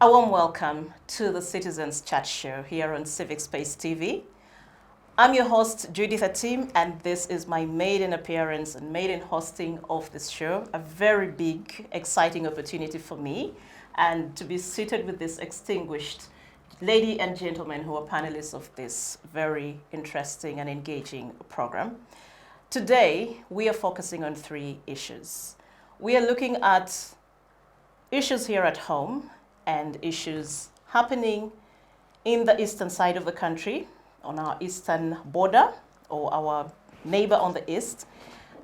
A warm welcome to the Citizens Chat Show here on Civic Space TV. I'm your host, Judith Atim, and this is my maiden appearance and maiden hosting of this show. A very big, exciting opportunity for me, and to be seated with this distinguished lady and gentlemen who are panelists of this very interesting and engaging program. Today, we are focusing on 3 issues. We are looking at issues here at home and issues happening in the eastern side of the country, on our eastern border, or our neighbor on the east.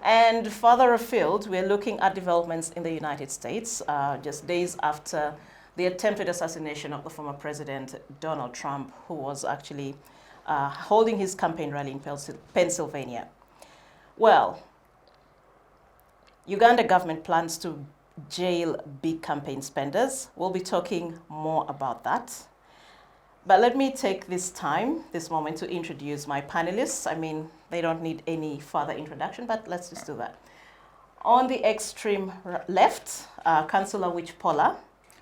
And further afield, we're looking at developments in the United States, just days after the attempted assassination of the former president, Donald Trump, who was actually holding his campaign rally in Pennsylvania. Well, Uganda government plans to jail big campaign spenders. We'll be talking more about that. But let me take this moment to introduce my panelists. I mean, they don't need any further introduction, but let's just do that. On the extreme left, Councillor Awich Pollar,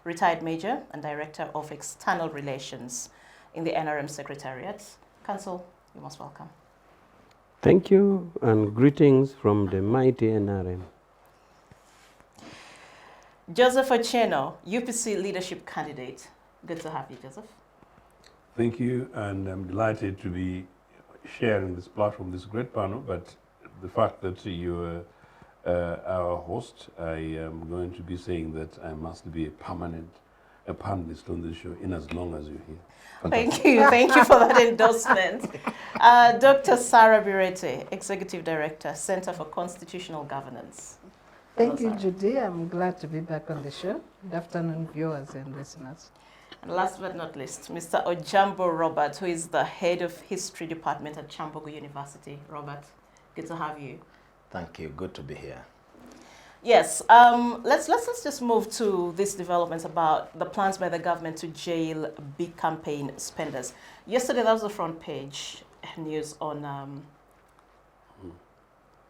retired Major and Director of External Relations in the NRM Secretariat. Council, you're most welcome. Thank you, and greetings from the mighty NRM. Joseph Othieno, UPC leadership candidate. Good to have you, Joseph. Thank you, and I'm delighted to be sharing this platform, this great panel, but the fact that you're our host, I am going to be saying that I must be a panelist on this show in as long as you're here. Fantastic. Thank you for that endorsement. Dr. Sarah Bireete, Executive Director, Center for Constitutional Governance. Thank you, Judy. I'm glad to be back on the show. Good afternoon, viewers and listeners. And last but not least, Mr. Ojambo Robert, who is the head of History Department at Kyambogo University. Robert, good to have you. Thank you. Good to be here. Yes. Let's just move to these developments about the plans by the government to jail big campaign spenders. Yesterday, that was the front page news on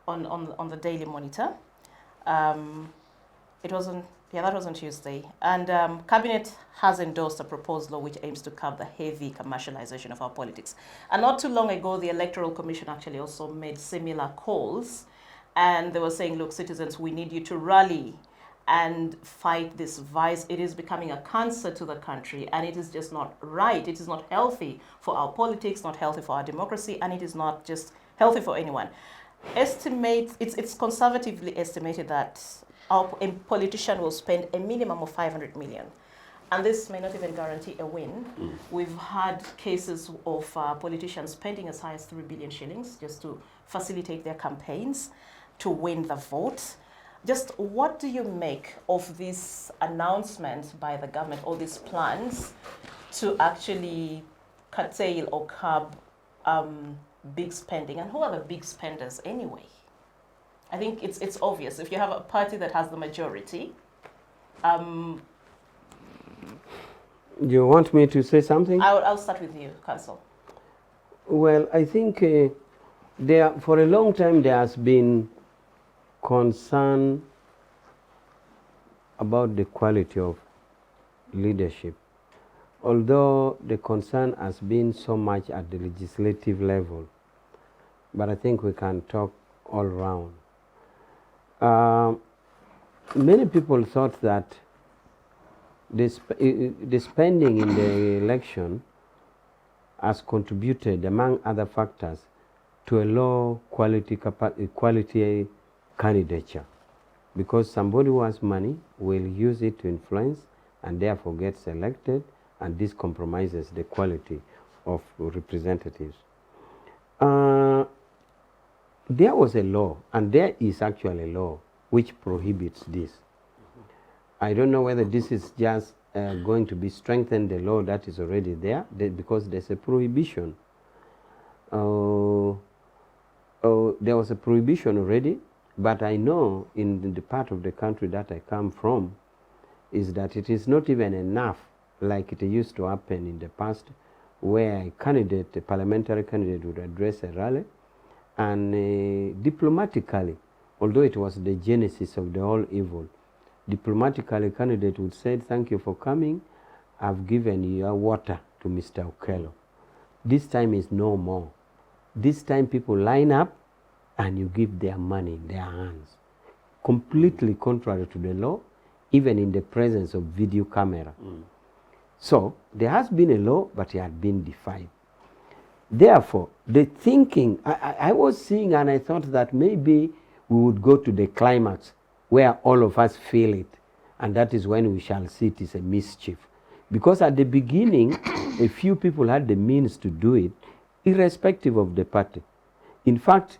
the Daily Monitor. That was on Tuesday. And Cabinet has endorsed a proposed law which aims to curb the heavy commercialization of our politics. And not too long ago, the Electoral Commission actually also made similar calls. And they were saying, look, citizens, we need you to rally and fight this vice. It is becoming a cancer to the country, and it is just not right. It is not healthy for our politics, not healthy for our democracy, and it is not just healthy for anyone. It's conservatively estimated that a politician will spend a minimum of 500 million. And this may not even guarantee a win. We've had cases of politicians spending as high as 3 billion shillings just to facilitate their campaigns, to win the vote. Just what do you make of this announcement by the government, or these plans to actually curtail or curb big spending? And who are the big spenders anyway? I think it's obvious. If you have a party that has the majority, You want me to say something? I'll start with you, Council. Well, I think for a long time there has been concern about the quality of leadership, although the concern has been so much at the legislative level. But I think we can talk all round. Many people thought that the spending in the election has contributed, among other factors, to a low quality candidature, because somebody who has money will use it to influence and therefore gets elected, and this compromises the quality of representatives. There was a law, and there is actually a law which prohibits this. I don't know whether this is just going to be strengthened, the law that is already there, because there's a prohibition. There was a prohibition already, but I know in the part of the country that I come from is that it is not even enough like it used to happen in the past, where a parliamentary candidate would address a rally and diplomatically, although it was the genesis of the whole evil, diplomatically candidate would say, thank you for coming, I've given your water to Mr. Okello. This time is no more. This time people line up and you give their money in their hands. Completely contrary to the law, even in the presence of video camera. So there has been a law, but it had been defied. Therefore, the thinking, I was seeing and I thought that maybe we would go to the climax where all of us feel it, and that is when we shall see it is a mischief. Because at the beginning, a few people had the means to do it, irrespective of the party. In fact,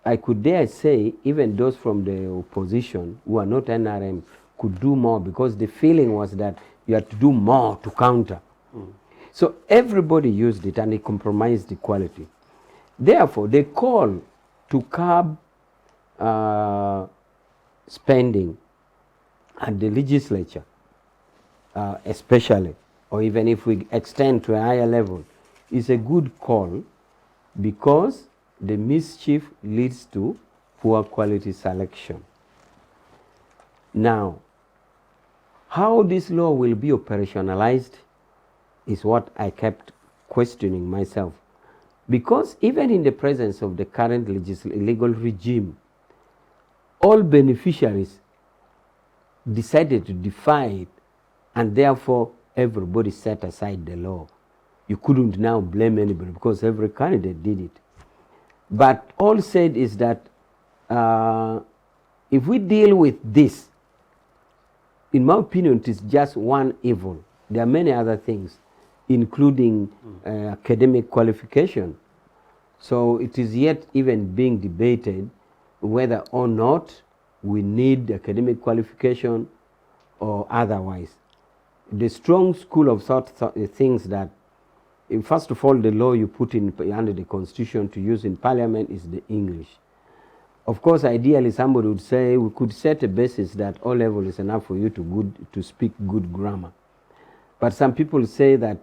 I could dare say even those from the opposition who are not NRM could do more, because the feeling was that you had to do more to counter. So everybody used it and they compromised equality. Therefore, the call to curb spending at the legislature, especially, or even if we extend to a higher level, is a good call, because the mischief leads to poor quality selection. Now, how this law will be operationalized is what I kept questioning myself. Because even in the presence of the current legal regime, all beneficiaries decided to defy it, and therefore everybody set aside the law. You couldn't now blame anybody because every candidate did it. But all said is that if we deal with this, in my opinion, it is just one evil. There are many other things, including academic qualification. So it is yet even being debated whether or not we need academic qualification or otherwise. The strong school of thought thinks that, first of all, the law you put in under the Constitution to use in Parliament is the English. Of course, ideally, somebody would say we could set a basis that O level is enough for you to speak good grammar. But some people say that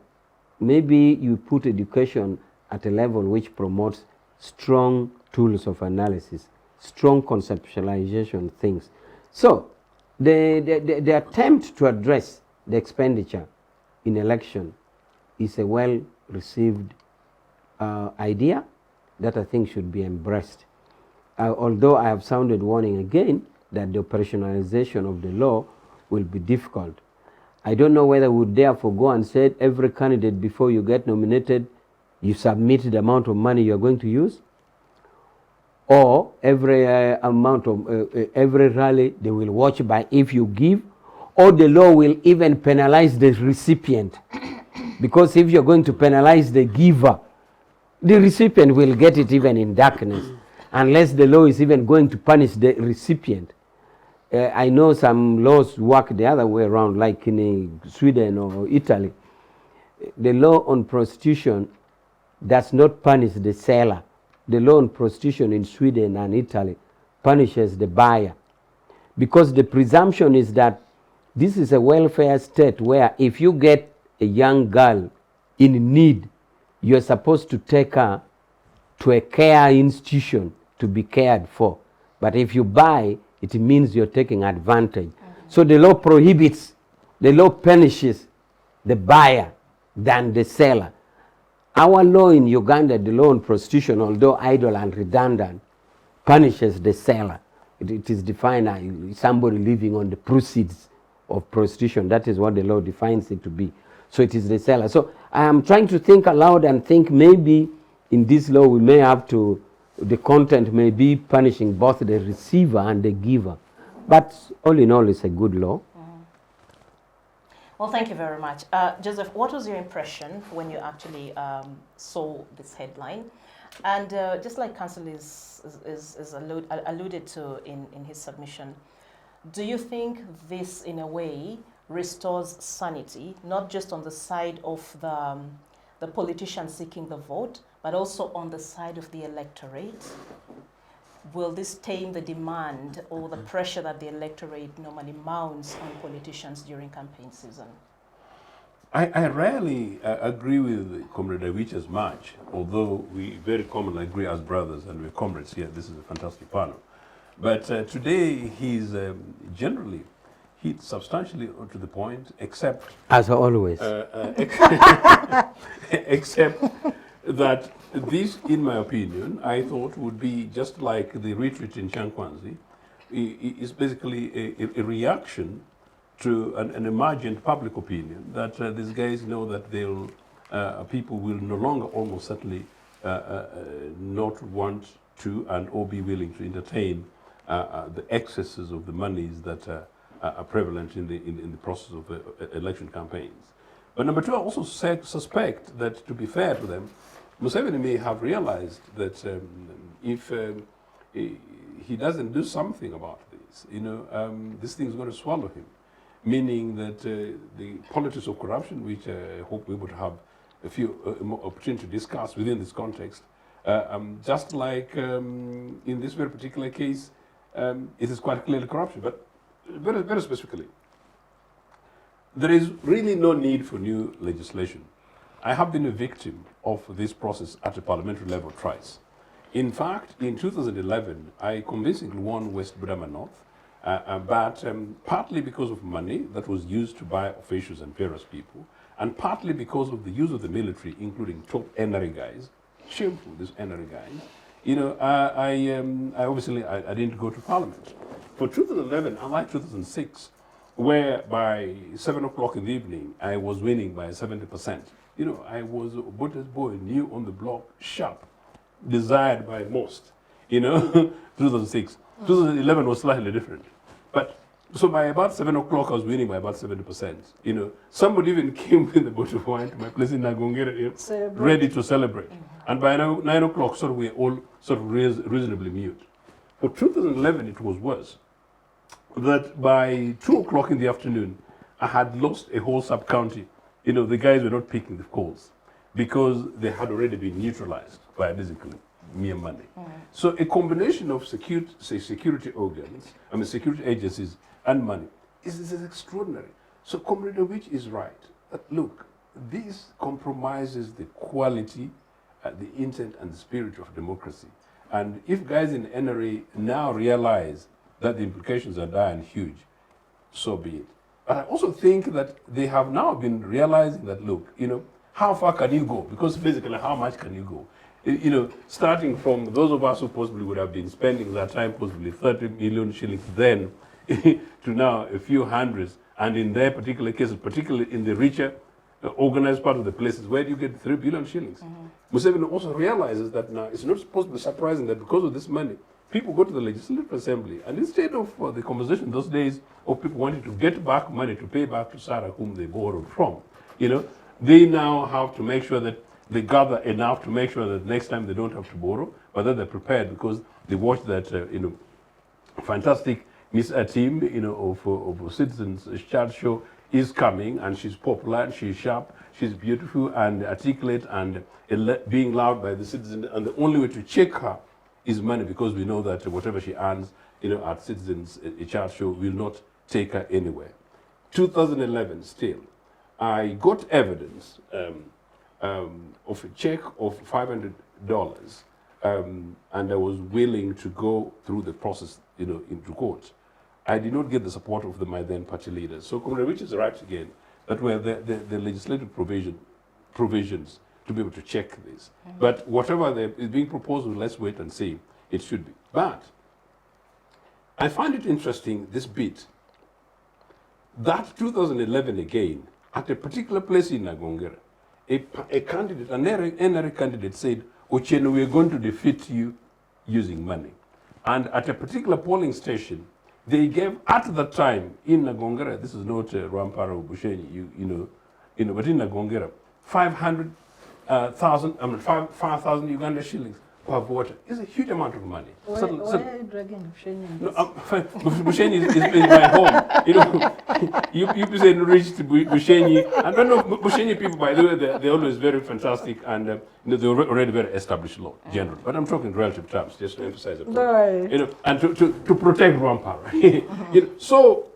maybe you put education at a level which promotes strong tools of analysis, strong conceptualization things. So the attempt to address the expenditure in election is a well-received idea that I think should be embraced. Although I have sounded warning again that the operationalization of the law will be difficult. I don't know whether we would therefore go and say every candidate before you get nominated, you submit the amount of money you are going to use, or every every rally they will watch by if you give, or the law will even penalize the recipient. Because if you're going to penalize the giver, the recipient will get it even in darkness, unless the law is even going to punish the recipient. I know some laws work the other way around, like in Sweden or Italy. The law on prostitution does not punish the seller. The law on prostitution in Sweden and Italy punishes the buyer. Because the presumption is that this is a welfare state where if you get a young girl in need, you're supposed to take her to a care institution to be cared for. But if you buy, it means you're taking advantage. So the law prohibits, the law punishes the buyer than the seller. Our law in Uganda, the law on prostitution, although idle and redundant, punishes the seller. It is defined as somebody living on the proceeds of prostitution. That is what the law defines it to be. So it is the seller. So I am trying to think aloud and think maybe in this law we may have to, the content may be punishing both the receiver and the giver. But all in all, it's a good law. Well, thank you very much. Joseph, what was your impression when you actually saw this headline? And just like Council is alluded to in his submission, do you think this, in a way, restores sanity, not just on the side of the politician seeking the vote, but also on the side of the electorate? Will this tame the demand or the pressure that the electorate normally mounts on politicians during campaign season? I rarely agree with Comrade Awich as much, although we very commonly agree as brothers and we're comrades here. This is a fantastic panel. But today he's generally, hit substantially to the point, except As always. except that this, in my opinion, I thought would be just like the retreat in Chankwanzi, is basically a reaction to an emergent public opinion that these guys know that they'll people will no longer almost certainly not want to and or be willing to entertain the excesses of the monies that are prevalent in the process of election campaigns. But number two, I also suspect that, to be fair to them, Museveni may have realized that if he doesn't do something about this, this thing's going to swallow him. Meaning that the politics of corruption, which I hope we would have a few more opportunity to discuss within this context, just like in this very particular case, it is quite clearly corruption. But very, very specifically, there is really no need for new legislation. I have been a victim of this process at a parliamentary level twice. In fact, in 2011, I convincingly won West Burma North, but partly because of money that was used to buy officials and various people, and partly because of the use of the military, including top NRA guys, shameful, these NRA guys. I obviously didn't go to parliament. For 2011, unlike 2006, where by 7 o'clock in the evening, I was winning by 70%. I was a Bote's boy, new on the block, sharp, desired by most, 2006. 2011 was slightly different. But so by about 7 o'clock, I was winning by about 70%. Somebody even came with a bottle of wine to my place in Nagongera, ready to celebrate. And by 9 o'clock, we were all sort of reasonably mute. For 2011, it was worse. That by 2 o'clock in the afternoon, I had lost a whole sub-county. The guys were not picking the calls because they had already been neutralized by basically mere money. So a combination of security organs, security agencies and money is extraordinary. So Comrade Awich is right. Look, this compromises the quality, the intent and the spirit of democracy. And if guys in NRA now realize that the implications are dire and huge, so be it. But I also think that they have now been realizing that, look, how far can you go? Because basically, how much can you go? Starting from those of us who possibly would have been spending that time, possibly 30 million shillings then, to now a few hundreds. And in their particular cases, particularly in the richer, organized part of the places, where do you get 3 billion shillings? Museveni also realizes that now it's not supposed to be surprising that because of this money, people go to the Legislative Assembly, and instead of the conversation those days of people wanting to get back money to pay back to Sarah, whom they borrowed from, they now have to make sure that they gather enough to make sure that next time they don't have to borrow, but that they're prepared because they watch that, fantastic Miss Atim, of Citizens Child Show is coming, and she's popular, she's sharp, she's beautiful and articulate and being loved by the citizens, and the only way to check her is money, because we know that whatever she earns, at Citizens Child Show will not take her anywhere. 2011 still, I got evidence of a check of $500, and I was willing to go through the process, into court. I did not get the support of my then party leaders. So Comrade Rich is right again, that were the legislative provisions to be able to check this. But whatever is being proposed, let's wait and see. It should be. But I find it interesting, this bit, that 2011 again, at a particular place in Nagongera, a candidate, an NRA candidate said, Othieno, we are going to defeat you using money. And at a particular polling station, they gave, at the time, in Nagongera, this is not Rampara or Bushenyi, but in Nagongera, 5,000 Uganda shillings per voter is a huge amount of money. Why are you dragging Bushenyi? No, Bushenyi is my home. You say rich to Bushenyi, and I know Bushenyi people, by the way, they're always very fantastic, and they're already very established law, generally. But I'm talking relative terms, just to emphasize it. Right. And to protect Rampara. So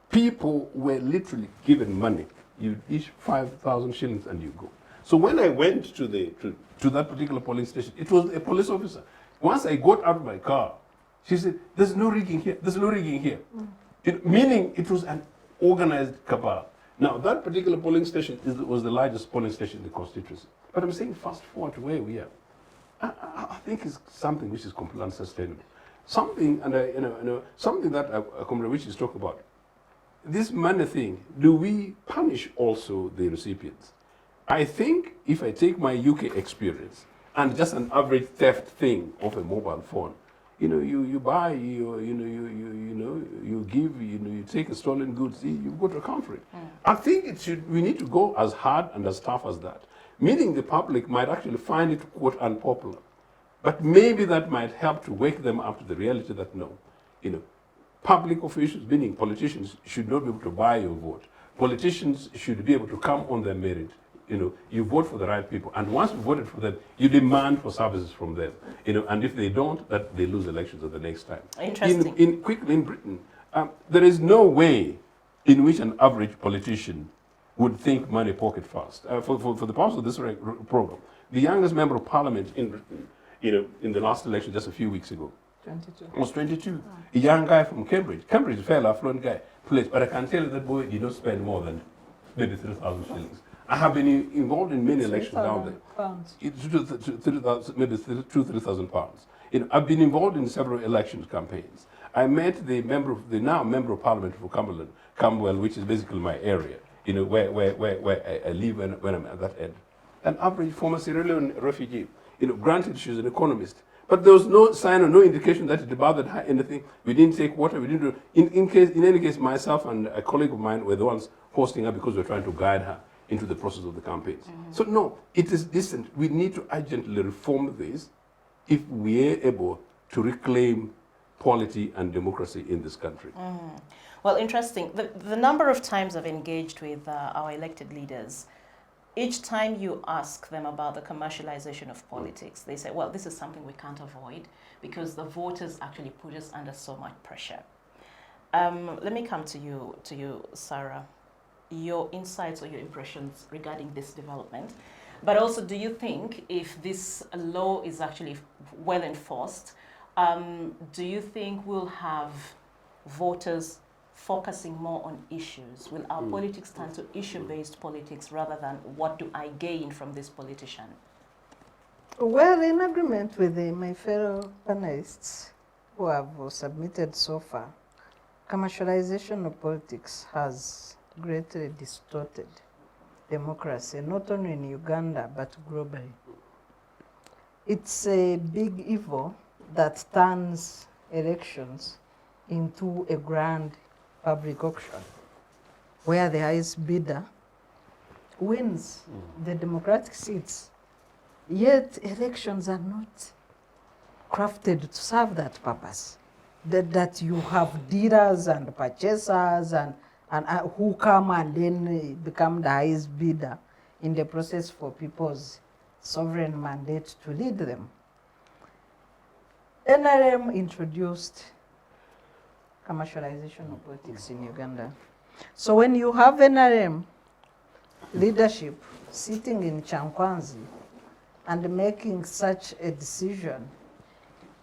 people were literally given money. You each 5,000 shillings and you go. So when I went to that particular polling station, it was a police officer. Once I got out of my car, She said, there's no rigging here, there's no rigging here. Meaning it was an organized cabal. Now, that particular polling station was the largest polling station in the constituency. But I'm saying fast forward to where we are. I think it's something which is completely unsustainable. Something, and something that Comrade Awich is talking about. This money thing, do we punish also the recipients? I think if I take my UK experience and just an average theft thing of a mobile phone, you buy, you give, you take a stolen goods, you go to account for it. I think we need to go as hard and as tough as that. Meaning the public might actually find it, quote, unpopular. But maybe that might help to wake them up to the reality that no, public officials, meaning politicians, should not be able to buy your vote. Politicians should be able to come on their merit. You vote for the right people, and once you voted for them, you demand for services from them. And if they don't, that they lose elections at the next time. Interesting. Quickly in Britain, there is no way in which an average politician would think money pocket first. For the purpose of this program, the youngest member of parliament in Britain, in the last election just a few weeks ago, 22. was 22. A young guy from Cambridge. Cambridge is a fairly affluent guy. But I can tell you that boy did not spend more than maybe 3,000 shillings. I have been involved in many elections down there. Pounds. Maybe 3,000 pounds. I've been involved in several election campaigns. I met the now member of parliament for Cumberland, Camberwell, which is basically my area, where I live when I'm at that end. An average former Sierra Leone refugee. Granted, she's an economist, but there was no sign or no indication that it bothered her anything. We didn't take water. We didn't do. In any case, myself and a colleague of mine were the ones hosting her because we were trying to guide her into the process of the campaigns. So no, it is distant. We need to urgently reform this if we are able to reclaim polity and democracy in this country. Well, interesting. The number of times I've engaged with our elected leaders, each time you ask them about the commercialization of politics, they say, well, this is something we can't avoid because the voters actually put us under so much pressure. Let me come to you, Sarah. Your insights or your impressions regarding this development. But also, do you think if this law is actually well enforced, do you think we'll have voters focusing more on issues? Will our politics turn to issue-based politics rather than what do I gain from this politician? Well, in agreement with my fellow panelists who have submitted so far, commercialization of politics has greatly distorted democracy, not only in Uganda, but globally. It's a big evil that turns elections into a grand public auction, where the highest bidder wins the democratic seats. Yet elections are not crafted to serve that purpose. That you have dealers and purchasers and who come and then become the highest bidder in the process for people's sovereign mandate to lead them. NRM introduced commercialization of politics in Uganda. So when you have NRM leadership sitting in Chankwanzi and making such a decision,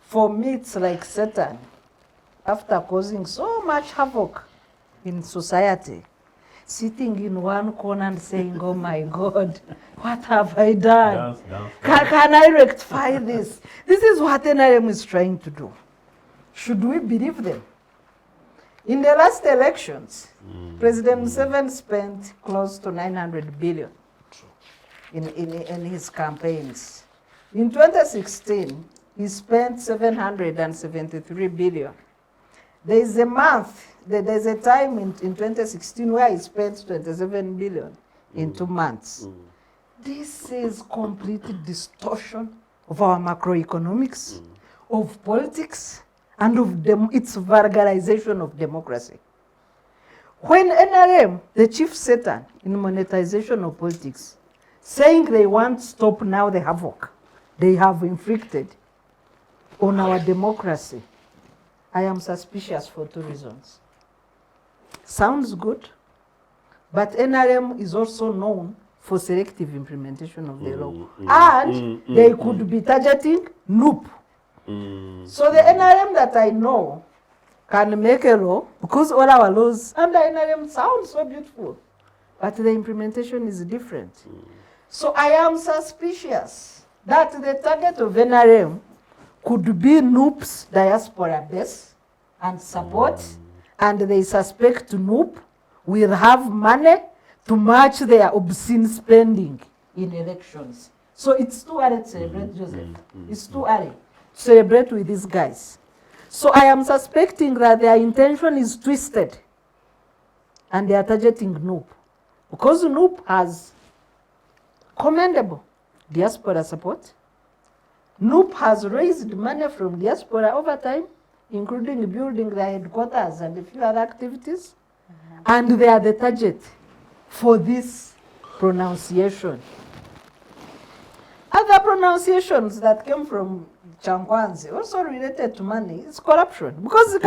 for me it's like Satan, after causing so much havoc in society, sitting in one corner and saying, oh my God, what have I done? Can I rectify this? This is what NRM is trying to do. Should we believe them? In the last elections, President Museveni spent close to 900 billion in his campaigns. In 2016, he spent 773 billion. There is a month, there's a time in 2016 where he spent 27 billion in 2 months. This is complete distortion of our macroeconomics, of politics, and of its vulgarization of democracy. When NRM, the chief Satan in monetization of politics, saying they want to stop now the havoc they have inflicted on our democracy, I am suspicious for 2 reasons. Sounds good, but NRM is also known for selective implementation of the law. And they could be targeting NUP, So the NRM that I know can make a law, because all our laws under NRM sound so beautiful, but the implementation is different. So I am suspicious that the target of NRM could be NUP's diaspora base and support, and they suspect NUP will have money to match their obscene spending in elections. So it's too early to celebrate, Joseph. It's too early to celebrate with these guys. So I am suspecting that their intention is twisted and they are targeting NUP. Because NUP has commendable diaspora support. NUP has raised money from diaspora over time, including building their headquarters and a few other activities. And they are the target for this pronunciation. Other pronunciations that came from Changwanzi also related to money is corruption. Because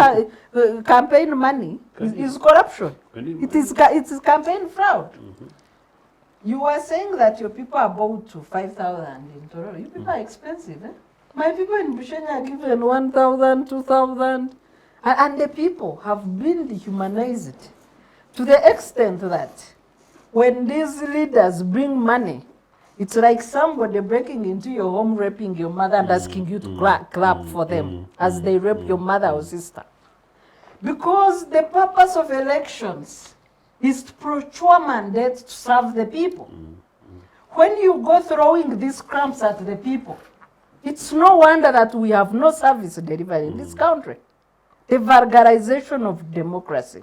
campaign money is corruption. It is campaign fraud. You were saying that your people are bought to 5,000 in Tororo. You people are expensive, eh? My people in Bushenya are given 1,000, 2,000. And the people have been dehumanized to the extent that when these leaders bring money, it's like somebody breaking into your home, raping your mother and asking you to clap for them as they rape your mother or sister. Because the purpose of elections is to procure mandate to serve the people. When you go throwing these crumbs at the people, it's no wonder that we have no service delivery in this country. The vulgarization of democracy.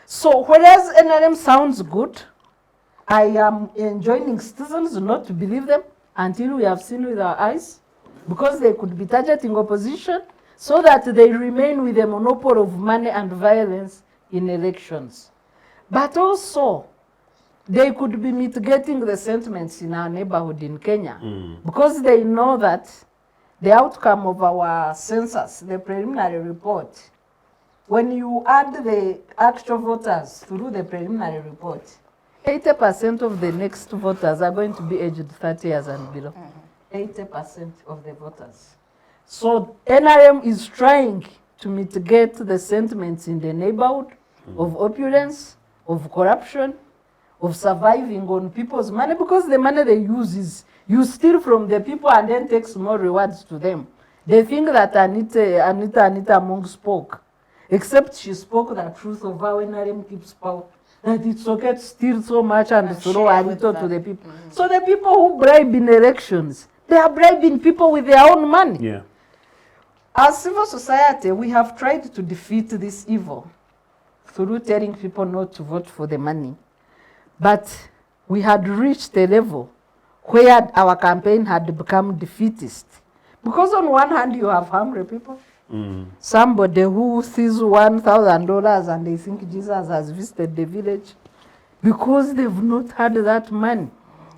So whereas NRM sounds good, I am enjoining citizens not to believe them until we have seen with our eyes, because they could be targeting opposition so that they remain with the monopoly of money and violence in elections. But also, they could be mitigating the sentiments in our neighborhood in Kenya, because they know that the outcome of our census, the preliminary report, when you add the actual voters through the preliminary report, 80% of the next voters are going to be aged 30 years and below. 80% of the voters. So NRM is trying to mitigate the sentiments in the neighborhood of opulence, of corruption, of surviving on people's money, because the money they use is you steal from the people and then take small rewards to them. They think that Anita Mong spoke, except she spoke the truth of how NRM keeps power, that it's okay to steal so much and throw a little to the people. So the people who bribe in elections, they are bribing people with their own money. Yeah. As civil society, we have tried to defeat this evil through telling people not to vote for the money. But we had reached a level where our campaign had become defeatist. Because on one hand, you have hungry people. Somebody who sees $1,000 and they think Jesus has visited the village because they've not had that money.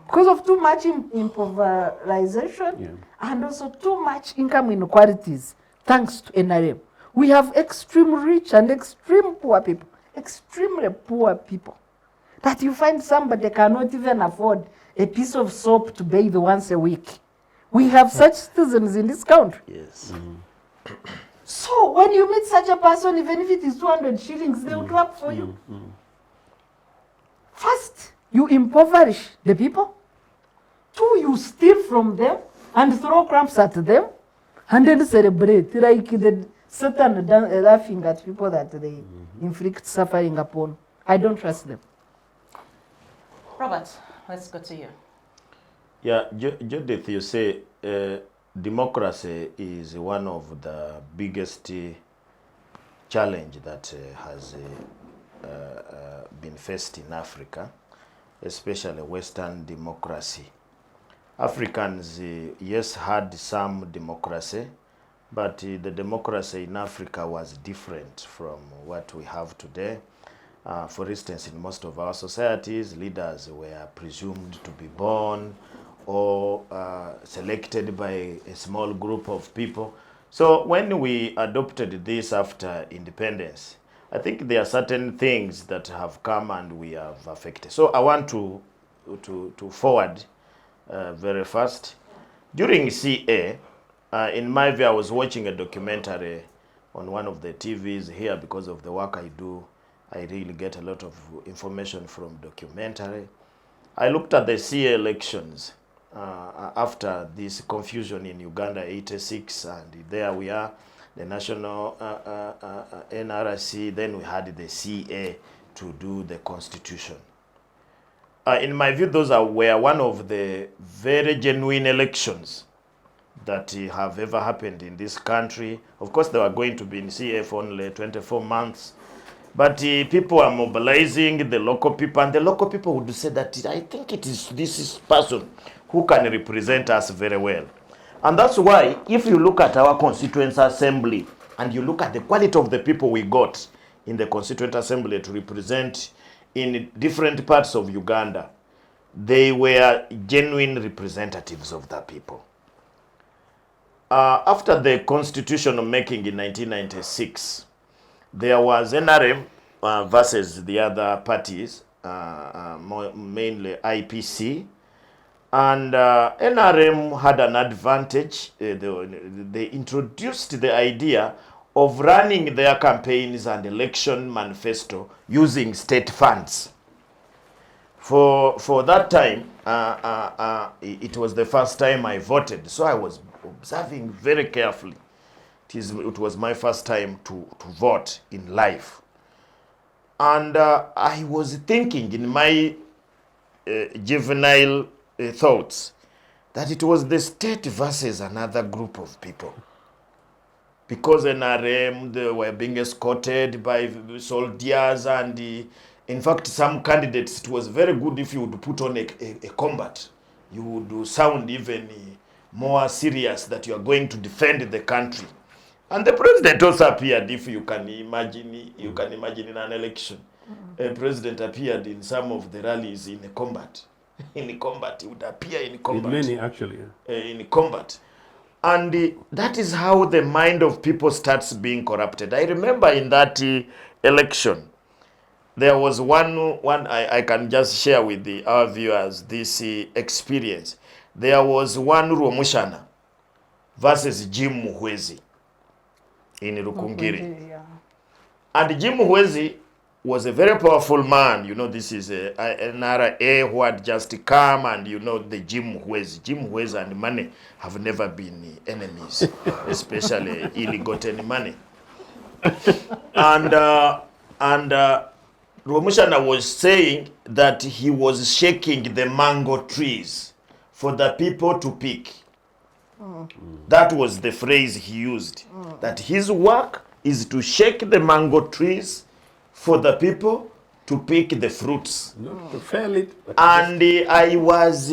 Because of too much impoverization and also too much income inequalities, thanks to NRM. We have extreme rich and extreme poor people, extremely poor people, that you find somebody cannot even afford a piece of soap to bathe once a week. We have such citizens in this country. Yes. So when you meet such a person, even if it is 200 shillings, they will clap for you. First, you impoverish the people. Two, you steal from them and throw crumbs at them, and then celebrate like the Satan laughing at people that they inflict suffering upon. I don't trust them. Robert, let's go to you. Yeah, Judith, you say democracy is one of the biggest challenge that has been faced in Africa, especially Western democracy. Africans, yes, had some democracy, but the democracy in Africa was different from what we have today. For instance, in most of our societies, leaders were presumed to be born or selected by a small group of people. So when we adopted this after independence, I think there are certain things that have come and we have affected. So I want to forward very fast. During CA, In my view, I was watching a documentary on one of the TVs here because of the work I do. I really get a lot of information from documentary. I looked at the CA elections after this confusion in Uganda, 86, and there we are, the national NRC, then we had the CA to do the constitution. In my view, those were one of the very genuine elections that have ever happened in this country. Of course, they were going to be in CA for only 24 months. But people are mobilizing the local people, and the local people would say that I think this is person who can represent us very well. And that's why, if you look at our constituent assembly, and you look at the quality of the people we got in the constituent assembly to represent in different parts of Uganda, they were genuine representatives of the people. After the constitutional making in 1996, there was NRM versus the other parties, mainly IPC, and NRM had an advantage. They introduced the idea of running their campaigns and election manifesto using state funds. For that time, it was the first time I voted, so I was observing very carefully. It was my first time to vote in life. And I was thinking in my juvenile thoughts that it was the state versus another group of people. Because NRM, they were being escorted by soldiers, and in fact, some candidates, it was very good if you would put on a combat. You would sound even more serious that you are going to defend the country. And the president also appeared, if you can imagine in an election. A president appeared in some of the rallies in a combat. In combat, he would appear in combat. With many, actually. In combat. And that is how the mind of people starts being corrupted. I remember in that election, there was one I can just share with our viewers this experience. There was one Rwomushana versus Jim Muhwezi in Rukungiri. Yeah. And Jim Muhwezi was a very powerful man. You know, this is an NRA who had just come, and you know the Jim Muhwezi. Jim Muhwezi and money have never been enemies, especially ill-gotten money. And Rwomushana was saying that he was shaking the mango trees for the people to pick. That was the phrase he used. That his work is to shake the mango trees for the people to pick the fruits. Not to fail it. And I was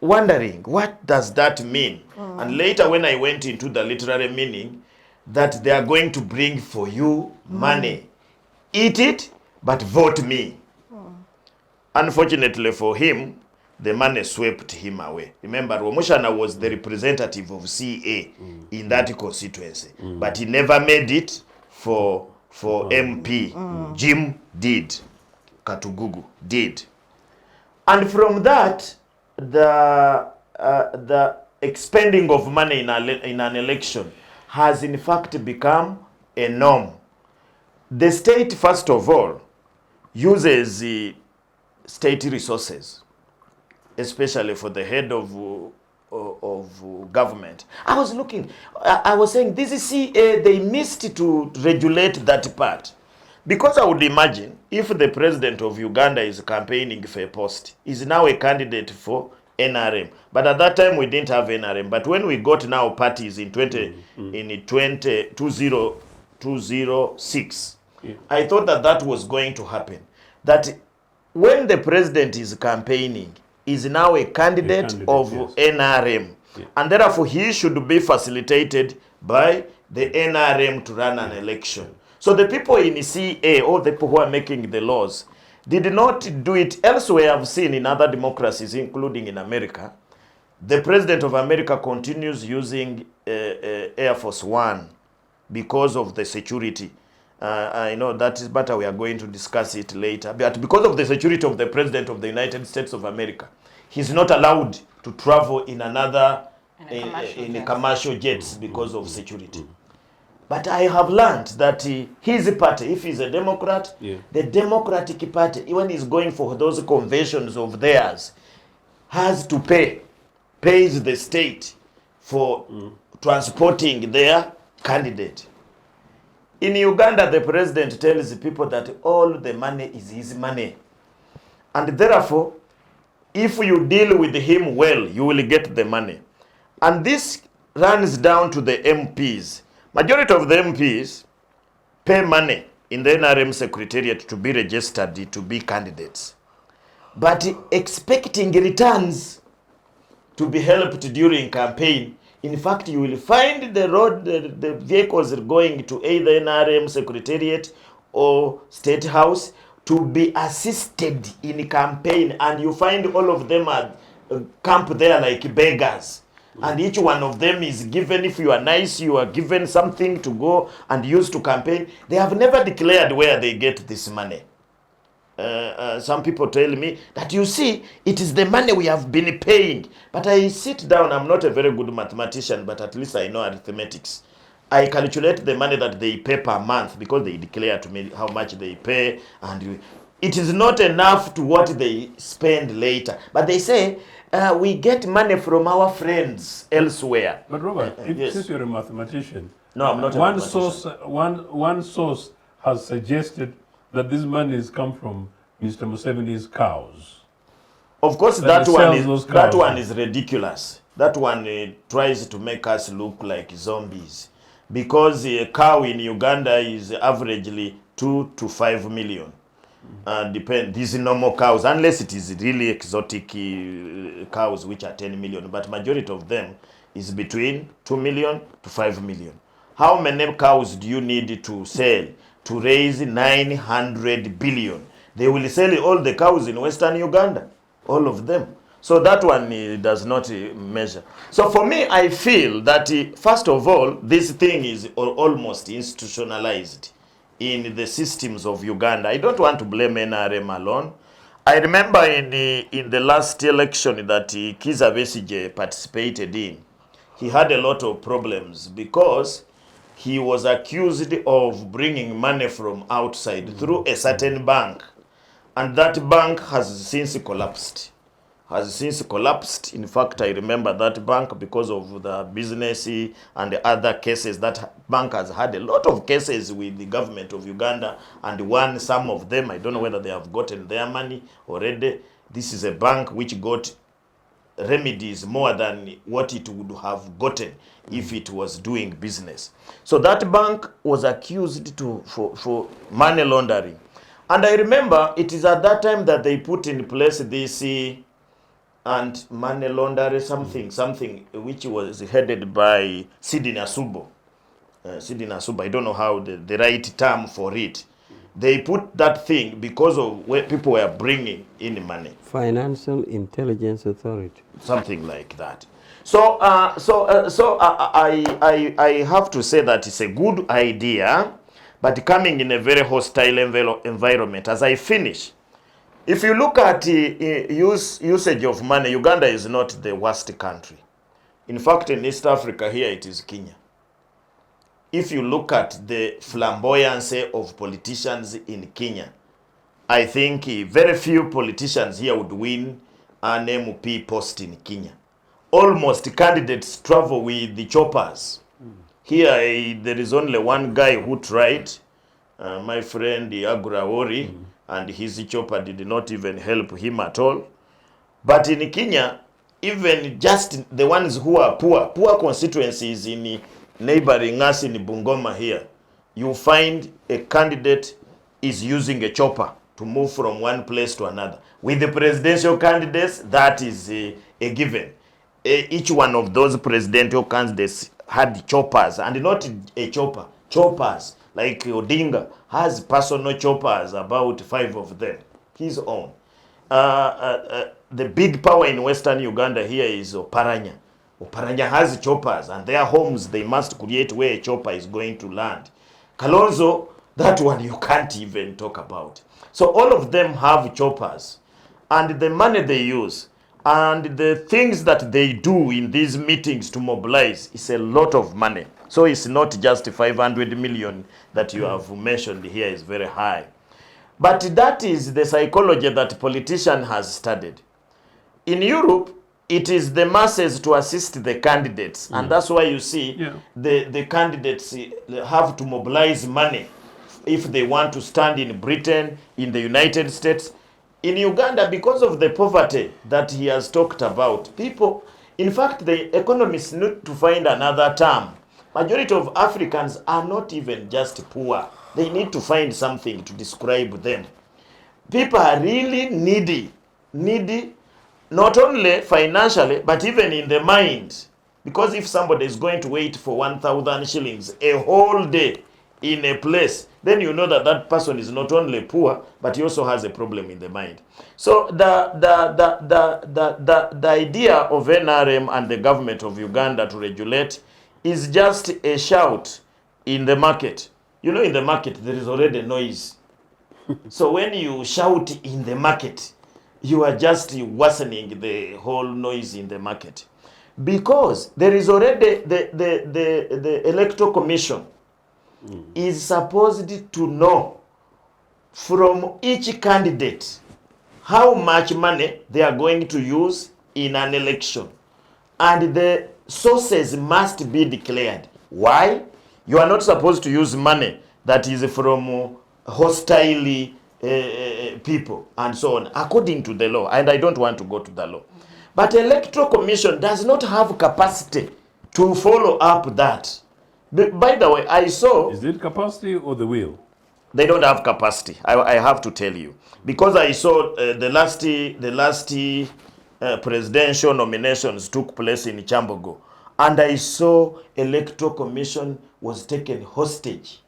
wondering, what does that mean? And later when I went into the literary meaning, that they are going to bring for you money. Eat it, but vote me. Unfortunately for him, the money swept him away. Remember, Rwomushana was the representative of CA in that constituency, but he never made it for MP. Jim did. Katugugu did. And from that, the expending of money in an election has in fact become a norm. The state, first of all, uses the state resources, especially for the head of government. I was saying, this is CA, they missed to regulate that part. Because I would imagine, if the president of Uganda is campaigning for a post, is now a candidate for NRM. But at that time, we didn't have NRM. But when we got now parties in 2006, I thought that was going to happen. That when the president is campaigning, is now a candidate of NRM. Yeah. And therefore, he should be facilitated by the NRM to run an election. So the people in CA, or the people who are making the laws, did not do it elsewhere. I've seen in other democracies, including in America. The president of America continues using Air Force One because of the security. I know that is better. We are going to discuss it later. But because of the security of the president of the United States of America, he's not allowed to travel in another in commercial jets because of security. But I have learned that his party, if he's a Democrat, the Democratic Party, when he's going for those conventions of theirs, has to pays the state for transporting their candidate. In Uganda, the president tells people that all the money is his money. And therefore, if you deal with him well, you will get the money. And this runs down to the MPs. Majority of the MPs pay money in the NRM secretariat to be registered to be candidates, but expecting returns to be helped during campaign. In fact, you will find the vehicles going to either NRM secretariat or State House to be assisted in campaign, and you find all of them are camp there like beggars. And each one of them is given, if you are nice, you are given something to go and use to campaign. They have never declared where they get this money. Some people tell me that, you see, it is the money we have been paying. But I sit down, I'm not a very good mathematician, but at least I know arithmetics. I calculate the money that they pay per month because they declare to me how much they pay, and it is not enough to what they spend later. But they say, we get money from our friends elsewhere. But Robert, Yes. since you're a mathematician, No, I'm not a one mathematician. one source has suggested that this money has come from Mr. Museveni's cows. Of course, That that sells one those is ridiculous. That one tries to make us look like zombies, because a cow in Uganda is averagely 2 to 5 million. These normal cows, unless it is really exotic cows which are 10 million, but majority of them is between 2 million to 5 million. How many cows do you need to sell to raise 900 billion? They will sell all the cows in Western Uganda, all of them. So that one does not measure. So for me, I feel that first of all, this thing is almost institutionalized in the systems of Uganda. I don't want to blame NRM alone. I remember in the last election that Kizza Besigye participated in, he had a lot of problems because he was accused of bringing money from outside through a certain bank, and that bank has since collapsed. In fact, I remember that bank because of the business and the other cases. That bank has had a lot of cases with the government of Uganda and won some of them. I don't know whether they have gotten their money already. This is a bank which got remedies more than what it would have gotten if it was doing business. So that bank was accused for money laundering. And I remember it is at that time that they put in place this and money laundering something which was headed by Sidney Asubo. I don't know how the right term for it. They put that thing because of where people were bringing in money. Financial Intelligence Authority. Something like that. So I have to say that it's a good idea, but coming in a very hostile environment. As I finish, if you look at usage of money, Uganda is not the worst country. In fact, in East Africa here, it is Kenya. If you look at the flamboyancy of politicians in Kenya, I think very few politicians here would win an MP post in Kenya. Almost candidates travel with the choppers. Here, there is only one guy who tried, my friend Agrawori, and his chopper did not even help him at all. But in Kenya, even just the ones who are poor constituencies in neighboring us in Bungoma here, you find a candidate is using a chopper to move from one place to another. With the presidential candidates, that is a given. Each one of those presidential candidates had choppers, and not a chopper, choppers. Like Odinga has personal choppers, about 5 of them, his own. The big power in Western Uganda here is Oparanya. Oparanya has choppers, and their homes, they must create where a chopper is going to land. Kalonzo, that one you can't even talk about. So all of them have choppers, and the money they use. And the things that they do in these meetings to mobilize is a lot of money. So it's not just 500 million that you have mentioned here is very high. But that is the psychology that politician has studied. In Europe, it is the masses to assist the candidates. And that's why you see the candidates have to mobilize money if they want to stand in Britain, in the United States. In Uganda, because of the poverty that he has talked about, people, in fact, the economists need to find another term. Majority of Africans are not even just poor. They need to find something to describe them. People are really needy, not only financially, but even in the mind. Because if somebody is going to wait for 1,000 shillings a whole day in a place, then you know that that person is not only poor, but he also has a problem in the mind. So the idea of NRM and the government of Uganda to regulate is just a shout in the market. You know, in the market, there is already noise. So when you shout in the market, you are just worsening the whole noise in the market. Because there is already the electoral commission is supposed to know from each candidate how much money they are going to use in an election. And the sources must be declared. Why? You are not supposed to use money that is from hostile people and so on, according to the law. And I don't want to go to the law. But electoral commission does not have capacity to follow up that. By the way, I saw... Is it capacity or the will? They don't have capacity. I have to tell you. Because I saw the last presidential nominations took place in Kyambogo. And I saw electoral commission was taken hostage.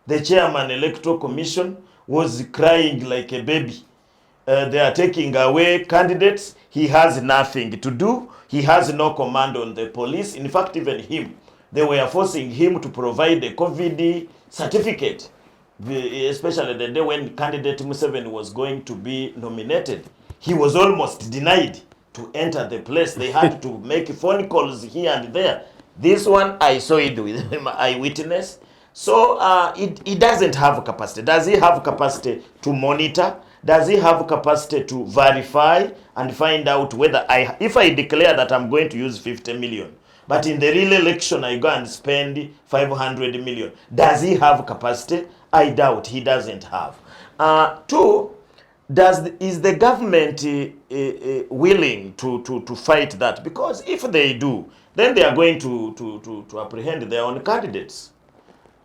The chairman electoral commission was crying like a baby. They are taking away candidates. He has nothing to do. He has no command on the police. In fact, even him, they were forcing him to provide a COVID certificate, especially the day when candidate Museveni was going to be nominated. He was almost denied to enter the place. They had to make phone calls here and there. This one, I saw it with my eyewitness. So he doesn't have capacity. Does he have capacity to monitor? Does he have capacity to verify and find out whether if I declare that I'm going to use 50 million, but in the real election I go and spend 500 million, does he have capacity? I doubt. He doesn't have. Two, is the government willing to fight that? Because if they do, then they are going to apprehend their own candidates.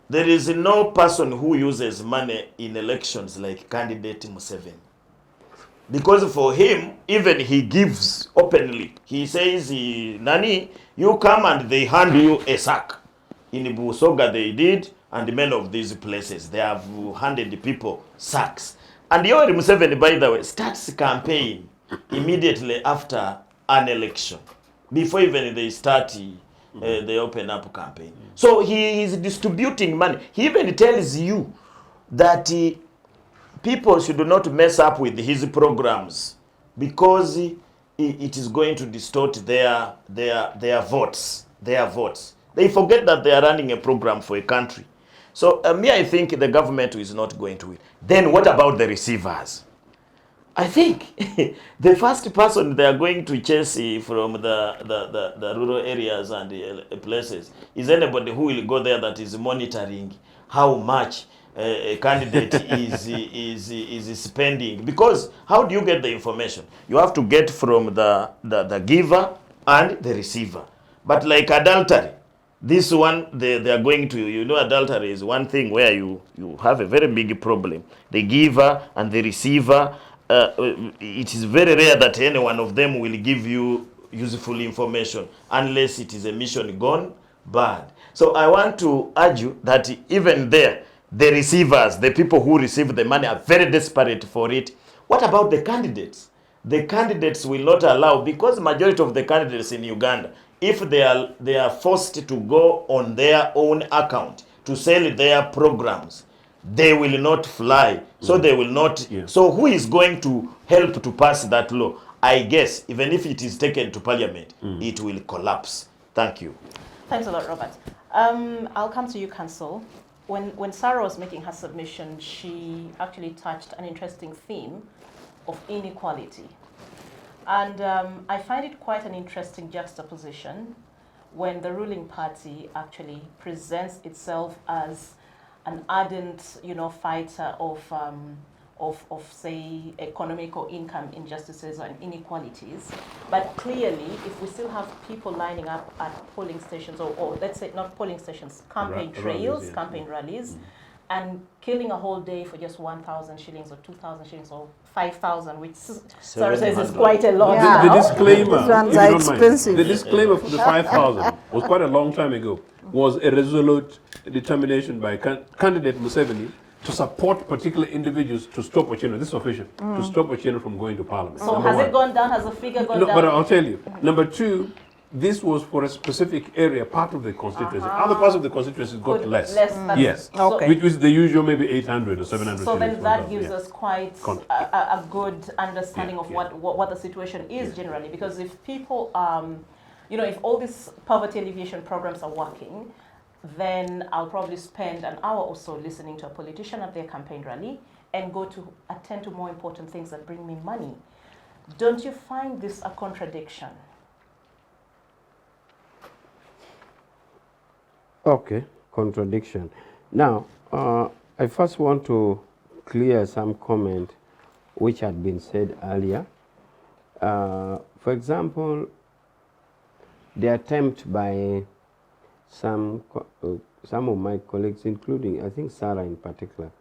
There is no person who uses money in elections like candidate Museveni. Because for him, even he gives openly. He says, Nani, you come and they hand you a sack. In Busoga they did, and many of these places, they have handed people sacks. And Yoweri Museveni, by the way, starts campaign immediately after an election. Before even they start the open up campaign. So he is distributing money. He even tells you that people should not mess up with his programs because it is going to distort their votes. They forget that they are running a program for a country. So I think the government is not going to win. Then what about the receivers? I think the first person they are going to chase from the rural areas and the places is anybody who will go there that is monitoring how much a candidate is spending. Because how do you get the information? You have to get from the giver and the receiver. But like adultery, this one, they are going to, adultery is one thing where you have a very big problem. The giver and the receiver, it is very rare that any one of them will give you useful information unless it is a mission gone bad. So I want to argue that even there, the receivers, the people who receive the money are very desperate for it. What about the candidates? The candidates will not allow, because majority of the candidates in Uganda, if they are forced to go on their own account to sell their programs, they will not fly. So they will not. Yeah. So who is going to help to pass that law? I guess, even if it is taken to parliament, it will collapse. Thank you. Thanks a lot, Robert. I'll come to you, Council. When Sarah was making her submission, she actually touched an interesting theme of inequality. And I find it quite an interesting juxtaposition when the ruling party actually presents itself as an ardent, fighter of say, economic or income injustices and inequalities. But clearly, if we still have people lining up at polling stations, or let's say not polling stations, campaign trails, campaign rallies, and killing a whole day for just 1,000 shillings or 2,000 shillings or 5,000, which Sarah says is quite a lot. Yeah. The disclaimer, These ones if you are don't mind, expensive. the disclaimer for the 5,000 was quite a long time ago, was a resolute determination by candidate Museveni to support particular individuals to stop Othieno, this is official, to stop Othieno from going to parliament. So has it gone down? Has the figure gone No, down? but I'll tell you. Number two, this was for a specific area, part of the constituency. Other parts of the constituency got Could less. that's- Yes. Okay. Which was the usual maybe 800 or 700. So then shillings, that 1,000, gives yeah. us quite Con- a good understanding of Yeah. what the situation is generally. Because if people, if all these poverty alleviation programs are working, then I'll probably spend an hour or so listening to a politician at their campaign rally and go to attend to more important things that bring me money. Don't you find this a contradiction? Okay, contradiction. Now, I first want to clear some comment which had been said earlier. For example, the attempt by some of my colleagues, including I think Sarah in particular,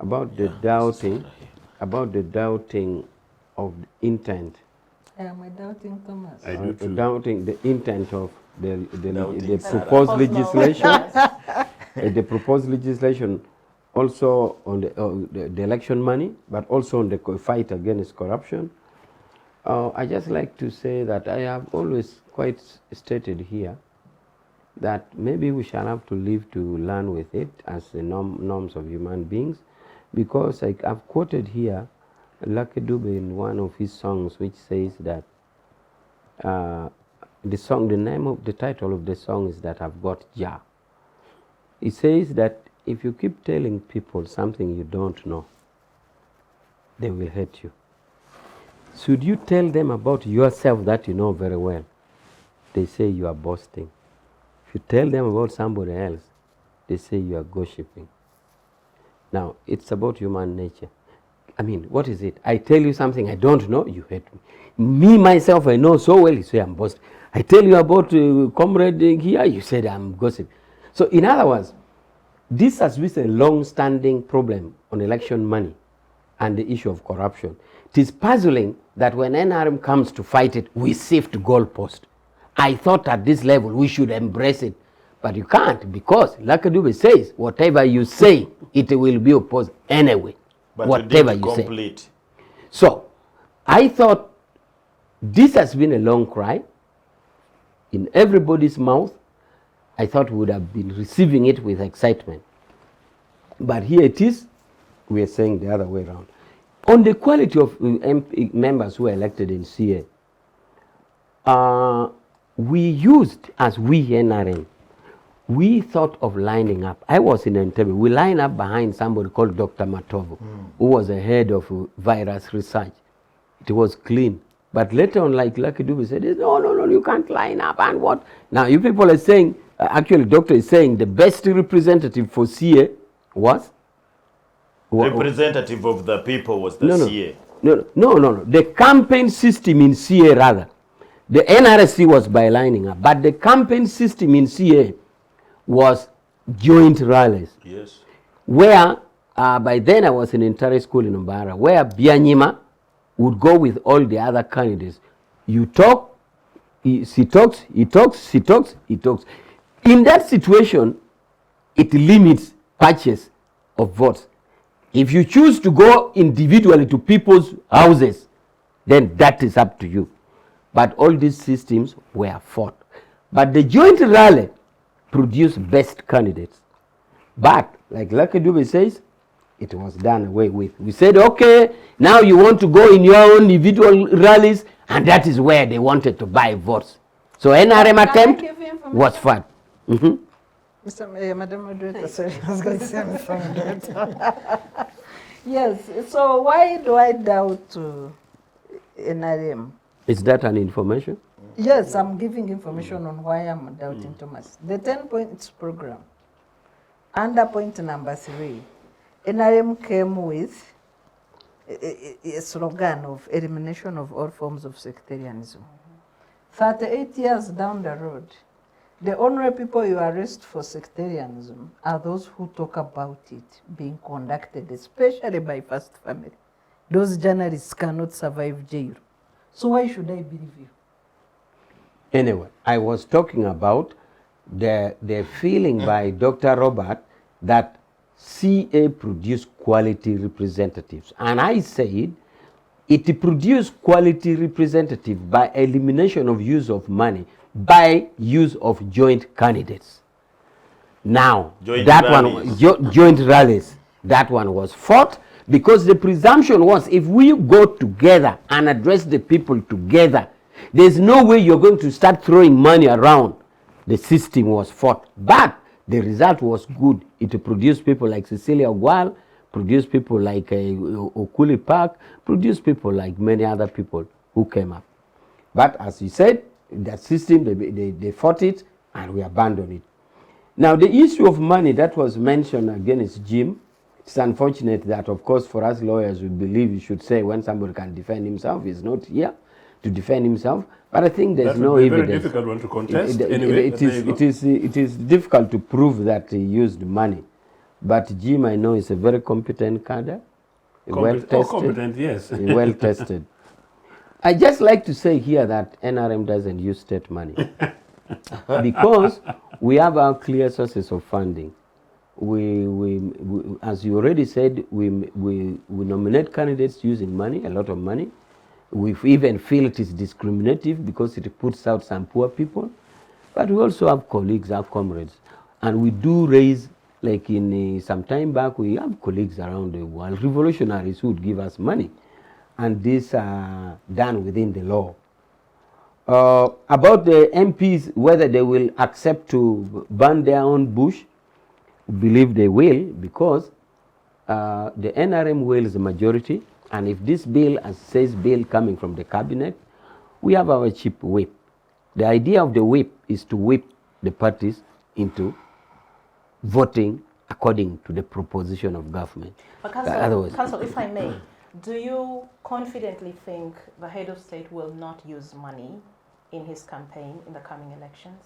about the doubting of the intent. Am I doubting Thomas? I do too. Doubting the intent of the Doubting Sarah. proposed Proposed law. legislation, the proposed legislation, also on the election money, but also on the fight against corruption. I just like to say that I have always quite stated here that maybe we shall have to live to learn with it as the norms of human beings, because I've quoted here Lucky Dube in one of his songs, which says that the title of the song is that I've got Jah. It says that if you keep telling people something you don't know, they will hate you. Should you tell them about yourself that you know very well, they say you are boasting. If you tell them about somebody else, they say you are gossiping. Now, it's about human nature. I mean, what is it? I tell you something I don't know, you hate me. Me, myself, I know so well, you say I'm boasting. I tell you about comrade here, you said I'm gossiping. So, in other words, this has been a long-standing problem on election money and the issue of corruption. It is puzzling that when NRM comes to fight it, we shift goalpost. I thought at this level we should embrace it, but you can't, because Lucky Dube says, whatever you say, it will be opposed anyway. But whatever you you say. complete. So, I thought this has been a long cry in everybody's mouth. I thought we would have been receiving it with excitement. But here it is, we are saying the other way around. On the quality of MP members who are elected in CA, we used, as we NRM, we thought of lining up. I was in Entebbe. We lined up behind somebody called Dr. Matovo, who was the head of virus research. It was clean. But later on, like Lucky Dube said, no, you can't line up. And what? Now, you people are saying, actually, doctor is saying the best representative for CA was? Representative of the people was the CA. No. The campaign system in CA, rather. The NRSC was by lining up. But the campaign system in CA was joint rallies. Yes. Where, by then I was in entire school in Umbara, where Bianyima would go with all the other candidates. You talk, she talks, he talks, she talks, he talks. In that situation, it limits purchase of votes. If you choose to go individually to people's houses, then that is up to you. But all these systems were fought. But the joint rally produced best candidates. But, like Lucky Dube says, it was done away with. We said, okay, now you want to go in your own individual rallies, and that is where they wanted to buy votes. So NRM attempt was fun. Madam Moderator, sorry, I was going to say Mr. Moderator. Yes, so why do I doubt NRM? Is that an information? Yes, I'm giving information on why I'm doubting Thomas. The 10 points program, under point number 3, NRM came with a slogan of elimination of all forms of sectarianism. 38 years down the road, the only people you arrest for sectarianism are those who talk about it being conducted, especially by First Family. Those journalists cannot survive jail. So why should I believe you? Anyway, I was talking about the feeling by Dr. Robert that CA produced quality representatives. And I said it produced quality representative by elimination of use of money, by use of joint candidates. Now, joint rallies, that one was fought because the presumption was if we go together and address the people together, there's no way you're going to start throwing money around. The system was fought, but the result was good. It produced people like Cecilia Ogwal, produced people like Okuli Park, produced people like many other people who came up. But as you said, that system, they fought it and we abandoned it. Now the issue of money that was mentioned against Jim, it's unfortunate that of course for us lawyers we believe you should say when somebody can defend himself, he's not here to defend himself. But I think there's no evidence. Very difficult one to contest. It is difficult to prove that he used money. But Jim, I know, is a very competent cadre, well tested. Competent, yes. Well tested. I just like to say here that NRM doesn't use state money because we have our clear sources of funding. We as you already said, we nominate candidates using money, a lot of money. We even feel it is discriminative because it puts out some poor people. But we also have colleagues, have comrades. And we do raise, like in some time back, we have colleagues around the world, revolutionaries who would give us money. And these are done within the law. About the MPs, whether they will accept to burn their own bush, we believe they will because the NRM wields the majority. And if this bill, as says bill coming from the cabinet, we have our chief whip. The idea of the whip is to whip the parties into voting according to the proposition of government. But Council, if I may, do you confidently think the head of state will not use money in his campaign in the coming elections?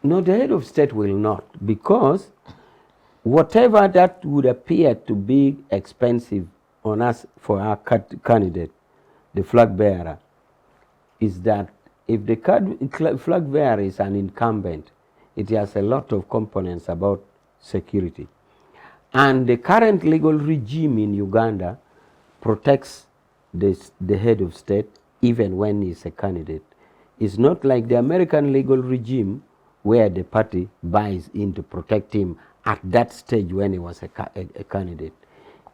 No, the head of state will not, because whatever that would appear to be expensive on us for our candidate, the flag bearer, is that if the flag bearer is an incumbent, it has a lot of components about security. And the current legal regime in Uganda protects the head of state even when he's a candidate. It's not like the American legal regime where the party buys in to protect him at that stage when he was a candidate.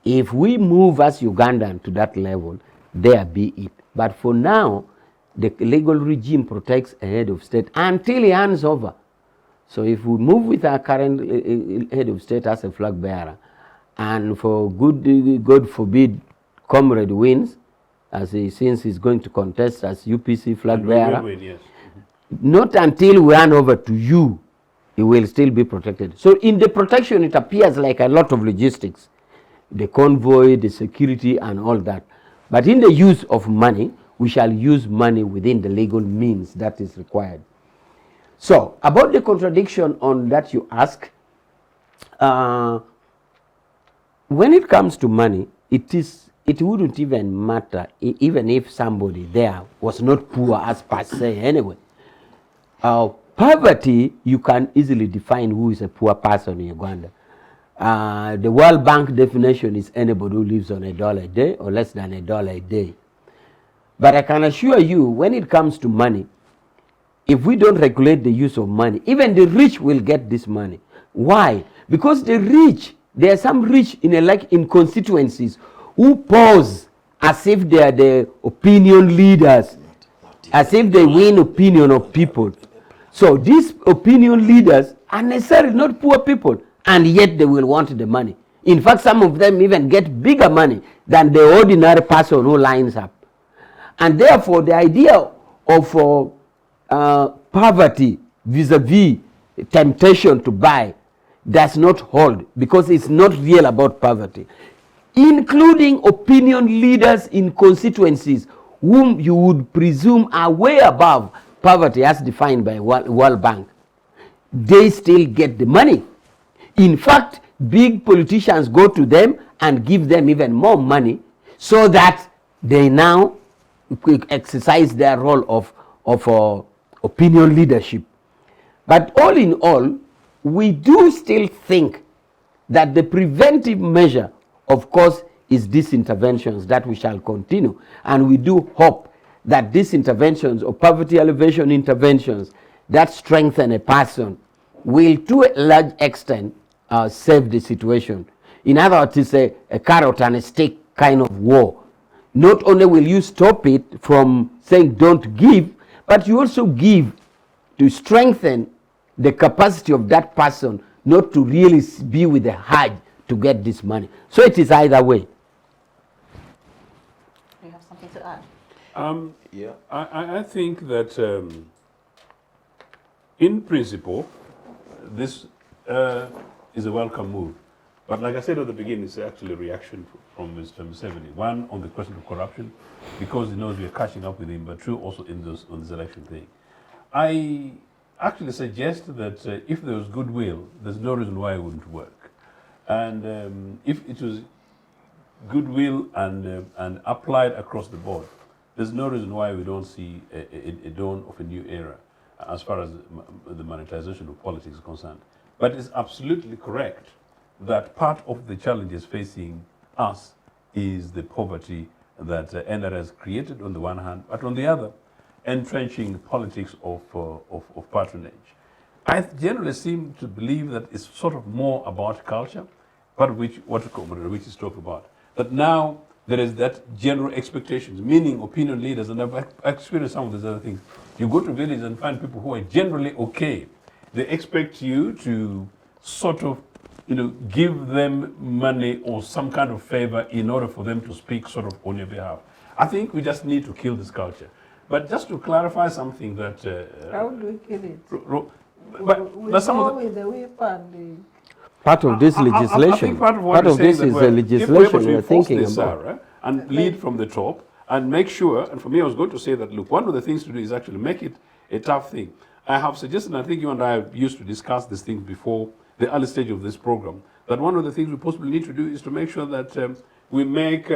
If we move as Ugandan to that level, there be it. But for now, the legal regime protects a head of state until he hands over. So if we move with our current head of state as a flag bearer, and for God forbid, comrade wins, since he's going to contest as UPC flag bearer, win, yes. Not until we hand over to you, he will still be protected. So in the protection, it appears like a lot of logistics, the convoy, the security, and all that. But in the use of money, we shall use money within the legal means that is required. So about the contradiction on that you ask, when it comes to money, it wouldn't even matter even if somebody there was not poor as per se anyway. Poverty, you can easily define who is a poor person in Uganda. The World Bank definition is anybody who lives on $1 a day or less than $1 a day. But I can assure you, when it comes to money, if we don't regulate the use of money, even the rich will get this money. Why? Because the rich, there are some rich in constituencies who pose as if they are the opinion leaders, as if they win opinion of people. So these opinion leaders are necessarily not poor people, and yet they will want the money. In fact, some of them even get bigger money than the ordinary person who lines up. And therefore, the idea of poverty vis-a-vis temptation to buy does not hold, because it's not real about poverty. Including opinion leaders in constituencies whom you would presume are way above poverty as defined by World Bank, they still get the money. In fact, big politicians go to them and give them even more money so that they now exercise their role of opinion leadership. But all in all, we do still think that the preventive measure, of course, is these interventions that we shall continue. And we do hope that these interventions, or poverty elevation interventions, that strengthen a person, will to a large extent save the situation. In other words, it's a carrot and a stick kind of war. Not only will you stop it from saying don't give, but you also give to strengthen the capacity of that person not to really be with the urge to get this money. So it is either way. You have something to add? Yeah. I think that in principle, this is a welcome move. But like I said at the beginning, it's actually a reaction from Mr. Museveni. One, on the question of corruption, because he knows we are catching up with him, but two, also on this election thing. I actually suggest that if there was goodwill, there's no reason why it wouldn't work. And if it was goodwill and applied across the board, there's no reason why we don't see a dawn of a new era as far as the monetization of politics is concerned. But it's absolutely correct that part of the challenges facing us is the poverty that NR has created on the one hand, but on the other, entrenching politics of patronage. I generally seem to believe that it's sort of more about culture, but which is talked about. That now there is that general expectations, meaning opinion leaders, and I've experienced some of these other things. You go to villages and find people who are generally okay. They expect you to sort of, give them money or some kind of favor in order for them to speak sort of on your behalf. I think we just need to kill this culture. But just to clarify something that... How do we kill it? But that's some go of the, with the whip and Part of this legislation, I think part of what this is the legislation we're thinking about. And lead from the top and make sure, and for me I was going to say that, look, one of the things to do is actually make it a tough thing. I have suggested, and I think you and I used to discuss this thing before the early stage of this program, that one of the things we possibly need to do is to make sure that we make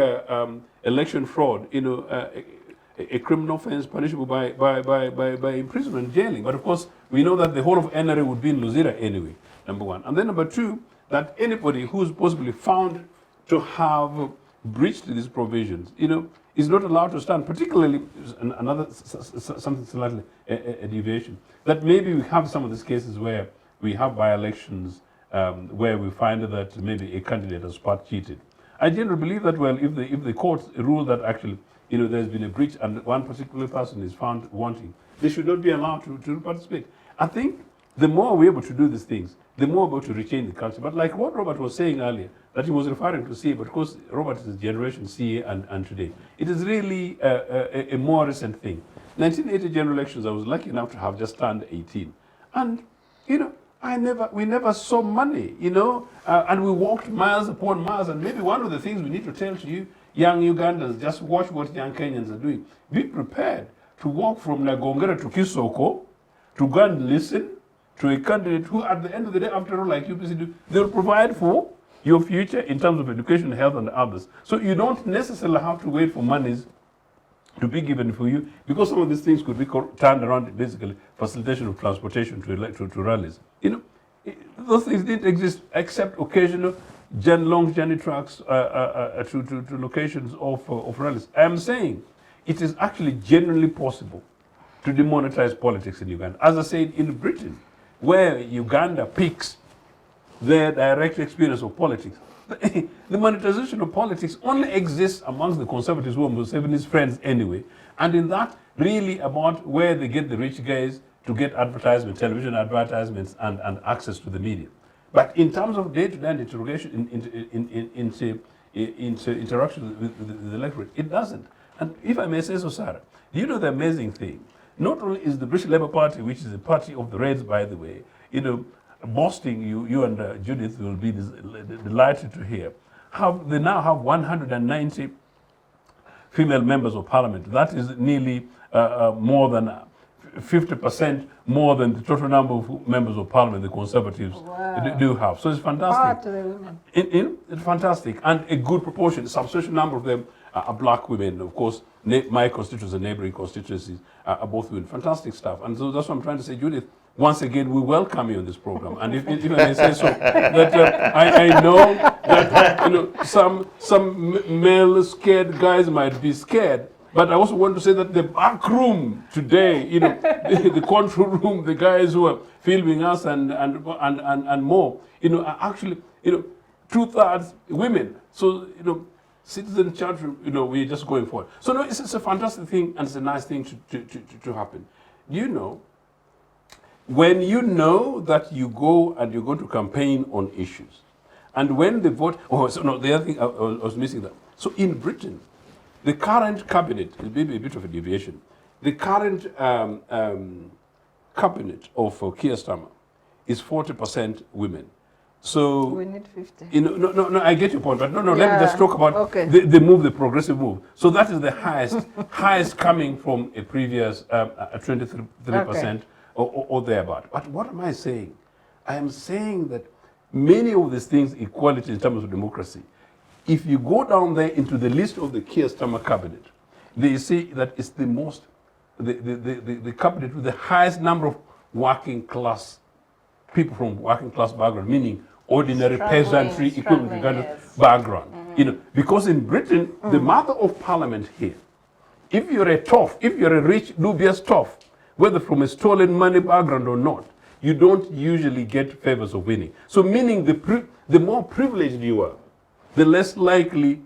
election fraud, a criminal offense punishable by imprisonment and jailing. But of course, we know that the whole of NRA would be in Luzira anyway, number one. And then number two, that anybody who's possibly found to have breached these provisions, is not allowed to stand, particularly another, something slightly, a deviation. That maybe we have some of these cases where we have by-elections where we find that maybe a candidate has part cheated. I generally believe that, well, if the courts rule that actually, there's been a breach and one particular person is found wanting, they should not be allowed to participate. I think the more we're able to do these things, the more we're able to retain the culture. But like what Robert was saying earlier, that he was referring to CA, but of course Robert is generation CA and today. It is really a more recent thing. 1980 general elections, I was lucky enough to have just turned 18. And, we never saw money, and we walked miles upon miles. And maybe one of the things we need to tell to you, young Ugandans, just watch what young Kenyans are doing. Be prepared to walk from Nagongera to Kisoko, to go and listen to a candidate who, at the end of the day, after all, like UPC do, they'll provide for your future in terms of education, health, and others. So you don't necessarily have to wait for monies to be given for you, because some of these things could be turned around, basically, facilitation of transportation to rallies. Those things didn't exist except occasional long journey tracks to locations of rallies. I am saying it is actually genuinely possible to demonetize politics in Uganda. As I said, in Britain, where Uganda peaks their direct experience of politics. The monetization of politics only exists amongst the conservatives who are Museveni's friends anyway. And in that, really about where they get the rich guys to get advertisement, television advertisements, and access to the media. But in terms of day-to-day interrogation, interaction with the electorate, it doesn't. And if I may say so, Sarah, do you know the amazing thing? Not only is the British Labour Party, which is the party of the Reds, by the way, boasting, you and Judith will be delighted to hear, they now have 190 female members of parliament. That is nearly more than 50% more than the total number of members of parliament the Conservatives do have. So it's fantastic. It's fantastic. And a good proportion, a substantial number of them are black women. Of course, my constituencies and neighboring constituencies are both women. Fantastic stuff. And so that's what I'm trying to say, Judith. Once again, we welcome you on this program. And if I may say so, that I know that some male scared guys might be scared. But I also want to say that the back room today, the control room, the guys who are filming us and more, are actually, 2/3 women. So, citizen church, we're just going for it. So no, it's a fantastic thing and it's a nice thing to happen. When you know that you go and you're going to campaign on issues, and when the vote, the other thing I was missing that. So in Britain, the current cabinet, it may be a bit of a deviation, the current cabinet of Keir Starmer is 40% women. So we need 50. No, I get your point, but let me just talk about the move, the progressive move. So that is the highest coming from a previous 23% or thereabout. But what am I saying? I am saying that many of these things, equality in terms of democracy, if you go down there into the list of the Keir Starmer cabinet, they say that it's the most, the cabinet with the highest number of working class people from working class background, meaning ordinary peasantry, equivalent kind of background. Because in Britain, the mother of parliament here, if you're a toff, if you're a rich, dubious toff, whether from a stolen money background or not, you don't usually get favors of winning. So meaning the more privileged you are, the less likely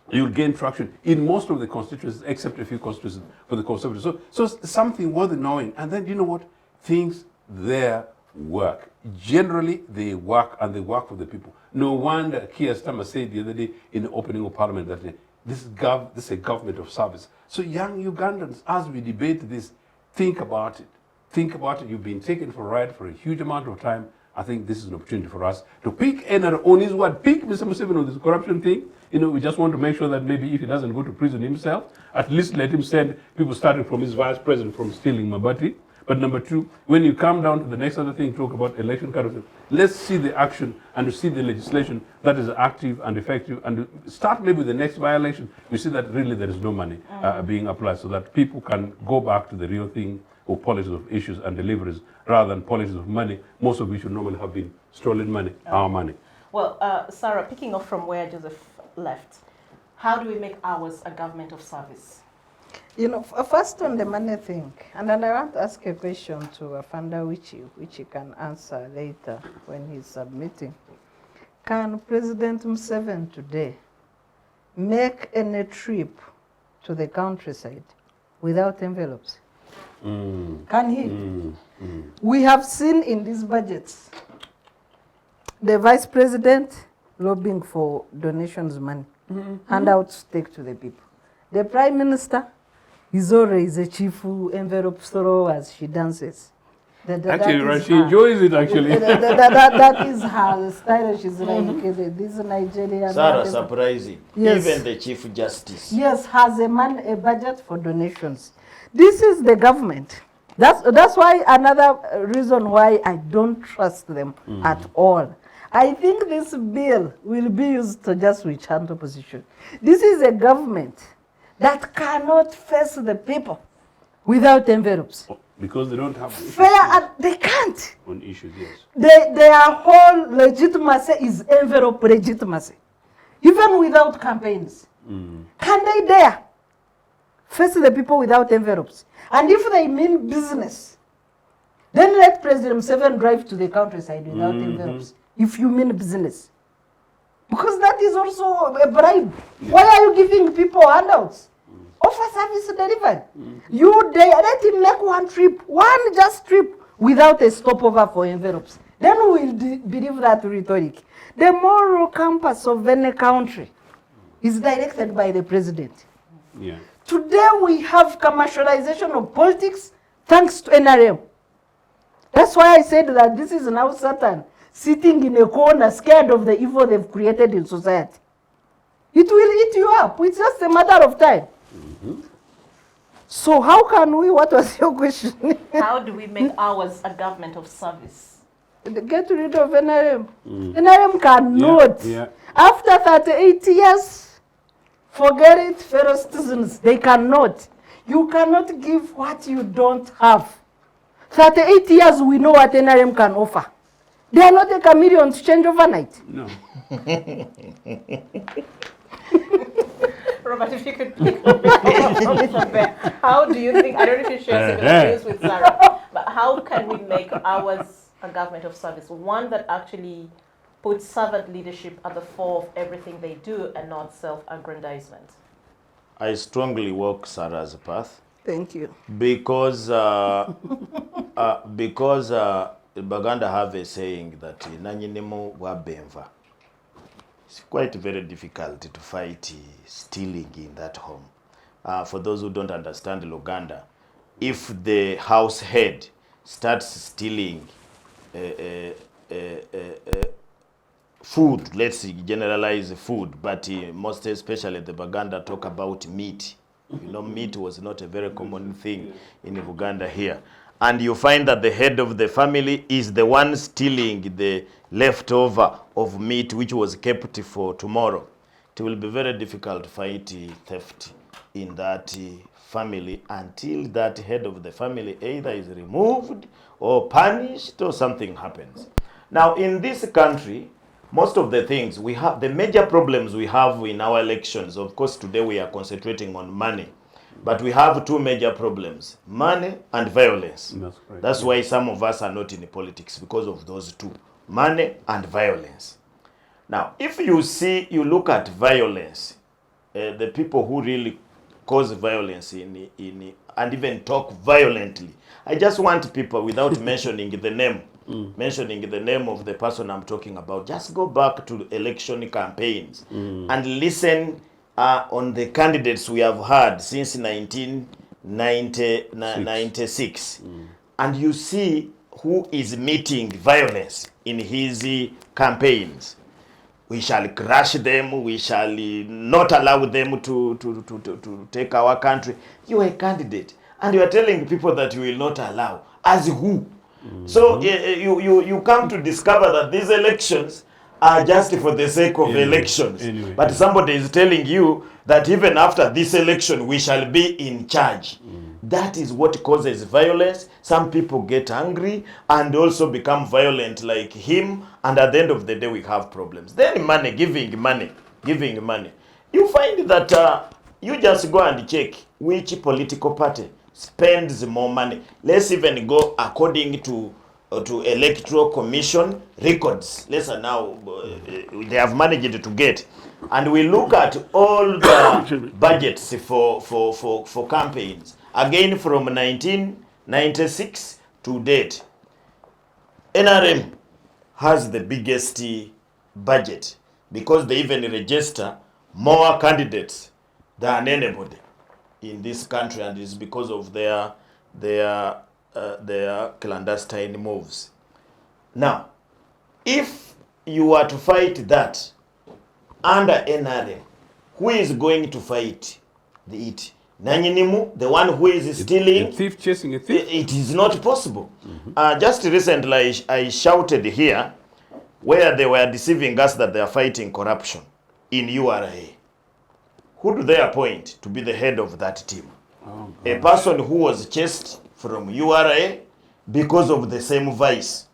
you'll gain traction in most of the constituencies, except a few constituencies for the Conservatives. So it's something worth knowing. And then you know what? Things there work. Generally, they work, and they work for the people. No wonder Keir Starmer said the other day in the opening of Parliament that this is a government of service. So young Ugandans, as we debate this, think about it. Think about it. You've been taken for a ride for a huge amount of time. I think this is an opportunity for us to pick NR on his word, pick Mr. Museveni on this corruption thing. We just want to make sure that maybe if he doesn't go to prison himself, at least let him send people starting from his vice president from stealing Mabati. But number two, when you come down to the next other thing, talk about election kind of thing, let's see the action and see the legislation that is active and effective, and start maybe with the next by-election. We see that really there is no money being applied, so that people can go back to the real thing of politics of issues and deliveries rather than politics of money, most of which would normally have been stolen money, our money. Well, Sarah, picking up from where Joseph left, how do we make ours a government of service? First on the money thing, and then I want to ask a question to Afanda which he can answer later when he's submitting. Can President Museveni today make any trip to the countryside without envelopes? Can he? We have seen in these budgets the Vice President lobbying for donations money, handouts take to the people. The Prime Minister is always a chief envelope thrower as she dances. Actually, she enjoys it, actually. That is her style. She's like this Nigerian. Sarah, surprising. Yes. Even the Chief Justice. Yes, has a budget for donations. This is the government. That's why another reason why I don't trust them at all. I think this bill will be used to just rechant opposition. This is a government that cannot face the people without envelopes. Because they don't have they can't. On issues, yes. Their whole legitimacy is envelope legitimacy. Even without campaigns. Can they dare face the people without envelopes? And if they mean business, then let President Museveni drive to the countryside without envelopes. if you mean business. Because that is also a bribe. Why are you giving people handouts? Offer service delivery. You let him make one trip, one just trip, without a stopover for envelopes. Then we will believe that rhetoric. The moral compass of any country is directed by the president. Yeah. Today we have commercialization of politics thanks to NRM. That's why I said that this is now Satan sitting in a corner scared of the evil they've created in society. It will eat you up. It's just a matter of time. So how can we, what was your question? How do we make ours a government of service? Get rid of NRM. NRM cannot. Yeah. After 38 years, forget it, fellow citizens, they cannot. You cannot give what you don't have. 38 years, we know what NRM can offer. They are not a chameleon to change overnight. No. Robert, if you could pick up from there, how do you think, I don't know if you share similar views with Sarah, but how can we make ours a government of service? One that actually puts servant leadership at the fore of everything they do and not self-aggrandizement. I strongly walk Sarah's path. Thank you. Because Baganda have a saying that nanyinemo wabemva. It's quite very difficult to fight stealing in that home. For those who don't understand Luganda, if the house head starts stealing food, let's generalize food, but most especially the Baganda talk about meat. You know, meat was not a very common thing in Uganda here. And you find that the head of the family is the one stealing the leftover of meat which was kept for tomorrow. It will be very difficult to fight theft in that family until that head of the family either is removed or punished or something happens. Now, in this country, most of the things we have, the major problems we have in our elections, of course, today we are concentrating on money. But we have two major problems, money and violence. That's right. That's why some of us are not in politics, because of those two, money and violence. Now, if you look at violence, the people who really cause violence and even talk violently, I just want people, without mentioning the name, mentioning the name of the person I'm talking about, just go back to election campaigns and listen on the candidates we have had since 1996. And you see who is meeting violence in his campaigns. We shall crush them, we shall not allow them to take our country. You are a candidate and you are telling people that you will not allow. As who? So you come to discover that these elections are just for the sake of elections. But somebody is telling you that even after this election, we shall be in charge. That is what causes violence. Some people get angry and also become violent like him. And at the end of the day, we have problems. Then money, giving money. You find that you just go and check which political party spends more money. Let's even go according to electoral commission records. Let's now they have managed to get, and we look at all the budgets for campaigns again from 1996 to date. NRM has the biggest budget because they even register more candidates than anybody in this country, and it's because of their clandestine moves. Now, if you are to fight that under NRM, who is going to fight it? Nanyinimu, the one who is stealing? A thief chasing a thief? It is not possible. Just recently, I shouted here where they were deceiving us that they are fighting corruption in URA. Who do they appoint to be the head of that team? A person who was chased from URA because of the same vice.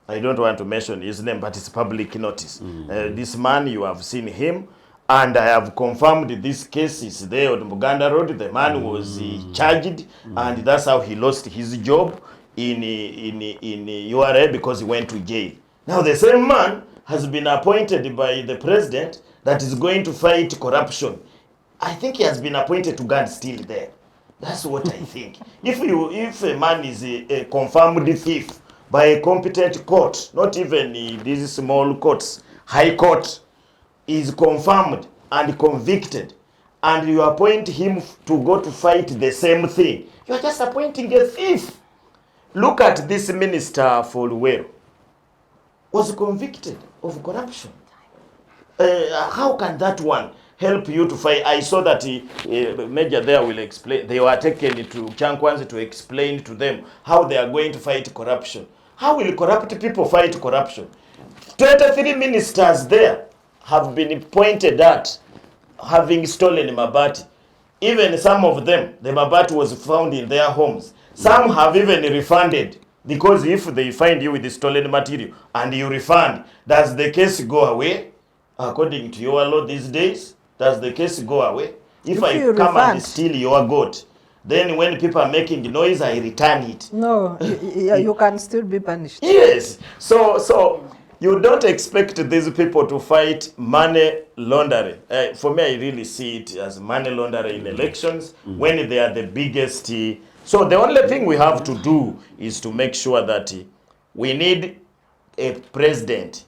I don't want to mention his name, but it's public notice. This man, you have seen him, and I have confirmed this case is there on Uganda Road. The man was charged, and that's how he lost his job in URA, because he went to jail. Now the same man has been appointed by the president that is going to fight corruption. I think he has been appointed to guard still there. That's what I think. If a man is a confirmed thief by a competent court, not even these small courts, high court, is confirmed and convicted, and you appoint him to go to fight the same thing, you are just appointing a thief. Look at this minister for Luwero, was convicted of corruption. How can that one help you to fight? I saw that Major there will explain. They were taken to Chankwanzi to explain to them how they are going to fight corruption. How will corrupt people fight corruption? 23 ministers there have been pointed at having stolen mabati. Even some of them, the mabati was found in their homes. Some have even refunded, because if they find you with the stolen material and you refund, does the case go away? According to your law these days, does the case go away? If I come refund and steal your goat, then when people are making noise, I return it. No, you can still be punished. Yes. So you don't expect these people to fight money laundering. For me, I really see it as money laundering in elections when they are the biggest. So the only thing we have to do is to make sure that we need a president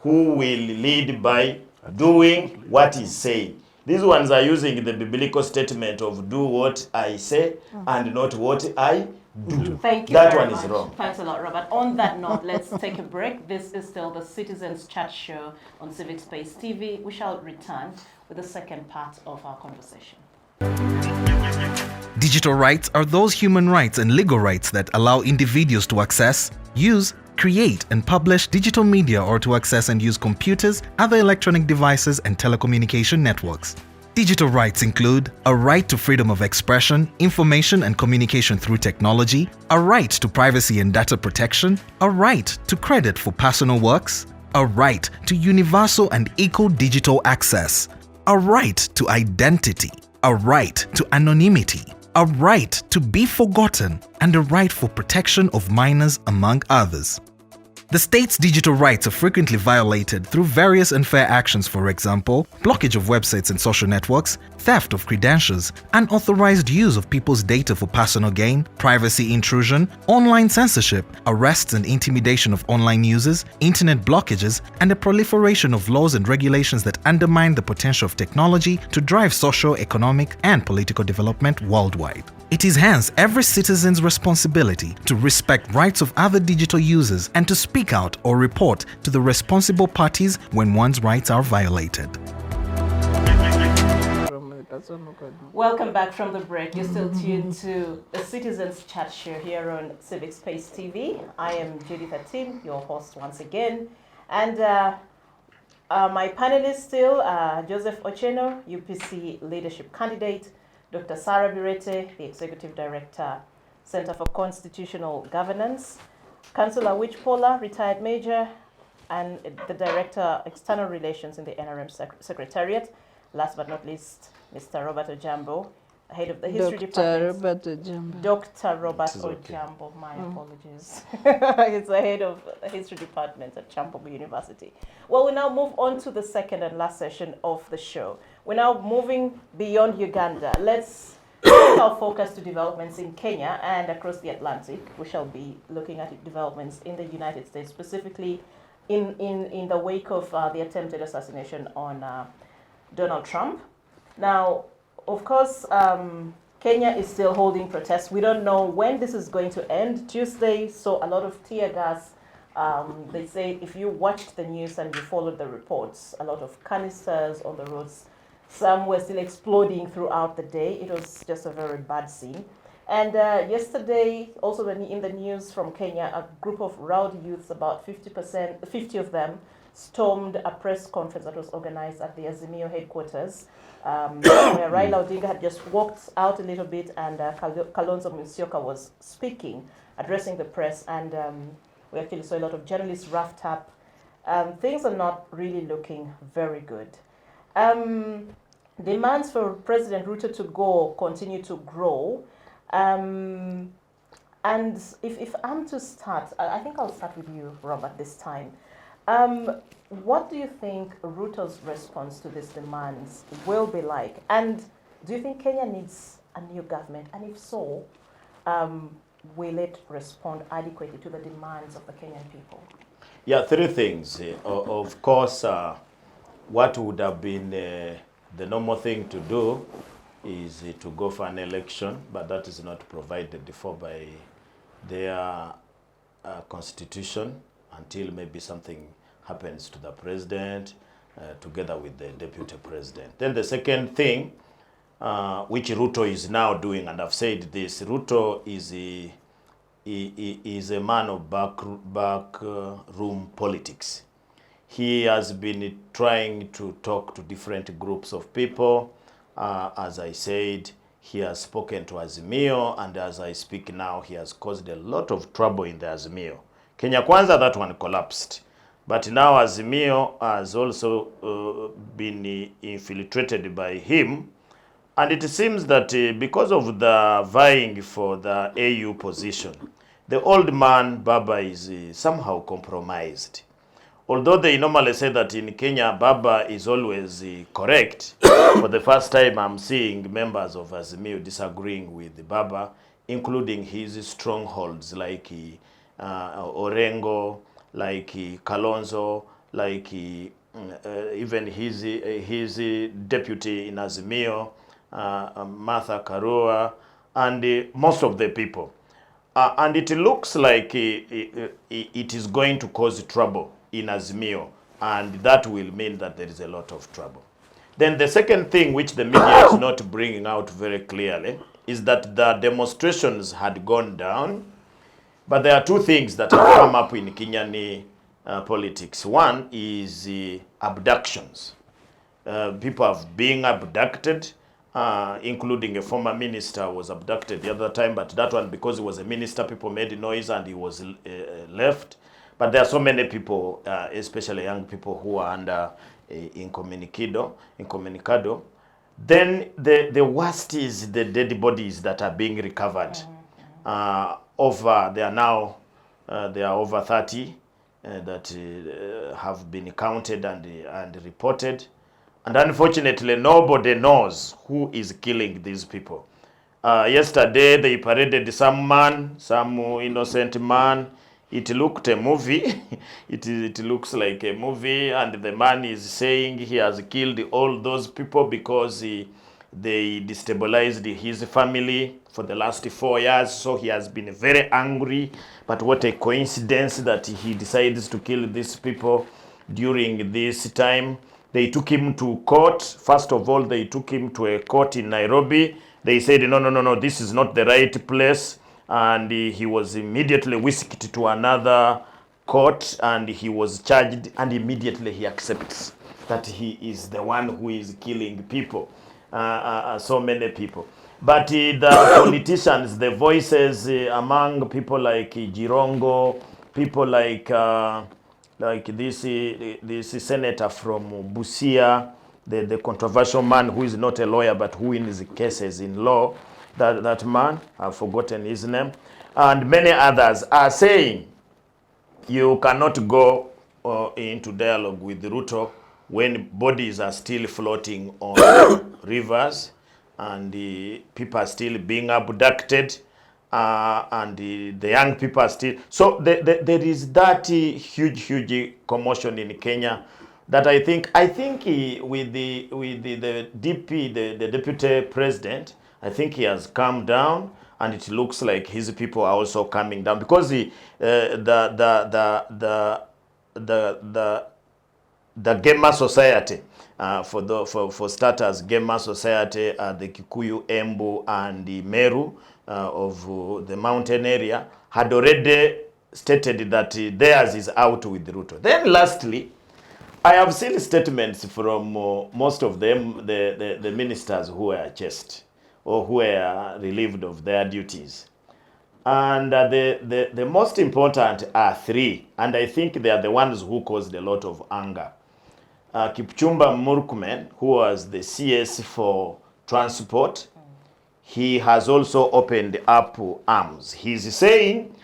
who will lead by doing what he's saying. These ones are using the biblical statement of do what I say and not what I do. Thank you That very one much. is wrong. Thanks a lot, Robert. On that note, let's take a break. This is still the Citizens Chat Show on Civic Space TV. We shall return with the second part of our conversation. Digital rights are those human rights and legal rights that allow individuals to access, use, create and publish digital media, or to access and use computers, other electronic devices and telecommunication networks. Digital rights include a right to freedom of expression, information and communication through technology, a right to privacy and data protection, a right to credit for personal works, a right to universal and equal digital access, a right to identity, a right to anonymity, a right to be forgotten, and a right for protection of minors, among others. The state's digital rights are frequently violated through various unfair actions, for example, blockage of websites and social networks, theft of credentials, unauthorized use of people's data for personal gain, privacy intrusion, online censorship, arrests and intimidation of online users, internet blockages, and the proliferation of laws and regulations that undermine the potential of technology to drive social, economic, and political development worldwide. It is hence every citizen's responsibility to respect rights of other digital users and to speak out or report to the responsible parties when one's rights are violated. Welcome back from the break. You're still tuned to the Citizens Chat Show here on Civic Space TV. I am Judith Atim, your host once again. And my panelists still, Joseph Othieno, UPC leadership candidate, Dr. Bireete, the Executive Director, Center for Constitutional Governance, Councillor Awich Pollar, retired Major, and the Director, External Relations in the NRM Secretariat. Last but not least, Mr. Robert Ojambo, head of the History Department. Dr. Robert Ojambo, my apologies. He's the head of the History Department at Kyambogo University. Well, we now move on to the second and last session of the show. We're now moving beyond Uganda. Let's shift our focus to developments in Kenya and across the Atlantic. We shall be looking at developments in the United States, specifically in the wake of the attempted assassination on Donald Trump. Now, of course, Kenya is still holding protests. We don't know when this is going to end. Tuesday saw a lot of tear gas. They say if you watched the news and you followed the reports, a lot of canisters on the roads. Some were still exploding throughout the day. It was just a very bad scene. And yesterday, also in the news from Kenya, a group of rowdy youths, about 50 of them, stormed a press conference that was organized at the Azimio headquarters, where Raila Odinga had just walked out a little bit, and Kalonzo Musyoka was speaking, addressing the press, and we actually saw a lot of journalists roughed up. Things are not really looking very good. Demands for President Ruto to go continue to grow. And if I'm to start, I think I'll start with you, Robert, this time. What do you think Ruto's response to these demands will be like? And do you think Kenya needs a new government? And if so, will it respond adequately to the demands of the Kenyan people? Yeah, three things. Of course, what would have been the normal thing to do is to go for an election, but that is not provided for by their constitution until maybe something happens to the president together with the deputy president. Then the second thing, which Ruto is now doing, and I've said this, Ruto is a man of backroom politics. He has been trying to talk to different groups of people. As I said, he has spoken to Azimio, and as I speak now, he has caused a lot of trouble in the Azimio. Kenya Kwanza, that one collapsed. But now Azimio has also been infiltrated by him. And it seems that because of the vying for the AU position, the old man, Baba, is somehow compromised. Although they normally say that in Kenya, Baba is always correct, for the first time I'm seeing members of Azimio disagreeing with Baba, including his strongholds like Orengo, like Kalonzo, like even his deputy in Azimio, Martha Karua, and most of the people. And it looks like it is going to cause trouble in Azimio, and that will mean that there is a lot of trouble. Then the second thing which the media is not bringing out very clearly is that the demonstrations had gone down, but there are two things that have come up in Kenyan politics. One is abductions. People have been abducted, including a former minister was abducted the other time, but that one, because he was a minister, people made noise and he was left. But there are so many people, especially young people, who are under incommunicado. Then the worst is the dead bodies that are being recovered. They are over 30 that have been counted and reported. And unfortunately, nobody knows who is killing these people. Yesterday, they paraded some innocent man. It looked a movie. It looks like a movie, and the man is saying he has killed all those people because they destabilized his family for the last 4 years. So he has been very angry. But what a coincidence that he decides to kill these people during this time. They took him to court. First of all, they took him to a court in Nairobi. They said, no, this is not the right place. And he was immediately whisked to another court, and he was charged, and immediately he accepts that he is the one who is killing people, so many people. But the politicians, the voices among people like Jirongo, people like this senator from Busia, the controversial man who is not a lawyer but who wins cases in law, that man, I've forgotten his name, and many others are saying you cannot go into dialogue with Ruto when bodies are still floating on rivers, and people are still being abducted, and the young people are still. So there is that huge commotion in Kenya that I think with the DP, the deputy president, I think he has calmed down, and it looks like his people are also calming down, because the Gema society, for starters, Gema society, the Kikuyu, Embu, and the Meru of the mountain area had already stated that theirs is out with Ruto. Then lastly, I have seen statements from most of them, the ministers who were chased or who were relieved of their duties. And the most important are three, and I think they are the ones who caused a lot of anger. Kipchumba Murkomen, who was the CS for transport, he has also opened up arms. He's saying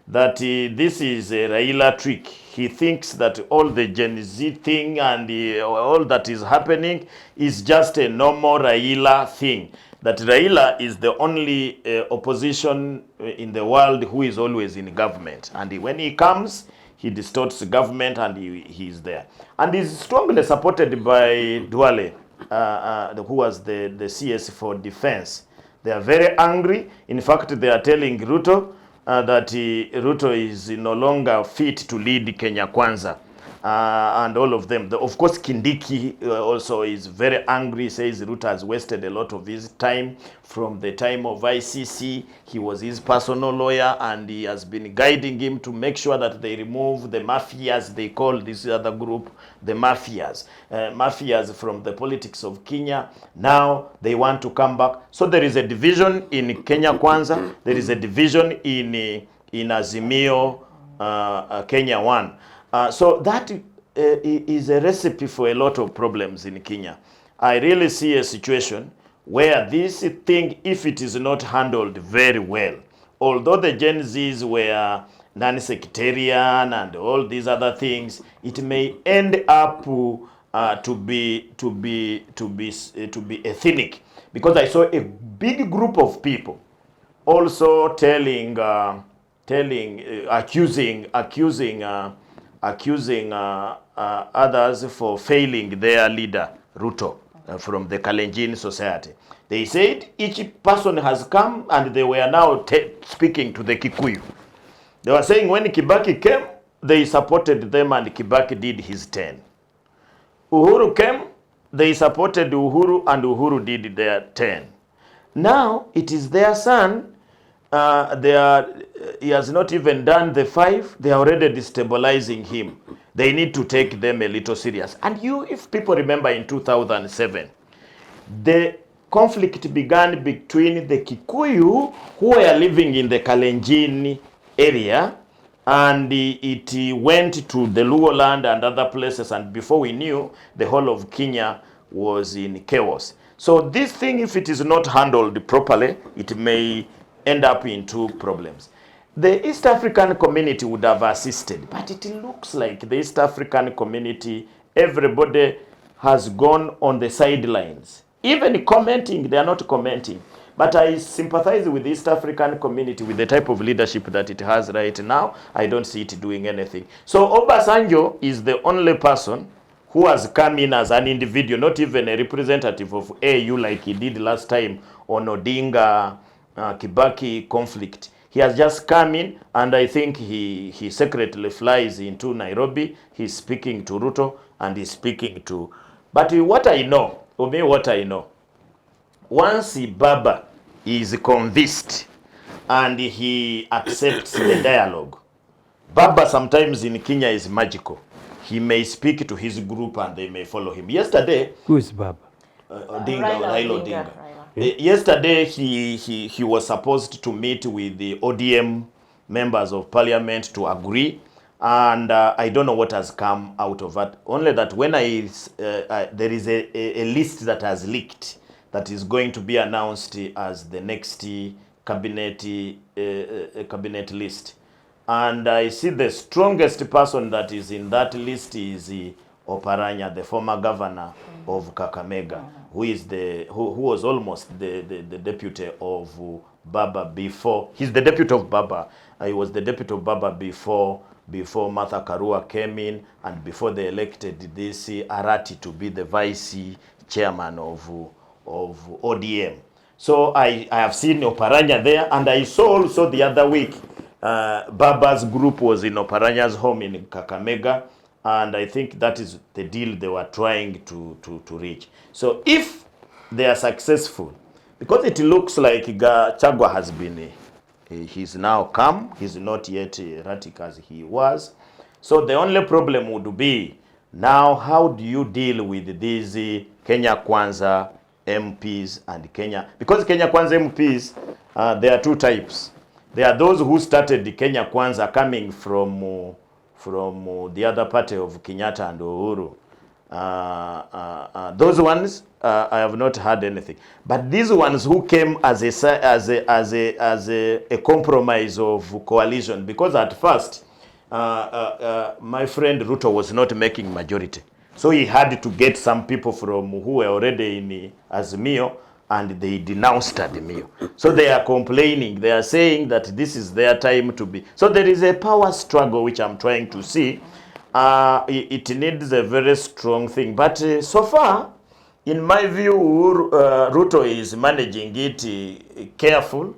that this is a Raila trick. He thinks that all the Gen Z thing and all that is happening is just a normal Raila thing. That Raila is the only opposition in the world who is always in government. And when he comes, he distorts the government and he is there. And he's strongly supported by Duale, who was the CS for defense. They are very angry. In fact, they are telling Ruto that Ruto is no longer fit to lead Kenya Kwanza. And all of them. Of course, Kindiki also is very angry, says Ruto has wasted a lot of his time. From the time of ICC, he was his personal lawyer, and he has been guiding him to make sure that they remove the mafias, they call this other group the mafias. Mafias from the politics of Kenya. Now they want to come back. So there is a division in Kenya Kwanza, there is a division in Azimio Kenya 1. So that is a recipe for a lot of problems in Kenya. I really see a situation where this thing, if it is not handled very well, although the Gen Zs were non-sectarian and all these other things, it may end up to be ethnic. Because I saw a big group of people also accusing others for failing their leader, Ruto, from the Kalenjin society. They said each person has come and they were now speaking to the Kikuyu. They were saying when Kibaki came, they supported them and Kibaki did his 10. Uhuru came, they supported Uhuru and Uhuru did their 10. Now it is their son. He has not even done the 5. They are already destabilizing him. They need to take them a little serious. And if people remember in 2007, the conflict began between the Kikuyu who were living in the Kalenjin area, and it went to the Luo land and other places, and before we knew, the whole of Kenya was in chaos. So this thing, if it is not handled properly, it may end up into problems. The East African community would have assisted, but it looks like the East African community, everybody has gone on the sidelines. Even commenting, they are not commenting. But I sympathize with the East African community with the type of leadership that it has right now. I don't see it doing anything. So Obasanjo is the only person who has come in as an individual, not even a representative of AU like he did last time on Odinga Kibaki conflict. He has just come in, and I think he secretly flies into Nairobi. He's speaking to Ruto, and he's speaking to... But what I know, once Baba is convinced and he accepts the dialogue, Baba sometimes in Kenya is magical. He may speak to his group and they may follow him. Yesterday... Who is Baba? Raila Odinga. Yesterday, he was supposed to meet with the ODM members of parliament to agree, and I don't know what has come out of that. Only that when there is a list that has leaked that is going to be announced as the next cabinet list, and I see the strongest person that is in that list is Oparanya, the former governor of Kakamega, who was almost the deputy of Baba before. He's the deputy of Baba. He was the deputy of Baba before Martha Karua came in, and before they elected this Arati to be the vice chairman of ODM. So I have seen Oparanya there, and I saw also the other week Baba's group was in Oparanya's home in Kakamega. And I think that is the deal they were trying to reach. So if they are successful, because it looks like Chagwa has been, he's now come, he's not yet erratic as he was. So the only problem would be, now how do you deal with these Kenya Kwanza MPs and Kenya? Because Kenya Kwanza MPs, there are two types. There are those who started the Kenya Kwanza coming from the other party of Kenyatta and Uhuru. Those ones, I have not heard anything. But these ones who came as a compromise of coalition, because at first, my friend Ruto was not making majority. So he had to get some people from who were already in Azimio, and they denounced Azimio. So they are complaining. They are saying that this is their time to be. So there is a power struggle which I'm trying to see. It needs a very strong thing. But so far, in my view, Ruto is managing it careful.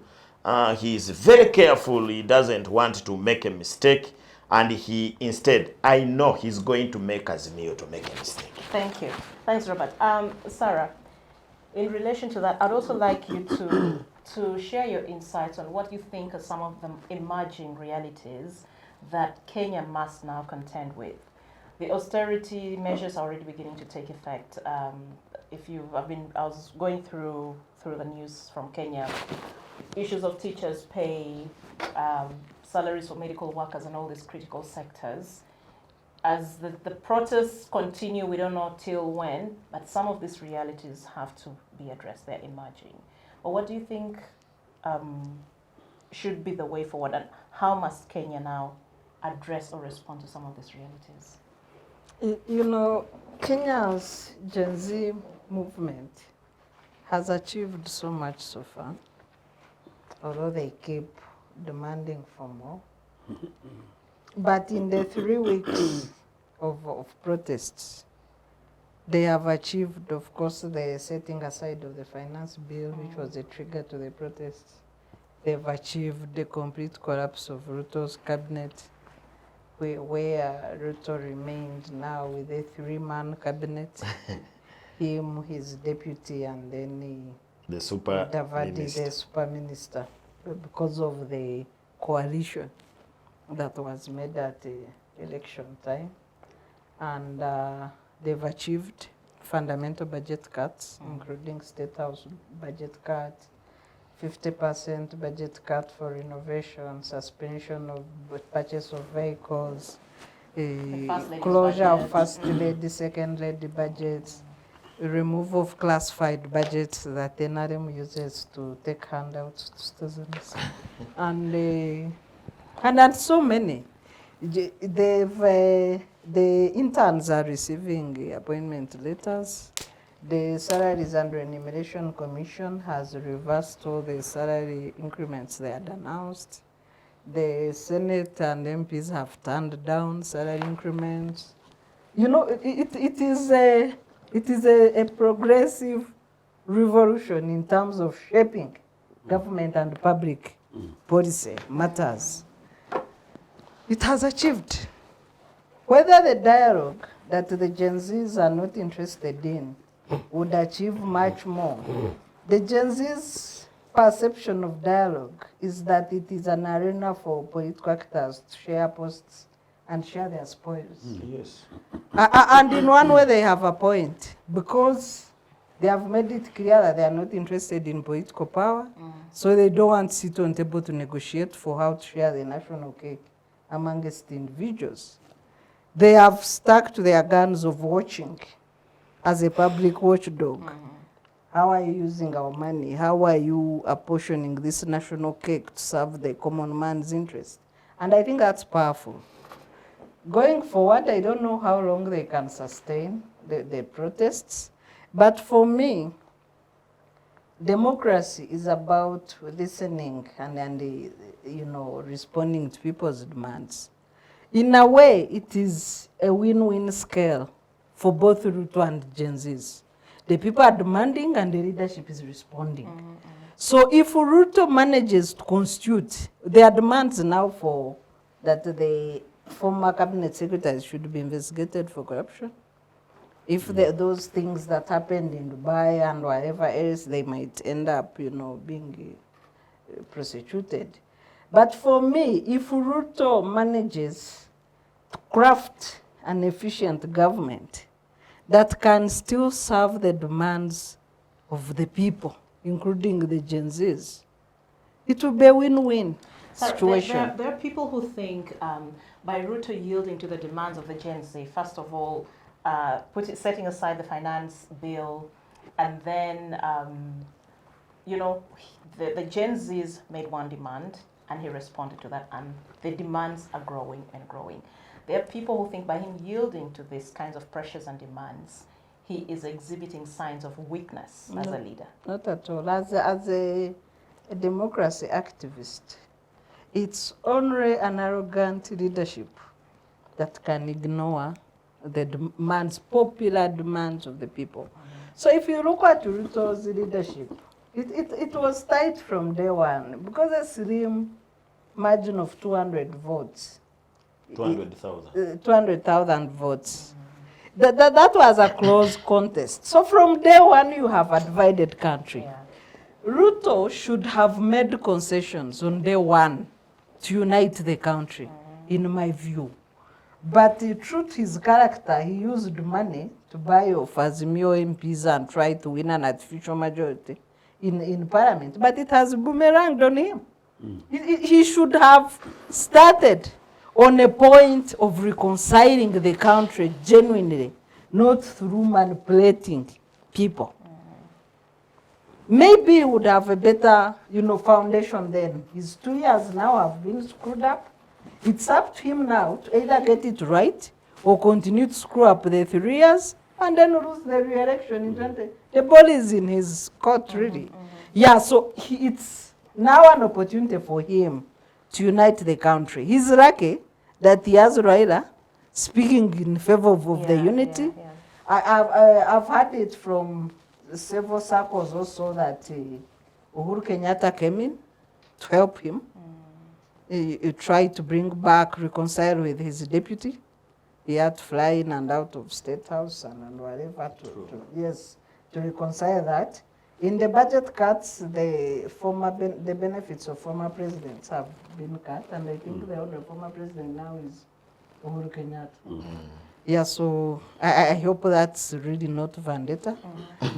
He is very careful. He doesn't want to make a mistake. And he instead, I know he's going to make Azimio to make a mistake. Thank you. Thanks, Robert. Sarah, in relation to that, I'd also like you to share your insights on what you think are some of the emerging realities that Kenya must now contend with. The austerity measures are already beginning to take effect. I was going through the news from Kenya, issues of teachers' pay, salaries for medical workers and all these critical sectors. As the protests continue, we don't know till when, but some of these realities have to be addressed. They're emerging. But what do you think should be the way forward, and how must Kenya now address or respond to some of these realities? You know, Kenya's Gen Z movement has achieved so much so far, although they keep demanding for more. But in the 3 weeks of protests, they have achieved, of course, the setting aside of the finance bill, which was a trigger to the protests. They've achieved the complete collapse of Ruto's cabinet, where Ruto remained now with a 3-man cabinet, him, his deputy, and then the super Davadi, minister. the super minister, because of the coalition that was made at election time. And they've achieved fundamental budget cuts, including State House budget cut, 50% budget cut for renovation, suspension of purchase of vehicles, closure of first lady, second lady budgets, removal of classified budgets that NRM uses to take handouts to citizens, and so many. The interns are receiving appointment letters. The Salaries and Remuneration Commission has reversed all the salary increments they had announced. The Senate and MPs have turned down salary increments. You know, it is a progressive revolution in terms of shaping government and public policy matters. It has achieved. Whether the dialogue that the Gen Zs are not interested in would achieve much more. The Gen Z's perception of dialogue is that it is an arena for political actors to share posts and share their spoils. Yes. And in one way they have a point, because they have made it clear that they are not interested in political power, so they don't want to sit on table to negotiate for how to share the national cake amongst individuals. They have stuck to their guns of watching as a public watchdog. How are you using our money? How are you apportioning this national cake to serve the common man's interest? And I think that's powerful. Going forward, I don't know how long they can sustain the protests, but for me, democracy is about listening and you know, responding to people's demands. In a way, it is a win-win scale for both Ruto and Gen Zs. The people are demanding and the leadership is responding. So if Ruto manages to constitute, there are demands now for that the former cabinet secretaries should be investigated for corruption. If those things that happened in Dubai and wherever else, they might end up, you know, being prosecuted. But for me, if Ruto manages to craft an efficient government that can still serve the demands of the people, including the Gen Zs, it will be a win-win situation. There are people who think by Ruto yielding to the demands of the Gen Z, first of all, setting aside the finance bill, and then, you know, the Gen Zs made one demand, and he responded to that, and the demands are growing and growing. There are people who think by him yielding to these kinds of pressures and demands, he is exhibiting signs of weakness as a leader. Not at all. As a democracy activist, it's only an arrogant leadership that can ignore the demands, popular demands of the people. So if you look at Ruto's leadership, it was tight from day one because a slim margin of 200 votes. 200,000. 200,000 votes. That was a close contest. So from day one, you have a divided country. Yeah. Ruto should have made concessions on day one to unite the country, in my view. But true to his character, he used money to buy off Azimio MPs and try to win an artificial majority in parliament. But it has boomeranged on him. He should have started on a point of reconciling the country genuinely, not through manipulating people. Maybe he would have a better, foundation then. His 2 years now have been screwed up. It's up to him now to either get it right or continue to screw up the 3 years and then lose the re-election in 20. The ball is in his court, really. Yeah, so it's now an opportunity for him to unite the country. He's lucky that he has Raila speaking in favor of the unity. I've heard it from several circles also that Uhuru Kenyatta came in to help him. He tried to bring back, reconcile with his deputy. He had to fly in and out of State House and whatever to reconcile that. In the budget cuts, the benefits of former presidents have been cut, and I think the only former president now is Uhuru Kenyatta. Yeah, so I hope that's really not vendetta,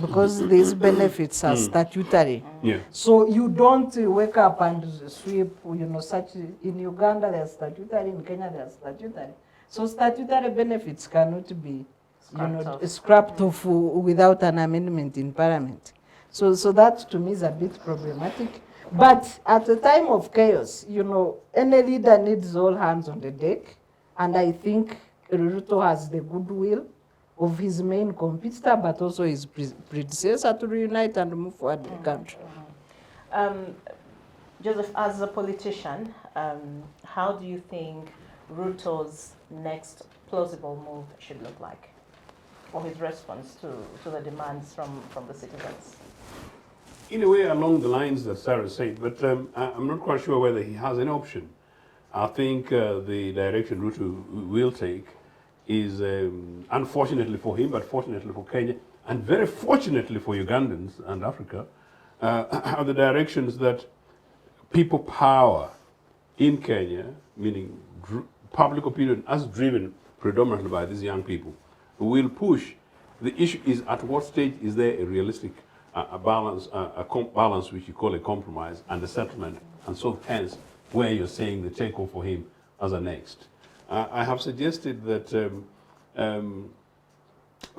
because these benefits are statutory. Yeah. So you don't wake up and sweep, such, in Uganda they're statutory, in Kenya they're statutory. So statutory benefits cannot be, scrapped off without an amendment in parliament. So that to me is a bit problematic. But at a time of chaos, any leader needs all hands on the deck, and I think Ruto has the goodwill of his main competitor, but also his predecessor to reunite and move forward the country. Joseph, as a politician, how do you think Ruto's next plausible move should look like, or his response to the demands from the citizens? In a way, along the lines that Sarah said, but I'm not quite sure whether he has an option. I think the direction Ruto will take is, unfortunately for him, but fortunately for Kenya, and very fortunately for Ugandans and Africa, are the directions that people power in Kenya, meaning public opinion as driven predominantly by these young people, will push. The issue is, at what stage is there a realistic balance, balance which you call a compromise and a settlement, and so hence where you're saying the takeover for him as a next. I have suggested that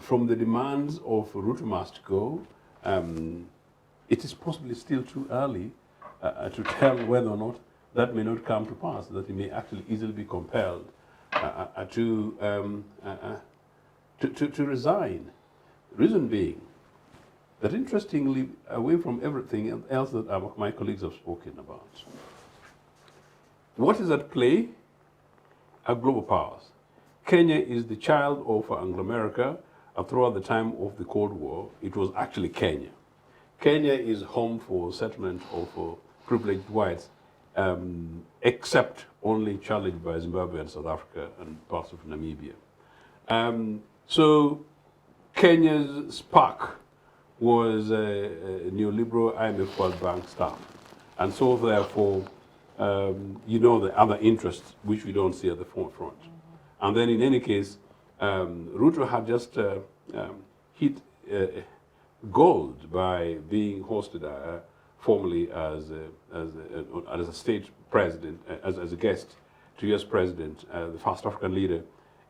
from the demands of Ruto must go, it is possibly still too early to tell whether or not that may not come to pass, that he may actually easily be compelled to resign. Reason being that, interestingly, away from everything else that my colleagues have spoken about, what is at play are global powers. Kenya is the child of Anglo-America. Throughout the time of the Cold War, it was actually Kenya. Kenya is home for settlement of privileged whites, except only challenged by Zimbabwe and South Africa and parts of Namibia. So Kenya's spark was neoliberal IMF World Bank staff. And so therefore, the other interests which we don't see at the forefront. And then in any case, Ruto had just hit gold by being hosted formally as a state president, as a guest to US President, the first African leader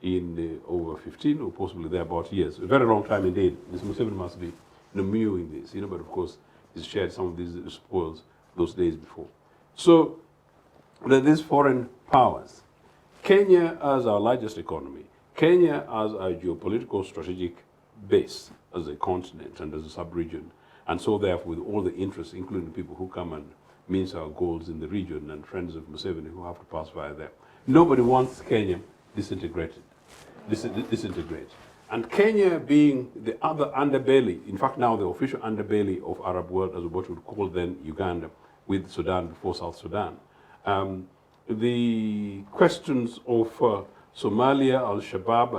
in over 15 or possibly thereabout years. A very long time indeed. Mr. Museveni must be mewing this, but of course he's shared some of these spoils those days before. So these foreign powers, Kenya as our largest economy, Kenya as our geopolitical strategic base as a continent and as a sub-region, and so therefore with all the interests, including people who come and mince our goals in the region and friends of Museveni who have to pass via there. Nobody wants Kenya disintegrate. And Kenya being the other underbelly, in fact now the official underbelly of Arab world, as what we would call then Uganda, with Sudan before South Sudan. The questions of Somalia, Al-Shabaab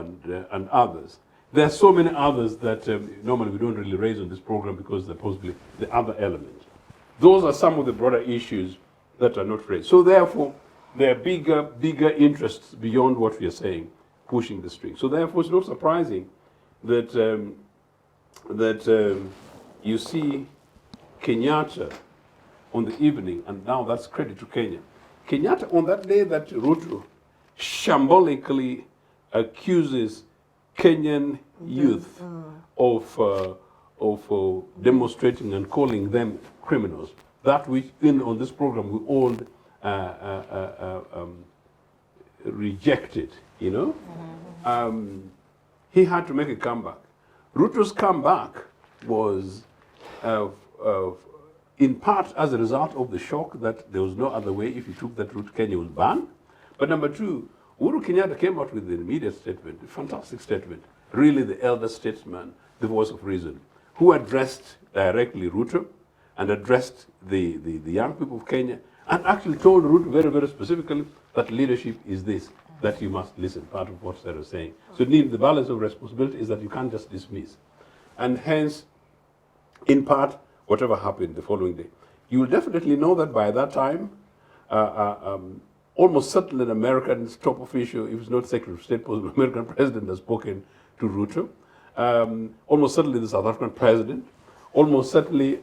and others. There are so many others that normally we don't really raise on this program because they're possibly the other element. Those are some of the broader issues that are not raised. So therefore, there are bigger interests beyond what we are saying, pushing the string. So therefore, it's not surprising that you see Kenyatta on the evening, and now that's credit to Kenya. Kenyatta, on that day that Ruto shambolically accuses Kenyan youth of demonstrating and calling them criminals, that which on this program we all rejected, he had to make a comeback. Ruto's comeback was in part as a result of the shock that there was no other way. If you took that route, Kenya was banned. But number two, Uhuru Kenyatta came out with an immediate statement, a fantastic statement, really the elder statesman, the voice of reason, who addressed directly Ruto and addressed the young people of Kenya and actually told Ruto very, very specifically that leadership is this, that you must listen, part of what Sarah was saying. So indeed, the balance of responsibility is that you can't just dismiss. And hence, in part, whatever happened the following day. You will definitely know that by that time, almost certainly an American top official, if it's not Secretary of State, an American president has spoken to Ruto. Almost certainly the South African president. Almost certainly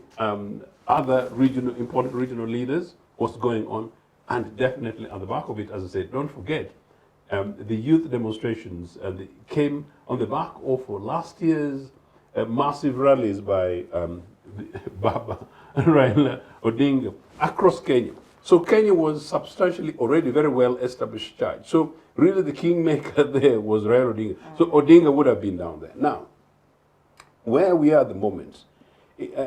other important regional leaders, what's going on. And definitely at the back of it, as I said, don't forget, the youth demonstrations came on the back of last year's massive rallies by Baba Raila Odinga across Kenya. So Kenya was substantially already very well established church. So really the kingmaker there was Raila Odinga. So Odinga would have been down there. Now, where we are at the moment,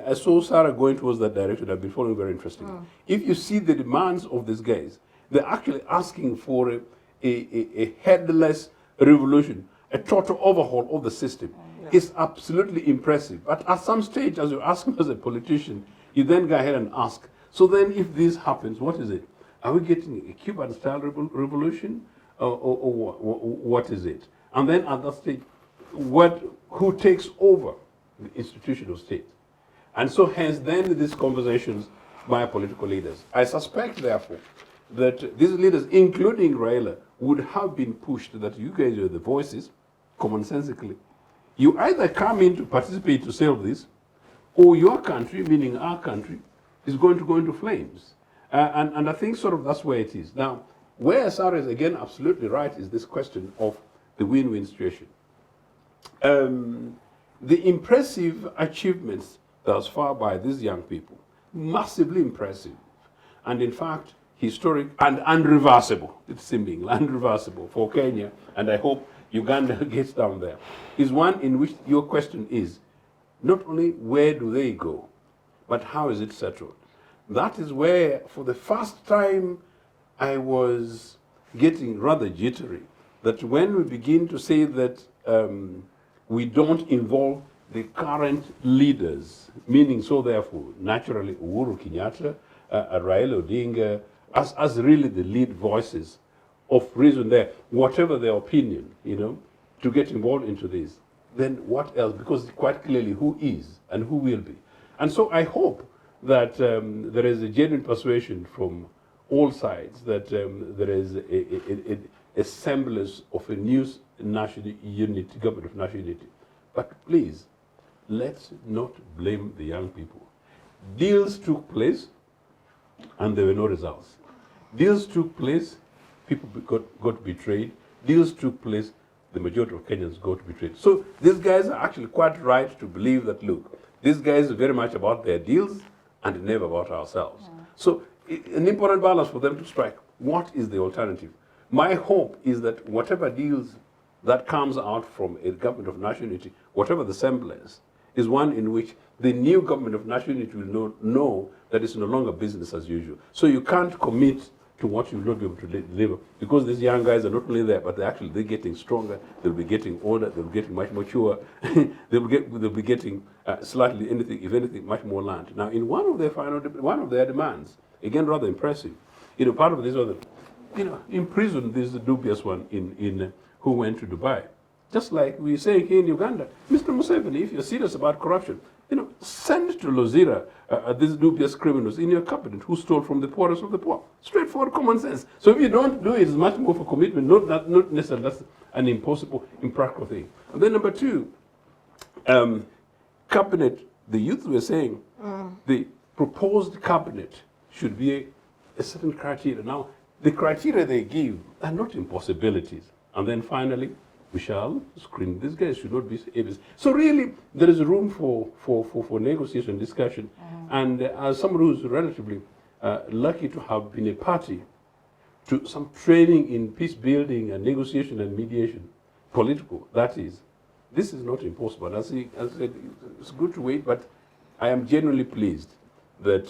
I saw Sarah going towards that direction. I've been following very interesting. If you see the demands of these guys, they're actually asking for a headless revolution, a total overhaul of the system. It's absolutely impressive. But at some stage, as you ask me as a politician, you then go ahead and ask, so then if this happens, what is it? Are we getting a Cuban-style revolution? Or what is it? And then at that stage, who takes over the institution of state? And so hence then these conversations by political leaders. I suspect, therefore, that these leaders, including Raila, would have been pushed that you guys are the voices, commonsensically. You either come in to participate to save this, or your country, meaning our country, is going to go into flames. And I think sort of that's where it is. Now, where Sarah is again absolutely right is this question of the win-win situation. The impressive achievements thus far by these young people, massively impressive, and in fact, historic and unreversible, it's seeming unreversible for Kenya, and I hope Uganda gets down there, is one in which your question is, not only where do they go, but how is it settled? That is where, for the first time, I was getting rather jittery, that when we begin to say that we don't involve the current leaders, meaning so therefore, naturally, Uhuru Kenyatta, Raila Odinga, as really the lead voices of reason there, whatever their opinion, to get involved into this, then what else? Because quite clearly who is and who will be. And so I hope that there is a genuine persuasion from all sides that there is a semblance of a new national unity, government of national unity. But please, let's not blame the young people. Deals took place and there were no results. Deals took place, people got betrayed. Deals took place, the majority of Kenyans go to Bireete. So these guys are actually quite right to believe that, look, these guys are very much about their deals and never about ourselves. So an important balance for them to strike. What is the alternative? My hope is that whatever deals that comes out from a government of national unity, whatever the semblance, is one in which the new government of national unity will know that it's no longer business as usual. So you can't commit to what you will not be able to deliver, because these young guys are not only there, but they're getting stronger, they'll be getting older, they'll be getting much mature, they'll be getting slightly anything, if anything, much more land. Now, in one of their demands, again rather impressive, part of this other, imprison this dubious one in who went to Dubai. Just like we say here in Uganda, Mr. Museveni, if you're serious about corruption, send to Lozira these dubious criminals in your cabinet who stole from the poorest of the poor. Straightforward common sense. So if you don't do it, it's much more for commitment, not necessarily that's an impossible, impractical thing. And then number two, cabinet, the youth were saying, the proposed cabinet should be a certain criteria. Now, the criteria they give are not impossibilities. And then finally, we shall screen. These guys should not be able. So really, there is room for negotiation, discussion. And as someone who's relatively lucky to have been a party to some training in peace building and negotiation and mediation, political, that is, this is not impossible. As I said, it's good to wait, but I am genuinely pleased that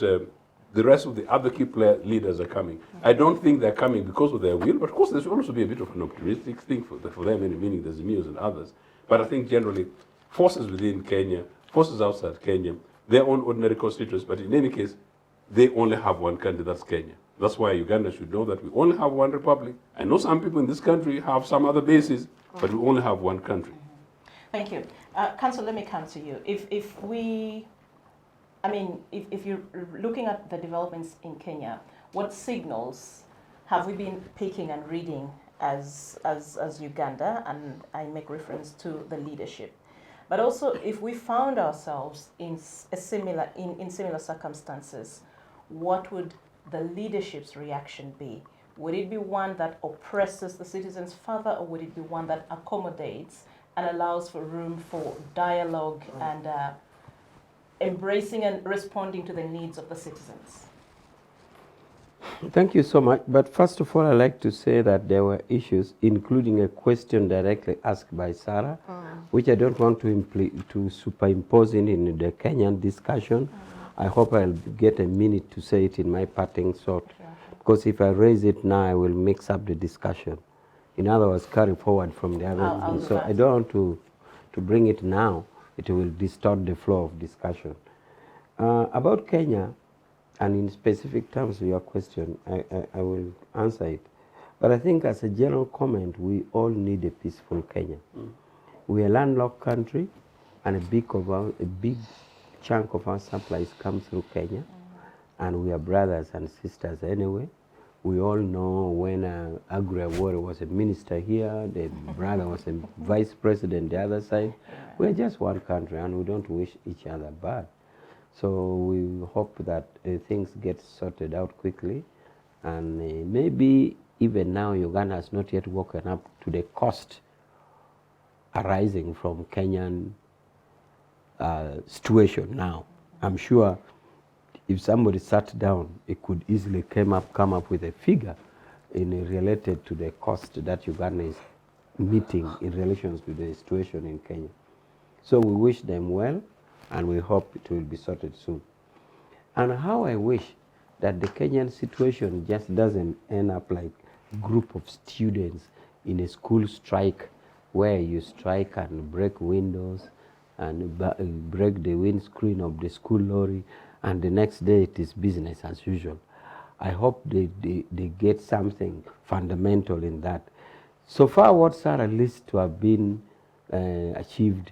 the rest of the other key leaders are coming. I don't think they're coming because of their will, but of course there should also be a bit of an optimistic thing for them, meaning there's news and others. But I think generally, forces within Kenya, forces outside Kenya, their own ordinary constituents, but in any case, they only have one country, that's Kenya. That's why Uganda should know that we only have one republic. I know some people in this country have some other bases, but we only have one country. Thank you. Council, let me come to you. If you're looking at the developments in Kenya, what signals have we been picking and reading as Uganda? And I make reference to the leadership. But also, if we found ourselves in similar circumstances, what would the leadership's reaction be? Would it be one that oppresses the citizens further, or would it be one that accommodates and allows for room for dialogue and embracing and responding to the needs of the citizens? Thank you so much. But first of all, I'd like to say that there were issues, including a question directly asked by Sarah, which I don't want to superimpose in the Kenyan discussion. I hope I'll get a minute to say it in my parting shot, because if I raise it now, I will mix up the discussion. In other words, carry forward from the other. So I don't want to bring it now. It will distort the flow of discussion. About Kenya, and in specific terms of your question, I will answer it. But I think as a general comment, we all need a peaceful Kenya. We're a landlocked country, and a big chunk of our supplies come through Kenya, and we are brothers and sisters anyway. We all know when Agri Awori was a minister here, the brother was a vice president the other side. We're just one country, and we don't wish each other bad. So we hope that things get sorted out quickly, and maybe even now Uganda has not yet woken up to the cost arising from Kenyan situation now. I'm sure if somebody sat down, it could easily come up with a figure related to the cost that Uganda is meeting in relation to the situation in Kenya. So we wish them well, and we hope it will be sorted soon. And how I wish that the Kenyan situation just doesn't end up like a group of students in a school strike, where you strike and break windows and break the windscreen of the school lorry, and the next day it is business as usual. I hope they get something fundamental in that. So far, what Sarah lists to have been achieved,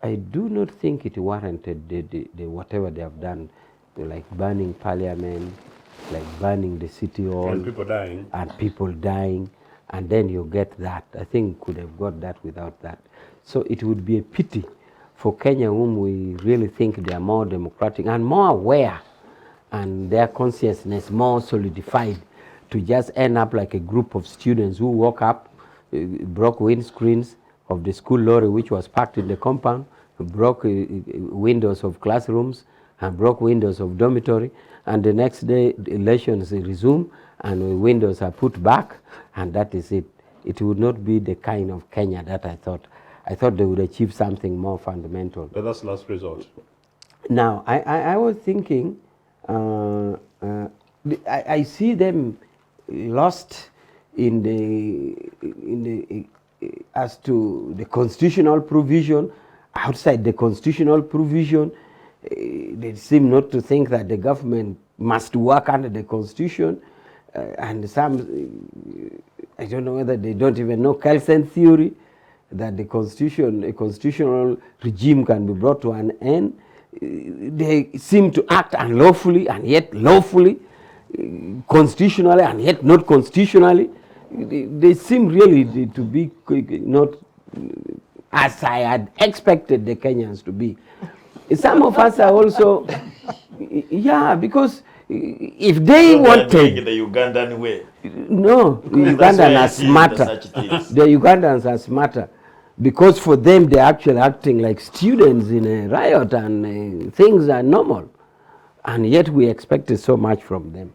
I do not think it warranted the whatever they have done, like burning parliament, like burning the city hall. And people dying. And people dying, and then you get that. I think could have got that without that. So it would be a pity for Kenya, whom we really think they are more democratic and more aware, and their consciousness more solidified, to just end up like a group of students who woke up, broke windscreens, of the school lorry which was parked in the compound, broke windows of classrooms and broke windows of dormitory, and the next day the elections resume and the windows are put back, and that is it. It would not be the kind of Kenya that I thought. I thought they would achieve something more fundamental. But that's last resort. Now, I was thinking, I see them lost in the as to the constitutional provision. Outside the constitutional provision, they seem not to think that the government must work under the constitution, and some, I don't know whether they don't even know Kelsen theory, that the constitution, a constitutional regime can be brought to an end. They seem to act unlawfully and yet lawfully, constitutionally and yet not constitutionally. They seem really to be not as I had expected the Kenyans to be. Some of us are also, yeah, because if they wanted... the Ugandan way. No, the Ugandans are smarter. The Ugandans are smarter. Because for them, they're actually acting like students in a riot and things are normal. And yet we expected so much from them.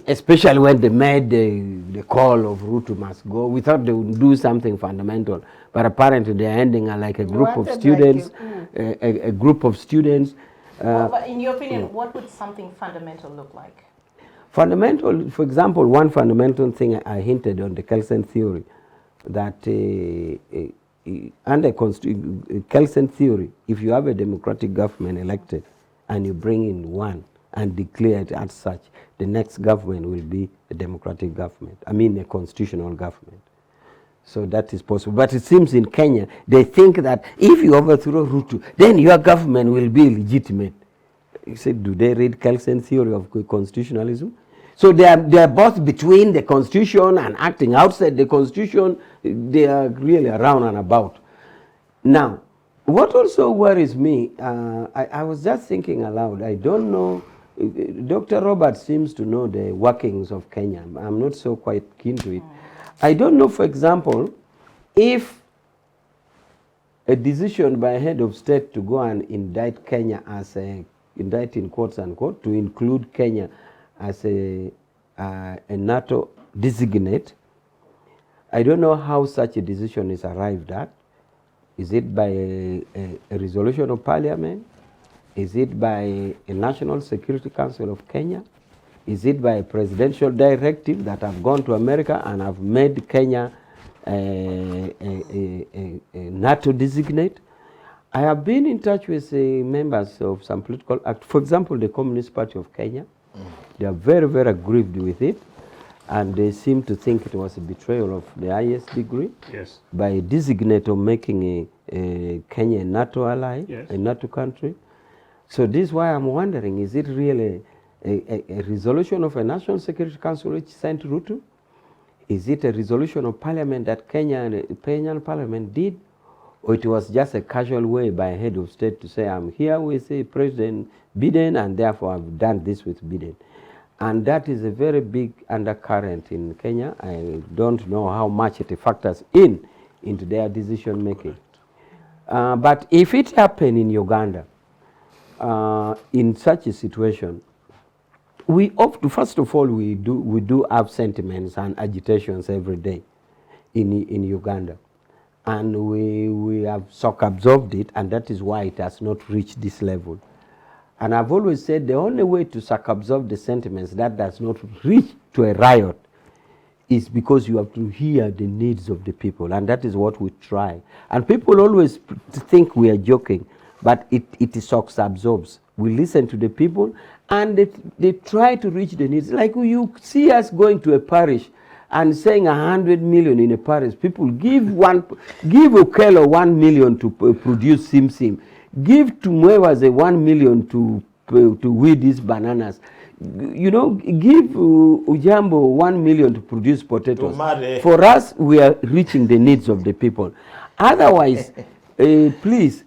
Especially when they made the call of Ruto must go. We thought they would do something fundamental. But apparently they're ending like a group of students. A group of students. But in your opinion, what would something fundamental look like? Fundamental, for example, one fundamental thing I hinted on the Kelsen theory, that under Kelsen theory, if you have a democratic government elected and you bring in one and declare it as such, the next government will be a democratic government. I mean a constitutional government. So that is possible. But it seems in Kenya, they think that if you overthrow Ruto, then your government will be legitimate. You said, do they read Kelsen theory of constitutionalism? So they are both between the constitution and acting outside the constitution. They are really around and about. Now, what also worries me, I was just thinking aloud, I don't know, Dr. Robert seems to know the workings of Kenya. I'm not so quite keen to it. I don't know, for example, if a decision by a head of state to go and indict Kenya as a, indict in quotes unquote, to include Kenya as a NATO designate, I don't know how such a decision is arrived at. Is it by a resolution of parliament? Is it by a National Security Council of Kenya? Is it by a presidential directive that have gone to America and have made Kenya a NATO designate? I have been in touch with members of some political act. For example, the Communist Party of Kenya. They are very, very aggrieved with it, and they seem to think it was a betrayal of the highest degree. Yes. By a designator making a Kenya a NATO ally, yes, a NATO country. So this is why I'm wondering, is it really a resolution of a National Security Council which sent Ruto? Is it a resolution of parliament that Kenyan parliament did? Or it was just a casual way by a head of state to say, I'm here with President Biden and therefore I've done this with Biden. And that is a very big undercurrent in Kenya. I don't know how much it factors into their decision making. But if it happened in Uganda, in such a situation, we opt to, first of all, we do have sentiments and agitations every day in Uganda. And we have shock-absorbed it, and that is why it has not reached this level. And I've always said the only way to shock-absorb the sentiments that does not reach to a riot is because you have to hear the needs of the people, and that is what we try. And people always think we are joking, but it shock-absorbs. We listen to the people, and they try to reach the needs. Like you see us going to a parish and saying 100 million in a parish, people give Okello 1 million to produce sim. Give to Mwewaze 1 million to weed these bananas. You know, give Ojambo 1 million to produce potatoes. For us, we are reaching the needs of the people. Otherwise, please,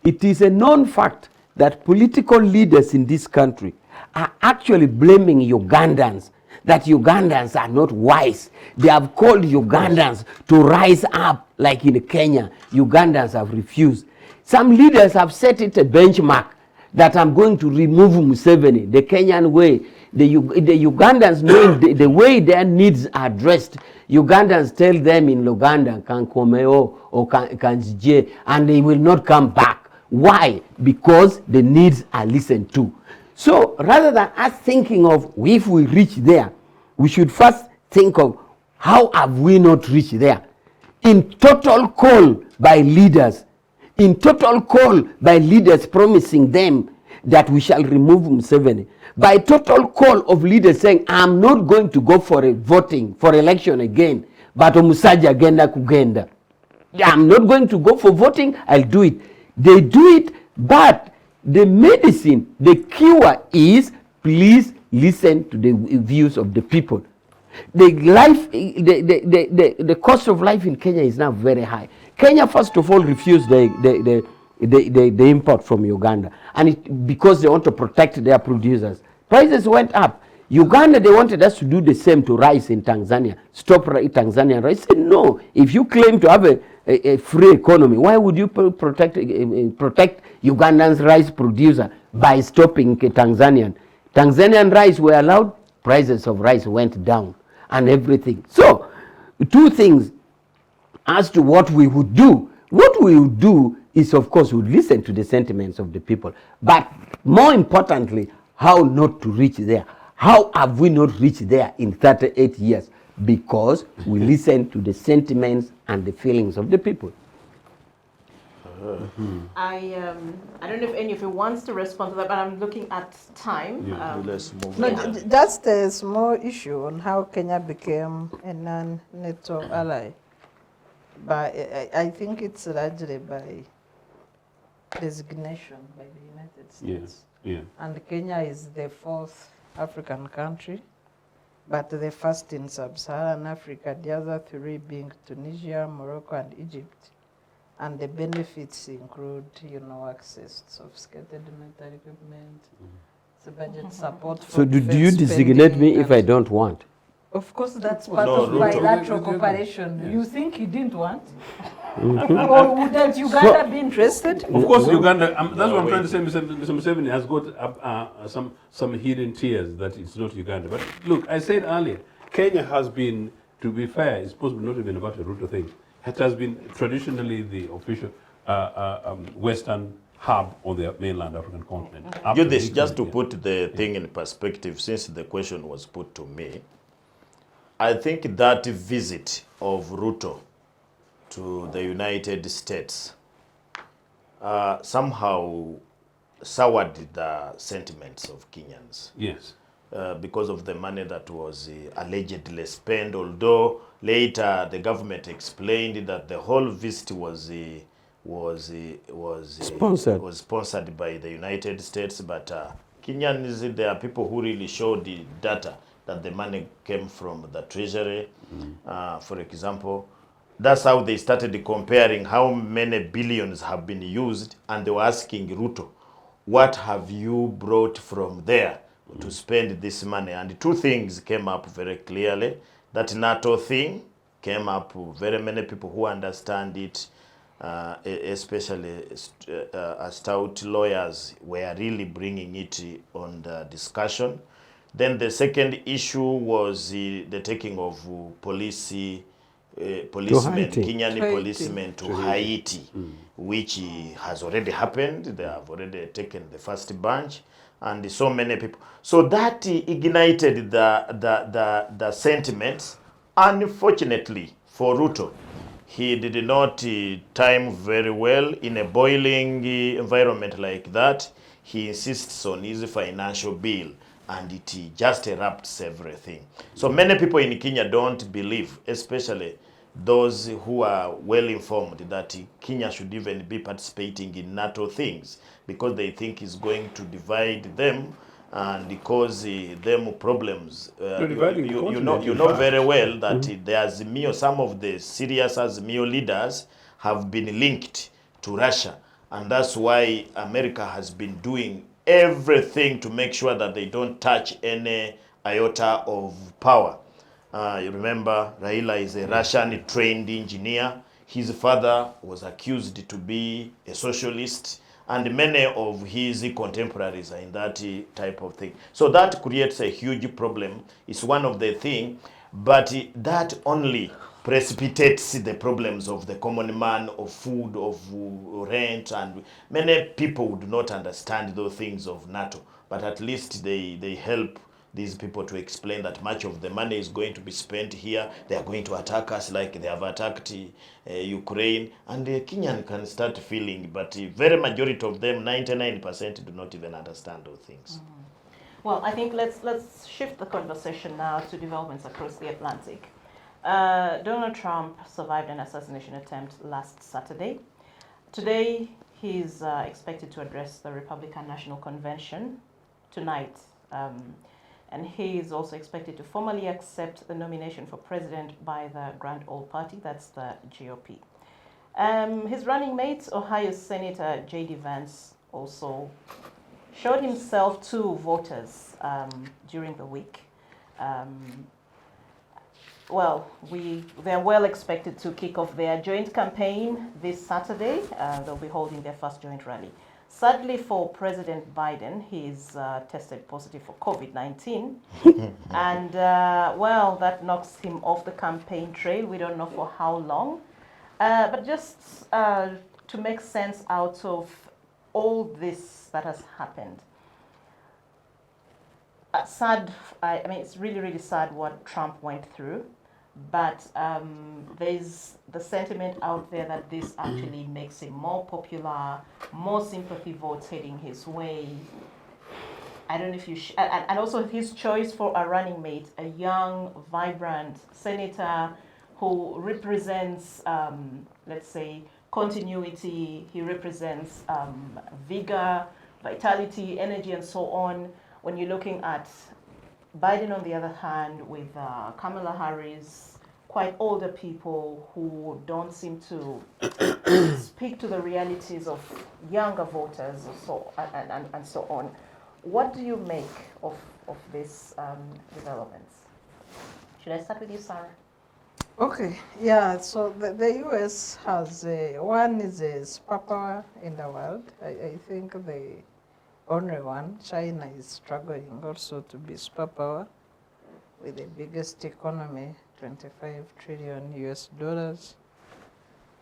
it is a known fact that political leaders in this country are actually blaming Ugandans that Ugandans are not wise. They have called Ugandans to rise up, like in Kenya. Ugandans have refused. Some leaders have set it a benchmark that I'm going to remove Museveni, the Kenyan way. The Ugandans, knowing the way their needs are addressed, Ugandans tell them in Luganda, Kankomeo or Kanjije, and they will not come back. Why? Because the needs are listened to. So rather than us thinking of if we reach there, we should first think of how have we not reached there. In total call by leaders, promising them that we shall remove Museveni, by total call of leaders saying, I'm not going to go for a voting, for election again, but Omusaja agenda kugenda. I'm not going to go for voting, I'll do it. They do it, but the medicine, the cure is, please listen to the views of the people. The cost of life in Kenya is now very high. Kenya, first of all, refused the import from Uganda, and because they want to protect their producers. Prices went up. Uganda, they wanted us to do the same to rice in Tanzania. Stop Tanzanian rice. Said, no, if you claim to have a free economy, why would you protect Ugandan's rice producer by stopping Tanzanian? Tanzanian rice were allowed, prices of rice went down and everything. So, two things as to what we would do. What we would do is, of course, we would listen to the sentiments of the people. But more importantly, how not to reach there. How have we not reached there in 38 years? Because we listen to the sentiments and the feelings of the people. I don't know if any of you wants to respond to that, but I'm looking at time. Let's move No, on. that's the small issue on how Kenya became a non-NATO ally. But I think it's largely by designation by the United States. Yeah. And Kenya is the fourth African country, but the first in sub-Saharan Africa, the other three being Tunisia, Morocco, and Egypt. And the benefits include, access to sophisticated military equipment, the budget support for So do you defense designate me spending, if I don't want? Of course, that's part No, of Ruto. bilateral cooperation. You think he didn't want? Or wouldn't Uganda be interested? Of course, Uganda, that's what I'm trying to say, Mr. Museveni has got some hidden tears that it's not Uganda. But look, I said earlier, Kenya has been, to be fair, it's possible not even about a Ruto thing. It has been traditionally the official Western hub on the mainland African continent. Judith, just to put the thing in perspective, since the question was put to me, I think that visit of Ruto to the United States somehow soured the sentiments of Kenyans. Yes. Because of the money that was allegedly spent, although later the government explained that the whole visit was sponsored by the United States, but Kenyans, there are people who really showed the data that the money came from the treasury. For example, that's how they started comparing how many billions have been used, and they were asking Ruto, what have you brought from there to spend this money? And two things came up very clearly. That NATO thing came up, very many people who understand it, especially stout lawyers were really bringing it on the discussion. Then the second issue was the taking of policemen, Kenyan policemen to Haiti, which has already happened. They have already taken the first bunch, and so many people. So that ignited the sentiments. Unfortunately for Ruto, he did not time very well in a boiling environment like that. He insists on his financial bill, and it just erupts everything. So many people in Kenya don't believe, especially those who are well informed, that Kenya should even be participating in NATO things, because they think it's going to divide them and cause them problems. You know very well that the Azimio, some of the serious Azimio leaders have been linked to Russia, and that's why America has been doing everything to make sure that they don't touch any iota of power. You remember Raila is a Russian-trained engineer. His father was accused to be a socialist, and many of his contemporaries are in that type of thing. So that creates a huge problem. It's one of the things, but that only precipitates the problems of the common man, of food, of rent, and many people would not understand those things of NATO, but at least they help these people to explain that much of the money is going to be spent here. They are going to attack us like they have attacked Ukraine, and Kenyan can start feeling, but very majority of them, 99%, do not even understand those things. Well, I think let's shift the conversation now to developments across the Atlantic. Donald Trump survived an assassination attempt last Saturday. Today, he's expected to address the Republican National Convention tonight. And he is also expected to formally accept the nomination for president by the Grand Old Party, that's the GOP. His running mate, Ohio Senator J.D. Vance, also showed himself to voters during the week. They're well expected to kick off their joint campaign this Saturday. They'll be holding their first joint rally. Sadly for President Biden, he's tested positive for COVID-19. And, that knocks him off the campaign trail. We don't know for how long. But just to make sense out of all this that has happened, it's really, really sad what Trump went through. But there's the sentiment out there that this actually makes him more popular, more sympathy votes heading his way. I don't know if you... and also his choice for a running mate, a young, vibrant senator who represents, let's say, continuity. He represents vigor, vitality, energy, and so on. When you're looking at Biden, on the other hand, with Kamala Harris, quite older people who don't seem to speak to the realities of younger voters and so on. What do you make of these developments? Should I start with you, Sarah? Okay, yeah, so the US has, one is a superpower in the world. I think the only one, China, is struggling also to be superpower with the biggest economy, 25 trillion US dollars.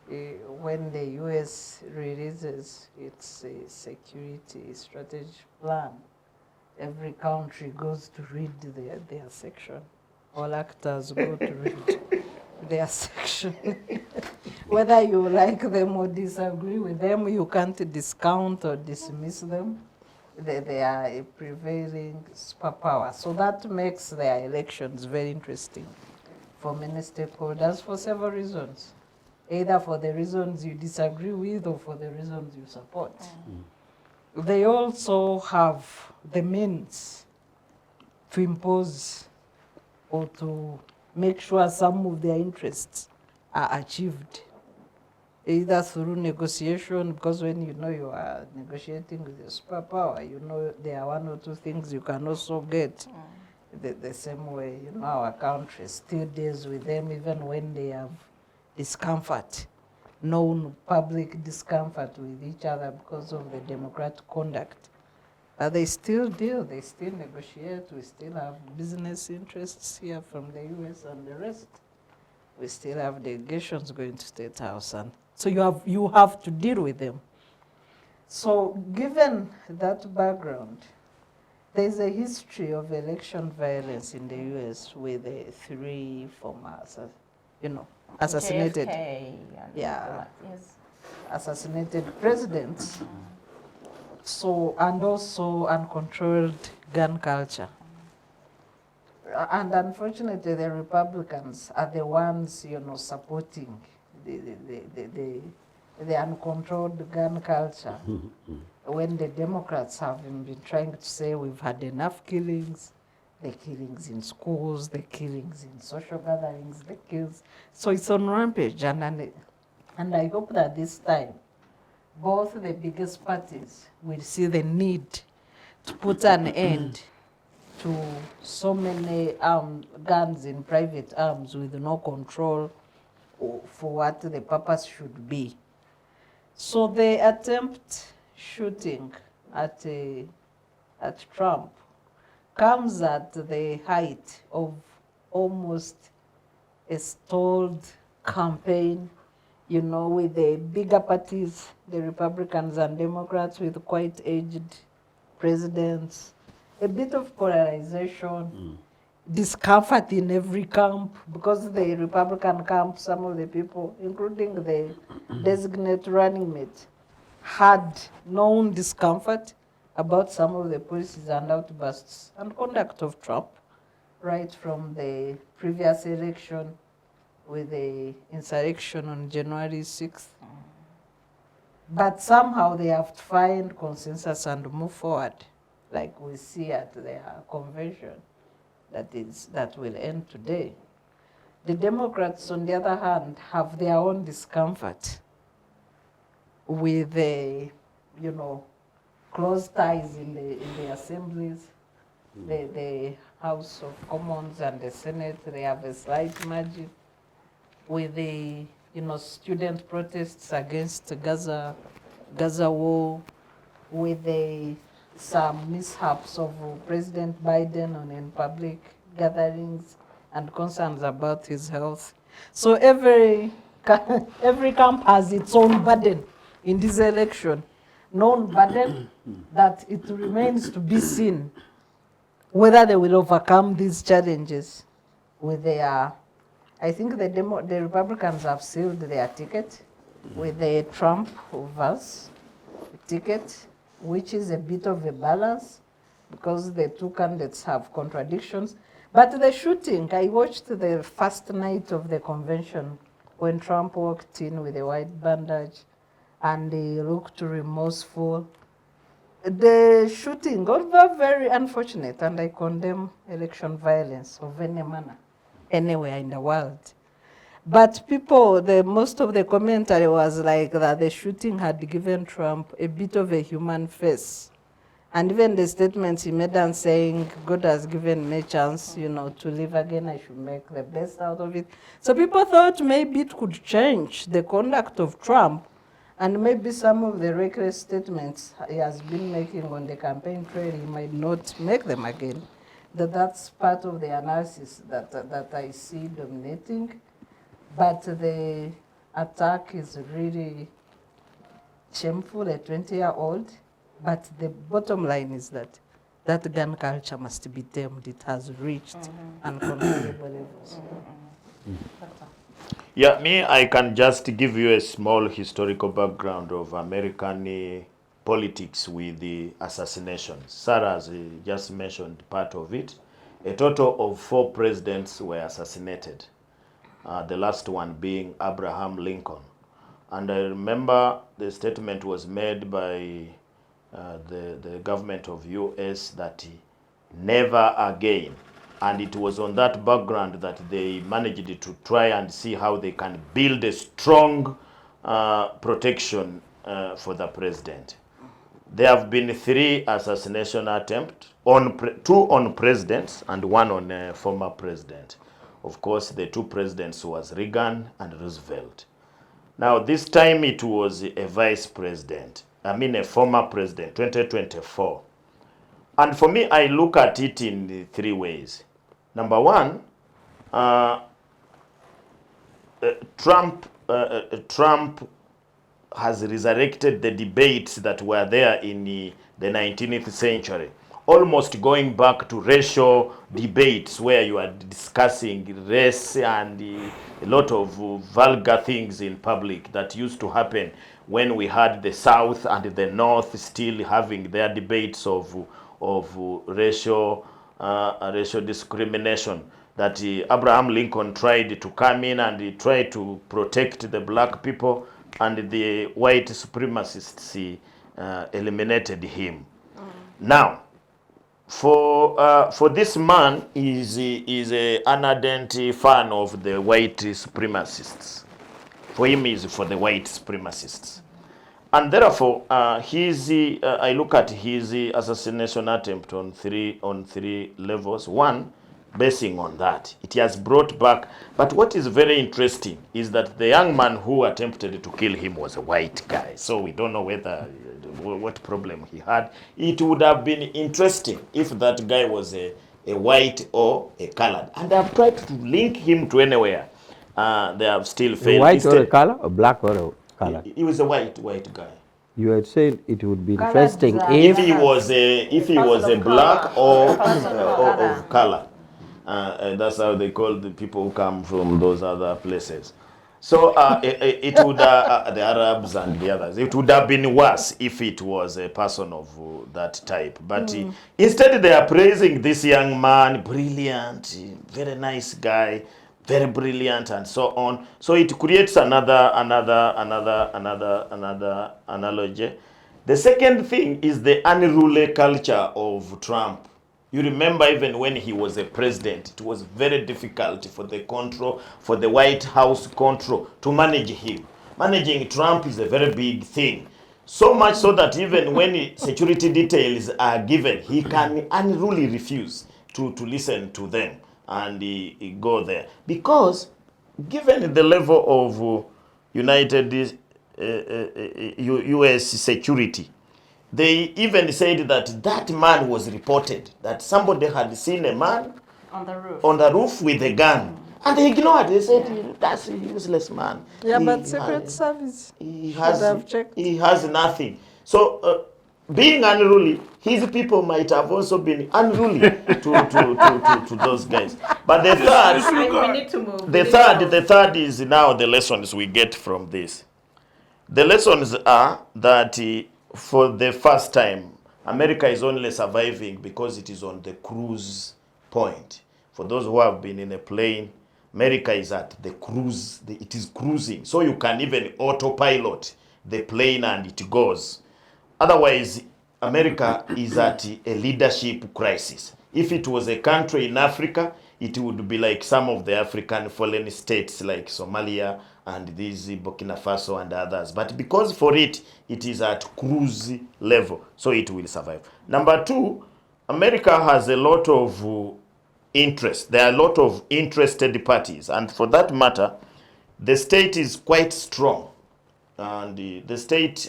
When the US releases its security strategy plan, every country goes to read their section. All actors go to read their section. Whether you like them or disagree with them, you can't discount or dismiss them. They are a prevailing superpower. So that makes their elections very interesting for many stakeholders for several reasons, either for the reasons you disagree with or for the reasons you support. They also have the means to impose or to make sure some of their interests are achieved, either through negotiation, because when you know you are negotiating with a superpower, you know there are one or two things you can also get. The same way, our country still deals with them even when they have discomfort, known public discomfort with each other because of the democratic conduct. But they still deal, they still negotiate, we still have business interests here from the US and the rest. We still have delegations going to State House, and so you have to deal with them. So given that background, there's a history of election violence in the US with the three former, assassinated, assassinated presidents. So, and also uncontrolled gun culture. And unfortunately, the Republicans are the ones, supporting the uncontrolled gun culture. When the Democrats have been trying to say we've had enough killings, the killings in schools, the killings in social gatherings, the kills. So it's on rampage, and I hope that this time, both the biggest parties will see the need to put an end to so many guns in private arms with no control for what the purpose should be. So the attempt shooting at Trump comes at the height of almost a stalled campaign, you know, with the bigger parties, the Republicans and Democrats with quite aged presidents, a bit of polarization, discomfort in every camp, because the Republican camp, some of the people, including the designate running mate, had known discomfort about some of the policies and outbursts and conduct of Trump, right from the previous election with the insurrection on January 6th. But somehow they have to find consensus and move forward, like we see at their convention that will end today. The Democrats, on the other hand, have their own discomfort with the, you know, close ties in the assemblies, the House of Commons and the Senate. They have a slight margin with the, you know, student protests against Gaza war, with the some mishaps of President Biden on in public gatherings and concerns about his health. So every camp has its own burden in this election, known burden that it remains to be seen whether they will overcome these challenges with their, I think the Republicans have sealed their ticket with the Trump verse ticket, which is a bit of a balance because the two candidates have contradictions. But the shooting, I watched the first night of the convention when Trump walked in with a white bandage and he looked remorseful. The shooting, although very unfortunate, and I condemn election violence of any manner anywhere in the world. But people, most of the commentary was like that the shooting had given Trump a bit of a human face. And even the statements he made and saying, God has given me a chance, you know, to live again, I should make the best out of it. So people thought maybe it could change the conduct of Trump, and maybe some of the reckless statements he has been making on the campaign trail, he might not make them again. That's part of the analysis that I see dominating. But the attack is really shameful, a 20-year-old. But the bottom line is that gun culture must be tamed. It has reached uncontrollable levels. Yeah, I can just give you a small historical background of American politics with the assassinations. Sarah has just mentioned part of it. A total of 4 presidents were assassinated. The last one being Abraham Lincoln. And I remember the statement was made by the government of US that never again. And it was on that background that they managed to try and see how they can build a strong protection for the president. There have been 3 assassination attempts, 2 on presidents and 1 on a former president. Of course, the 2 presidents was Reagan and Roosevelt. Now, this time it was a vice president, a former president, 2024. And for me, I look at it in 3 ways. Number 1, Trump has resurrected the debates that were there in the 19th century, almost going back to racial debates where you are discussing race and a lot of vulgar things in public that used to happen when we had the South and the North still having their debates of racial discrimination, that Abraham Lincoln tried to come in and he tried to protect the black people, and the white supremacists eliminated him. Now, for this man is an ardent fan of the white supremacists. For him is for the white supremacists. And therefore, I look at his assassination attempt on three levels. One, basing on that, it has brought back. But what is very interesting is that the young man who attempted to kill him was a white guy. So we don't know whether what problem he had. It would have been interesting if that guy was a white or a colored. And I've tried to link him to anywhere. They have still failed. A white or a color, or black or a color? He was a white guy. You had said it would be Colored interesting black. if If he was a black or of color. That's how they call the people who come from those other places. So it would the Arabs and the others. It would have been worse if it was a person of that type. But instead, they are praising this young man, brilliant, very nice guy, very brilliant, and so on. So it creates another analogy. The second thing is the unruly culture of Trump. You remember even when he was a president, it was very difficult for the White House control to manage him. Managing Trump is a very big thing. So much so that even when security details are given, he can unruly refuse to listen to them and he go there. Because given the level of U.S. security, they even said that man was reported, that somebody had seen a man on the roof with a gun. And they ignored. They said, that's a useless man. Yeah, but Secret Service He should have checked. he has nothing. So being unruly, his people might have also been unruly to those guys. But the third, We need to move. the third is now the lessons we get from this. The lessons are that for the first time, America is only surviving because it is on the cruise point. For those who have been in a plane, America is at the cruise, it is cruising. So you can even autopilot the plane and it goes. Otherwise, America is at a leadership crisis. If it was a country in Africa, it would be like some of the African fallen states like Somalia and these Burkina Faso and others. But because for it is at cruise level, so it will survive. Number two, America has a lot of interest. There are a lot of interested parties. And for that matter, the state is quite strong. And the state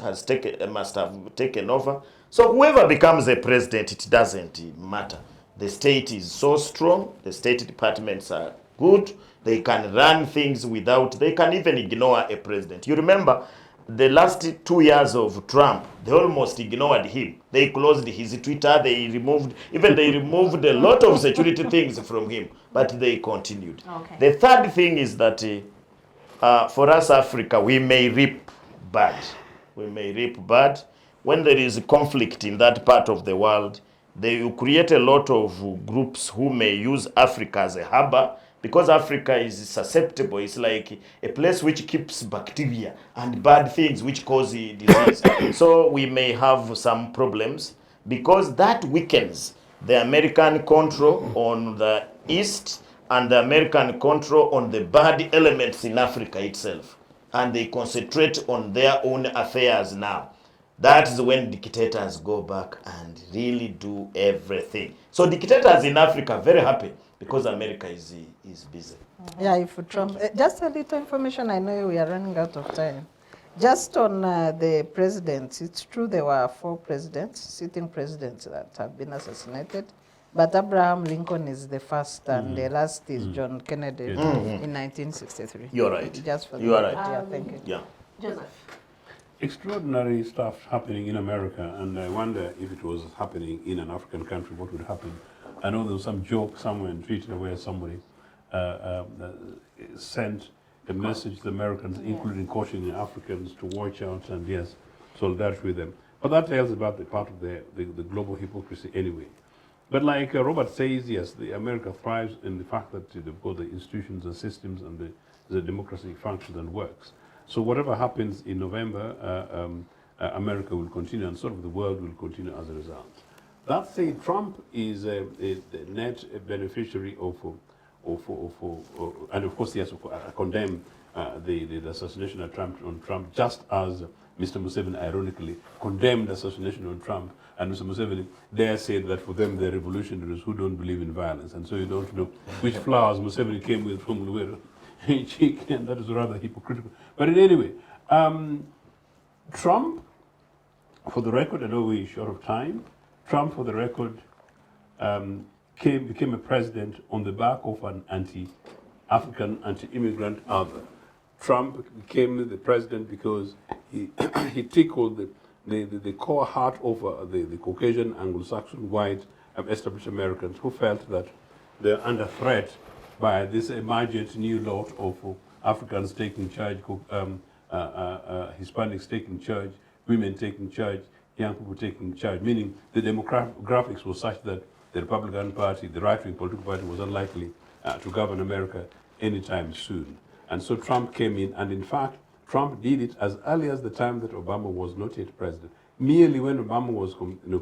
must have taken over. So whoever becomes a president, it doesn't matter. The state is so strong. The state departments are good. They can run things they can even ignore a president. You remember the last 2 years of Trump, they almost ignored him. They closed his Twitter. They removed a lot of security things from him, but they continued. Okay. The third thing is that for us, Africa, we may reap bad. We may reap bad. When there is conflict in that part of the world, they will create a lot of groups who may use Africa as a harbor, because Africa is susceptible. It's like a place which keeps bacteria and bad things which cause disease. So we may have some problems because that weakens the American control on the East and the American control on the bad elements in Africa itself. And they concentrate on their own affairs now. That is when dictators go back and really do everything. So dictators in Africa are very happy because America is busy. Yeah, if Trump, just a little information, I know we are running out of time. Just on the presidents, it's true there were 4 presidents, sitting presidents that have been assassinated, but Abraham Lincoln is the first and the last is John Kennedy in 1963. You're right. Just for You are right. Yeah, thank you. Yeah. Joseph. Extraordinary stuff happening in America, and I wonder if it was happening in an African country, what would happen? I know there was some joke somewhere in Twitter where somebody sent a message to the Americans, including cautioning Africans to watch out and yes, solidarity with them. But that tells about the part of the global hypocrisy anyway. But like Robert says, yes, America thrives in the fact that they've got the institutions and systems and the democracy functions and works. So whatever happens in November, America will continue and sort of the world will continue as a result. That said, Trump is a net beneficiary of and of course, yes, I condemn the assassination of Trump, just as Mr. Museveni ironically condemned the assassination on Trump, and Mr. Museveni there said that for them they're revolutionaries who don't believe in violence, and so you don't know which flowers Museveni came with from Luwero. And that is rather hypocritical. But in any way, Trump, for the record, I know we're short of time, Trump, for the record, became a president on the back of an anti-African, anti-immigrant other. Trump became the president because he tickled the core heart of the Caucasian, Anglo-Saxon, white, established Americans who felt that they're under threat by this emergent new lot of Africans taking charge, Hispanics taking charge, women taking charge, young people taking charge, meaning the demographics was such that the Republican Party, the right-wing political party, was unlikely to govern America anytime soon. And so Trump came in, and in fact, Trump did it as early as the time that Obama was not yet president. Merely when Obama was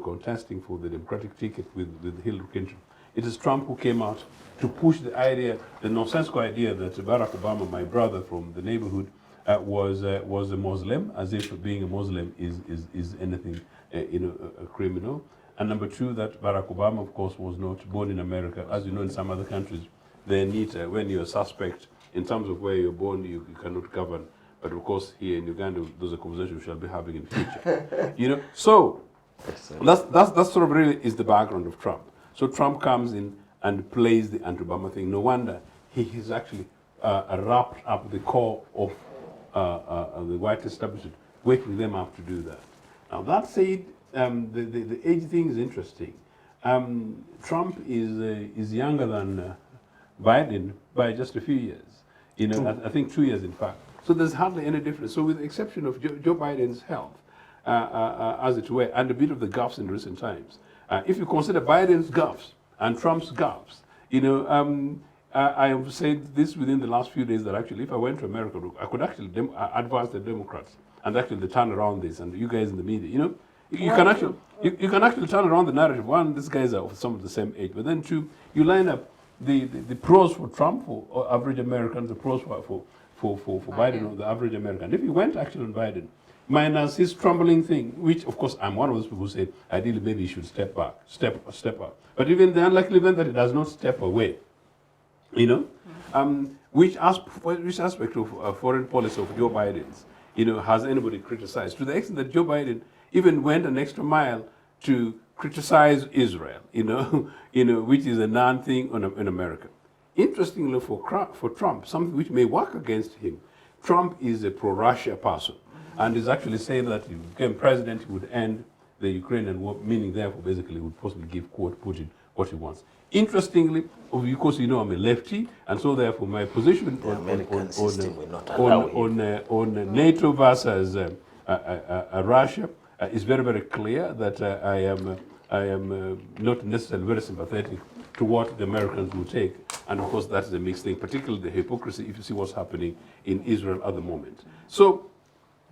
contesting for the Democratic ticket with Hillary Clinton, it is Trump who came out to push the idea, the nonsensical idea that Barack Obama, my brother from the neighborhood, was a Muslim, as if being a Muslim is anything, a criminal. And number two, that Barack Obama, of course, was not born in America. As you know, in some other countries, they need, when you're a suspect, in terms of where you're born, you cannot govern. But of course, here in Uganda, those are conversations we shall be having in future. So that's sort of really is the background of Trump. So Trump comes in and plays the anti-Obama thing. No wonder he has actually wrapped up the core of the white establishment, waking them up to do that. Now that said, the age thing is interesting. Trump is younger than Biden by just a few years. I think 2 years, in fact. So there's hardly any difference. So with the exception of Joe Biden's health, as it were, and a bit of the gaffes in recent times, if you consider Biden's gaffes and Trump's gaffes, I have said this within the last few days that actually if I went to America, I could actually advise the Democrats and actually turn around this, and you guys in the media, you can actually turn around the narrative. One, these guys are of some of the same age, but then two, you line up the pros for Trump, for average Americans, the pros for Biden, or the average American. If you went actually on Biden, minus his trembling thing, which of course I'm one of those people who say ideally maybe he should step up. But even the unlikely event that he does not step away, which aspect of foreign policy of Joe Biden's, has anybody criticized? To the extent that Joe Biden even went an extra mile to criticize Israel, which is a non-thing in America. Interestingly, for Trump, something which may work against him, Trump is a pro-Russia person, and is actually saying that if he became president, he would end the Ukrainian war, meaning therefore basically would possibly give Putin what he wants. Interestingly, of course, I'm a lefty, and so therefore my position on NATO versus Russia is very, very clear that I am not necessarily very sympathetic to what the Americans will take. And of course, that's the mixed thing, particularly the hypocrisy if you see what's happening in Israel at the moment. So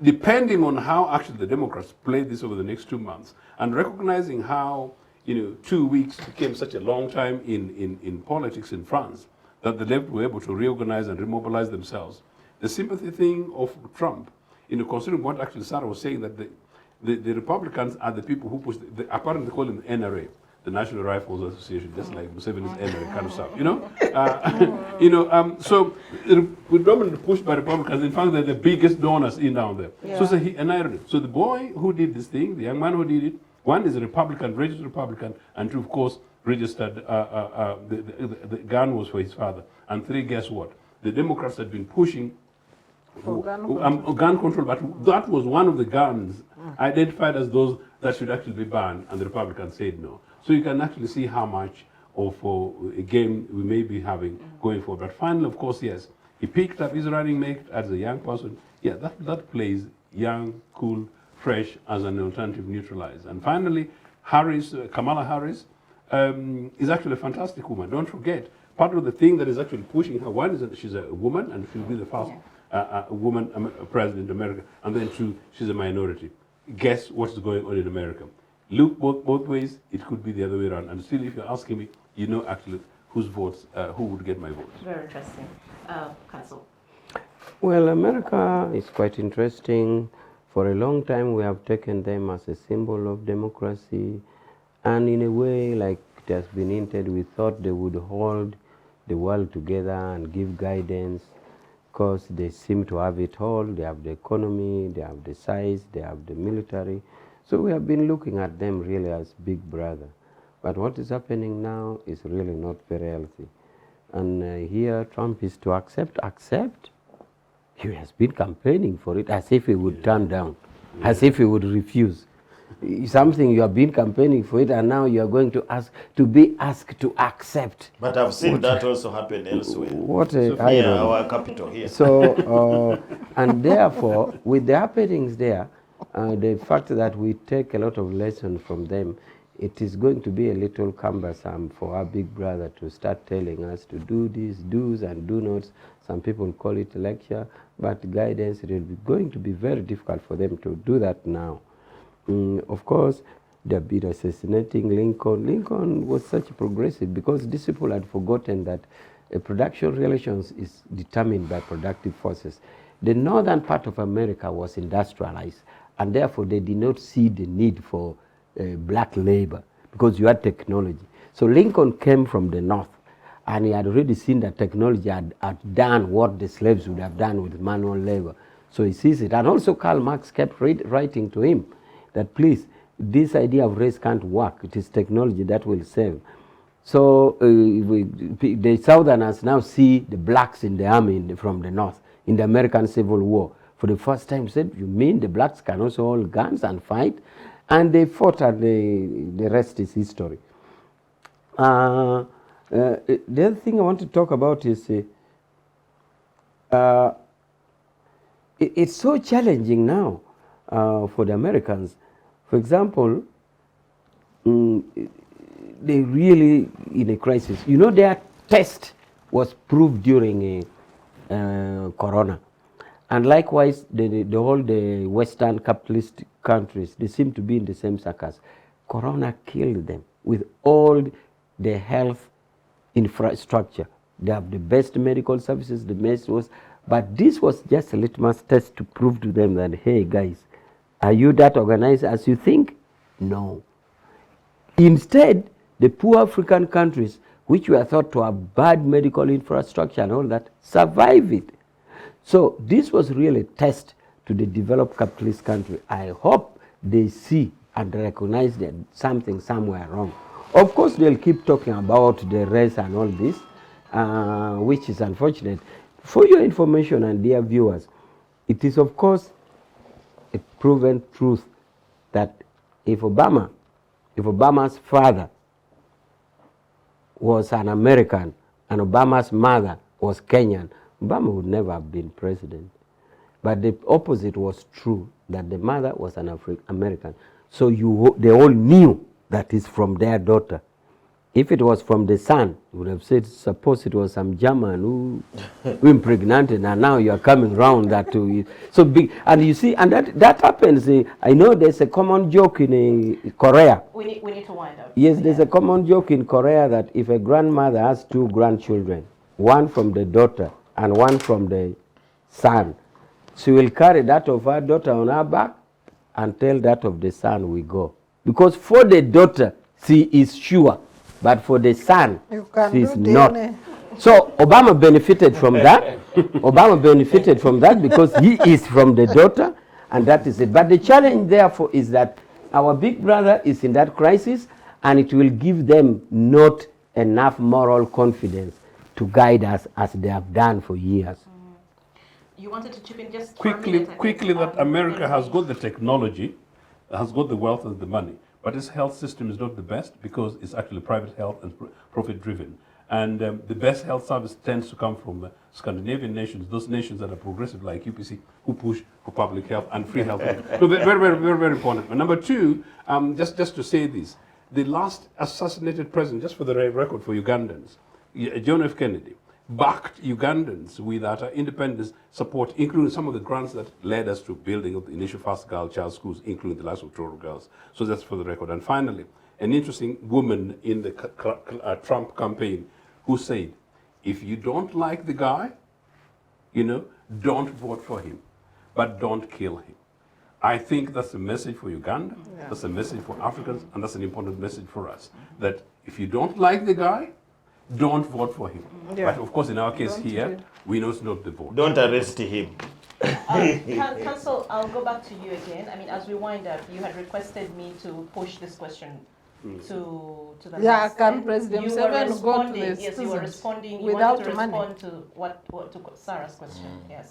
depending on how actually the Democrats play this over the next 2 months, and recognizing how 2 weeks became such a long time in politics in France, that the left were able to reorganize and remobilize themselves. The sympathy thing of Trump, considering what actually Sarah was saying, that the Republicans are the people who push, apparently they call them the NRA, the National Rifles Association, just like Museveni's NRA kind of stuff, so predominantly pushed by Republicans. In fact, they're the biggest donors in down there. Yeah. So he annihilated. So the boy who did this thing, the young man who did it, one is a Republican, registered Republican, and two, of course, registered, the gun was for his father. And three, guess what? The Democrats had been pushing gun control, but that was one of the guns identified as those that should actually be banned, and the Republicans said no. So you can actually see how much of a game we may be having going forward. But finally, of course, yes, he picked up his running mate as a young person. Yeah, that plays young, cool, fresh as an alternative neutralizer. And finally, Kamala Harris is actually a fantastic woman. Don't forget, part of the thing that is actually pushing her, one is that she's a woman, and she'll be the first woman president in America, and then two, she's a minority. Guess what's going on in America? Look both ways, it could be the other way around. And still, if you're asking me, actually, whose votes, who would get my votes. Very interesting. Council. Well, America is quite interesting. For a long time, we have taken them as a symbol of democracy. And in a way, like it has been hinted, we thought they would hold the world together and give guidance, because they seem to have it all. They have the economy, they have the size, they have the military. So we have been looking at them really as big brother. But what is happening now is really not very healthy. And here Trump is to accept. He has been campaigning for it as if he would turn down, as if he would refuse. Something you have been campaigning for it, and now you are going to ask to be asked to accept. But I've seen that also happen elsewhere. What a Here, irony. our capital here. So, and therefore, with the happenings there, the fact that we take a lot of lessons from them, it is going to be a little cumbersome for our big brother to start telling us to do this, do's and do nots. Some people call it lecture, but guidance. It is going to be very difficult for them to do that now. Of course, they've been assassinating Lincoln. Lincoln was such a progressive, because these people had forgotten that production relations is determined by productive forces. The northern part of America was industrialized, and therefore they did not see the need for black labor, because you had technology. So Lincoln came from the north, and he had already seen that technology had done what the slaves would have done with manual labor. So he sees it. And also Karl Marx kept writing to him that, please, this idea of race can't work. It is technology that will save. So the Southerners now see the blacks in the army from the north in the American Civil War. For the first time said, you mean the blacks can also hold guns and fight? And they fought, and the rest is history. The other thing I want to talk about is it's so challenging now for the Americans. For example, they really in a crisis. You know, their test was proved during Corona. And likewise, the Western capitalist countries, they seem to be in the same circus. Corona killed them with all the health infrastructure. They have the best medical services, the best was, but this was just a litmus test to prove to them that, hey guys, are you that organized as you think? No. Instead, the poor African countries, which were thought to have bad medical infrastructure and all that, survive it. So this was really a test to the developed capitalist country. I hope they see and recognize that something somewhere wrong. Of course, they'll keep talking about the race and all this, which is unfortunate. For your information and dear viewers, it is of course a proven truth that if Obama's father was an American and Obama's mother was Kenyan, Obama would never have been president. But the opposite was true, that the mother was an American. So they all knew that it's from their daughter. If it was from the son, you would have said, suppose it was some German who impregnated, and now you are coming round that to so big. And you see, and that happens. I know there's a common joke in Korea. We need to wind up. Yes, there's a common joke in Korea that if a grandmother has two grandchildren, one from the daughter and one from the son, she will carry that of her daughter on her back and tell that of the son we go. Because for the daughter, she is sure, but for the son, she is not. So Obama benefited from that. Obama benefited from that because he is from the daughter, and that is it. But the challenge therefore is that our big brother is in that crisis, and it will give them not enough moral confidence to guide us as they have done for years. You wanted to chip in just Quickly, that America has got the technology, has got the wealth and the money, but its health system is not the best because it's actually private health and profit driven. And the best health service tends to come from Scandinavian nations, those nations that are progressive like UPC, who push for public health and free health. So very important. But number two, just to say this, the last assassinated president, just for the record for Ugandans, John F. Kennedy, backed Ugandans with that independence support, including some of the grants that led us to building of the initial first girl child schools, including the last electoral girls. So that's for the record. And finally, an interesting woman in the Trump campaign who said, if you don't like the guy, you know, don't vote for him, but don't kill him. I think that's a message for Uganda, that's a message for Africans, and that's an important message for us. That if you don't like the guy, don't vote for him. Yeah. But of course, in our case Don't here, kill. we know it's not the vote. Don't arrest him. Council, I'll go back to you again. I mean, as we wind up, you had requested me to push this question to the Yeah, last. can And President you were Museveni go to responding- the Yes, you were citizens responding. You without wanted to money? respond to what to Sarah's question. Yes.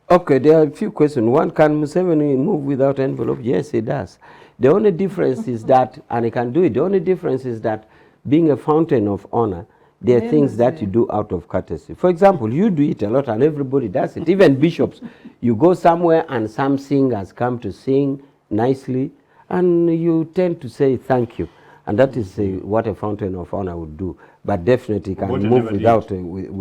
Okay, there are a few questions. One, can Museveni move without envelope? Yes, he does. The only difference is that, and he can do it, the only difference is that being a fountain of honor, there are things that you do out of courtesy. For example, you do it a lot and everybody does it. Even bishops, you go somewhere and some singers come to sing nicely and you tend to say thank you. And that is what a fountain of honor would do. But definitely can What you move never without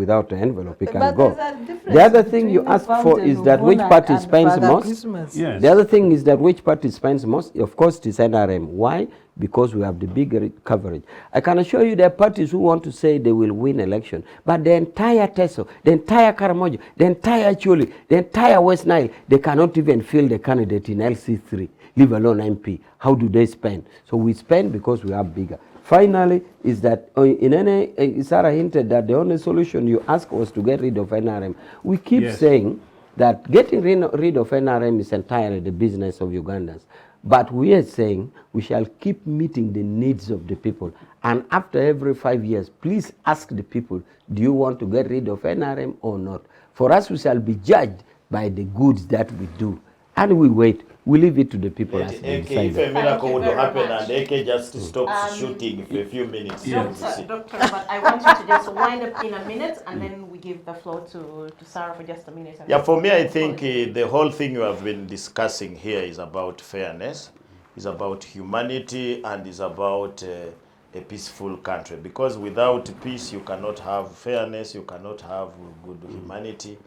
without an envelope. He can But go. there's a difference The other thing you between the ask for fountain is of that which honor party and spends Father most. Christmas. Yes. The other thing is that which party spends most. Of course, it is NRM. Why? Because we have the bigger coverage. I can assure you there are parties who want to say they will win election, but the entire Teso, the entire Karamojo, the entire Chuli, the entire West Nile, they cannot even field the candidate in LC3, leave alone MP. How do they spend? So we spend because we are bigger. Finally, is that Sarah hinted that the only solution you asked was to get rid of NRM. We keep Yes. saying that getting rid of NRM is entirely the business of Ugandans. But we are saying we shall keep meeting the needs of the people. And after every 5 years, please ask the people, do you want to get rid of NRM or not? For us, we shall be judged by the goods that we do. And we wait. We leave it to the people as they If decide. a miracle you would very happen much. and AK just stops shooting for a few minutes. Doctor, but I want you to just wind up in a minute, and then we give the floor to Sarah for just a minute. And Yeah, for me, I think Apologies. the whole thing you have been discussing here is about fairness, is about humanity, and is about a peaceful country. Because without peace, you cannot have fairness, you cannot have good humanity.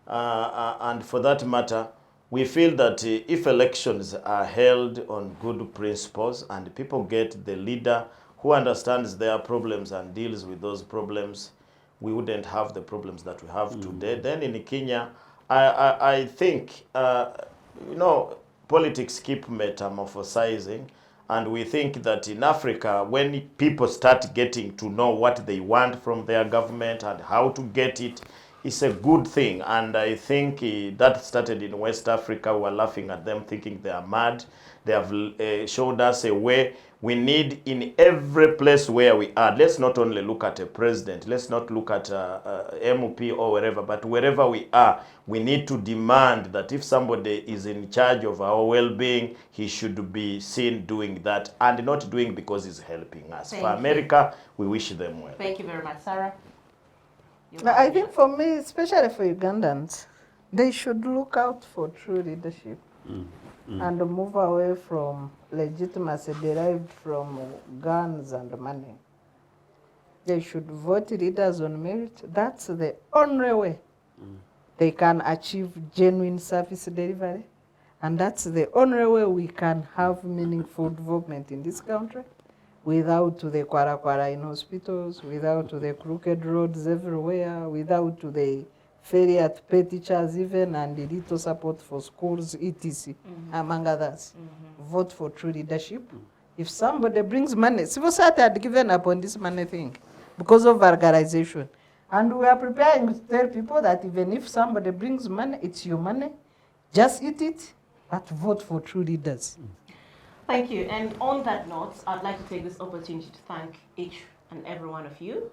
And for that matter, we feel that if elections are held on good principles and people get the leader who understands their problems and deals with those problems, we wouldn't have the problems that we have today. Then in Kenya, I think, you know, politics keep metamorphosizing, and we think that in Africa, when people start getting to know what they want from their government and how to get it, it's a good thing. And I think that started in West Africa. We were laughing at them, thinking they are mad. They have showed us a way. We need in every place where we are. Let's not only look at a president. Let's not look at MOP or wherever, but wherever we are, we need to demand that if somebody is in charge of our well-being, he should be seen doing that, and not doing because he's helping us. Thank For you. America, we wish them well. Thank you very much, Sarah. I think for me, especially for Ugandans, they should look out for true leadership and move away from legitimacy derived from guns and money. They should vote leaders on merit. That's the only way they can achieve genuine service delivery. And that's the only way we can have meaningful development in this country without the kwara in hospitals, without the crooked roads everywhere, without the failure to pay teachers even, and the little support for schools, etc., among others. Vote for true leadership. If somebody brings money, civil society had given up on this money thing because of vulgarization. And we are preparing to tell people that even if somebody brings money, it's your money, just eat it, but vote for true leaders. Thank you. And on that note, I'd like to take this opportunity to thank each and every one of you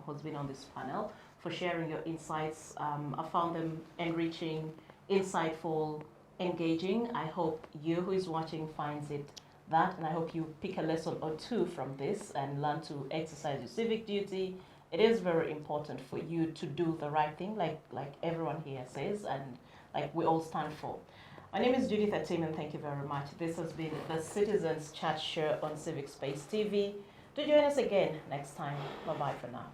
who's been on this panel for sharing your insights. I found them enriching, insightful, engaging. I hope you who is watching finds it that, and I hope you pick a lesson or two from this and learn to exercise your civic duty. It is very important for you to do the right thing, like everyone here says, and like we all stand for. My name is Judith Atim, and thank you very much. This has been the Citizens Chat Show on Civic Space TV. Do join us again next time. Bye-bye for now.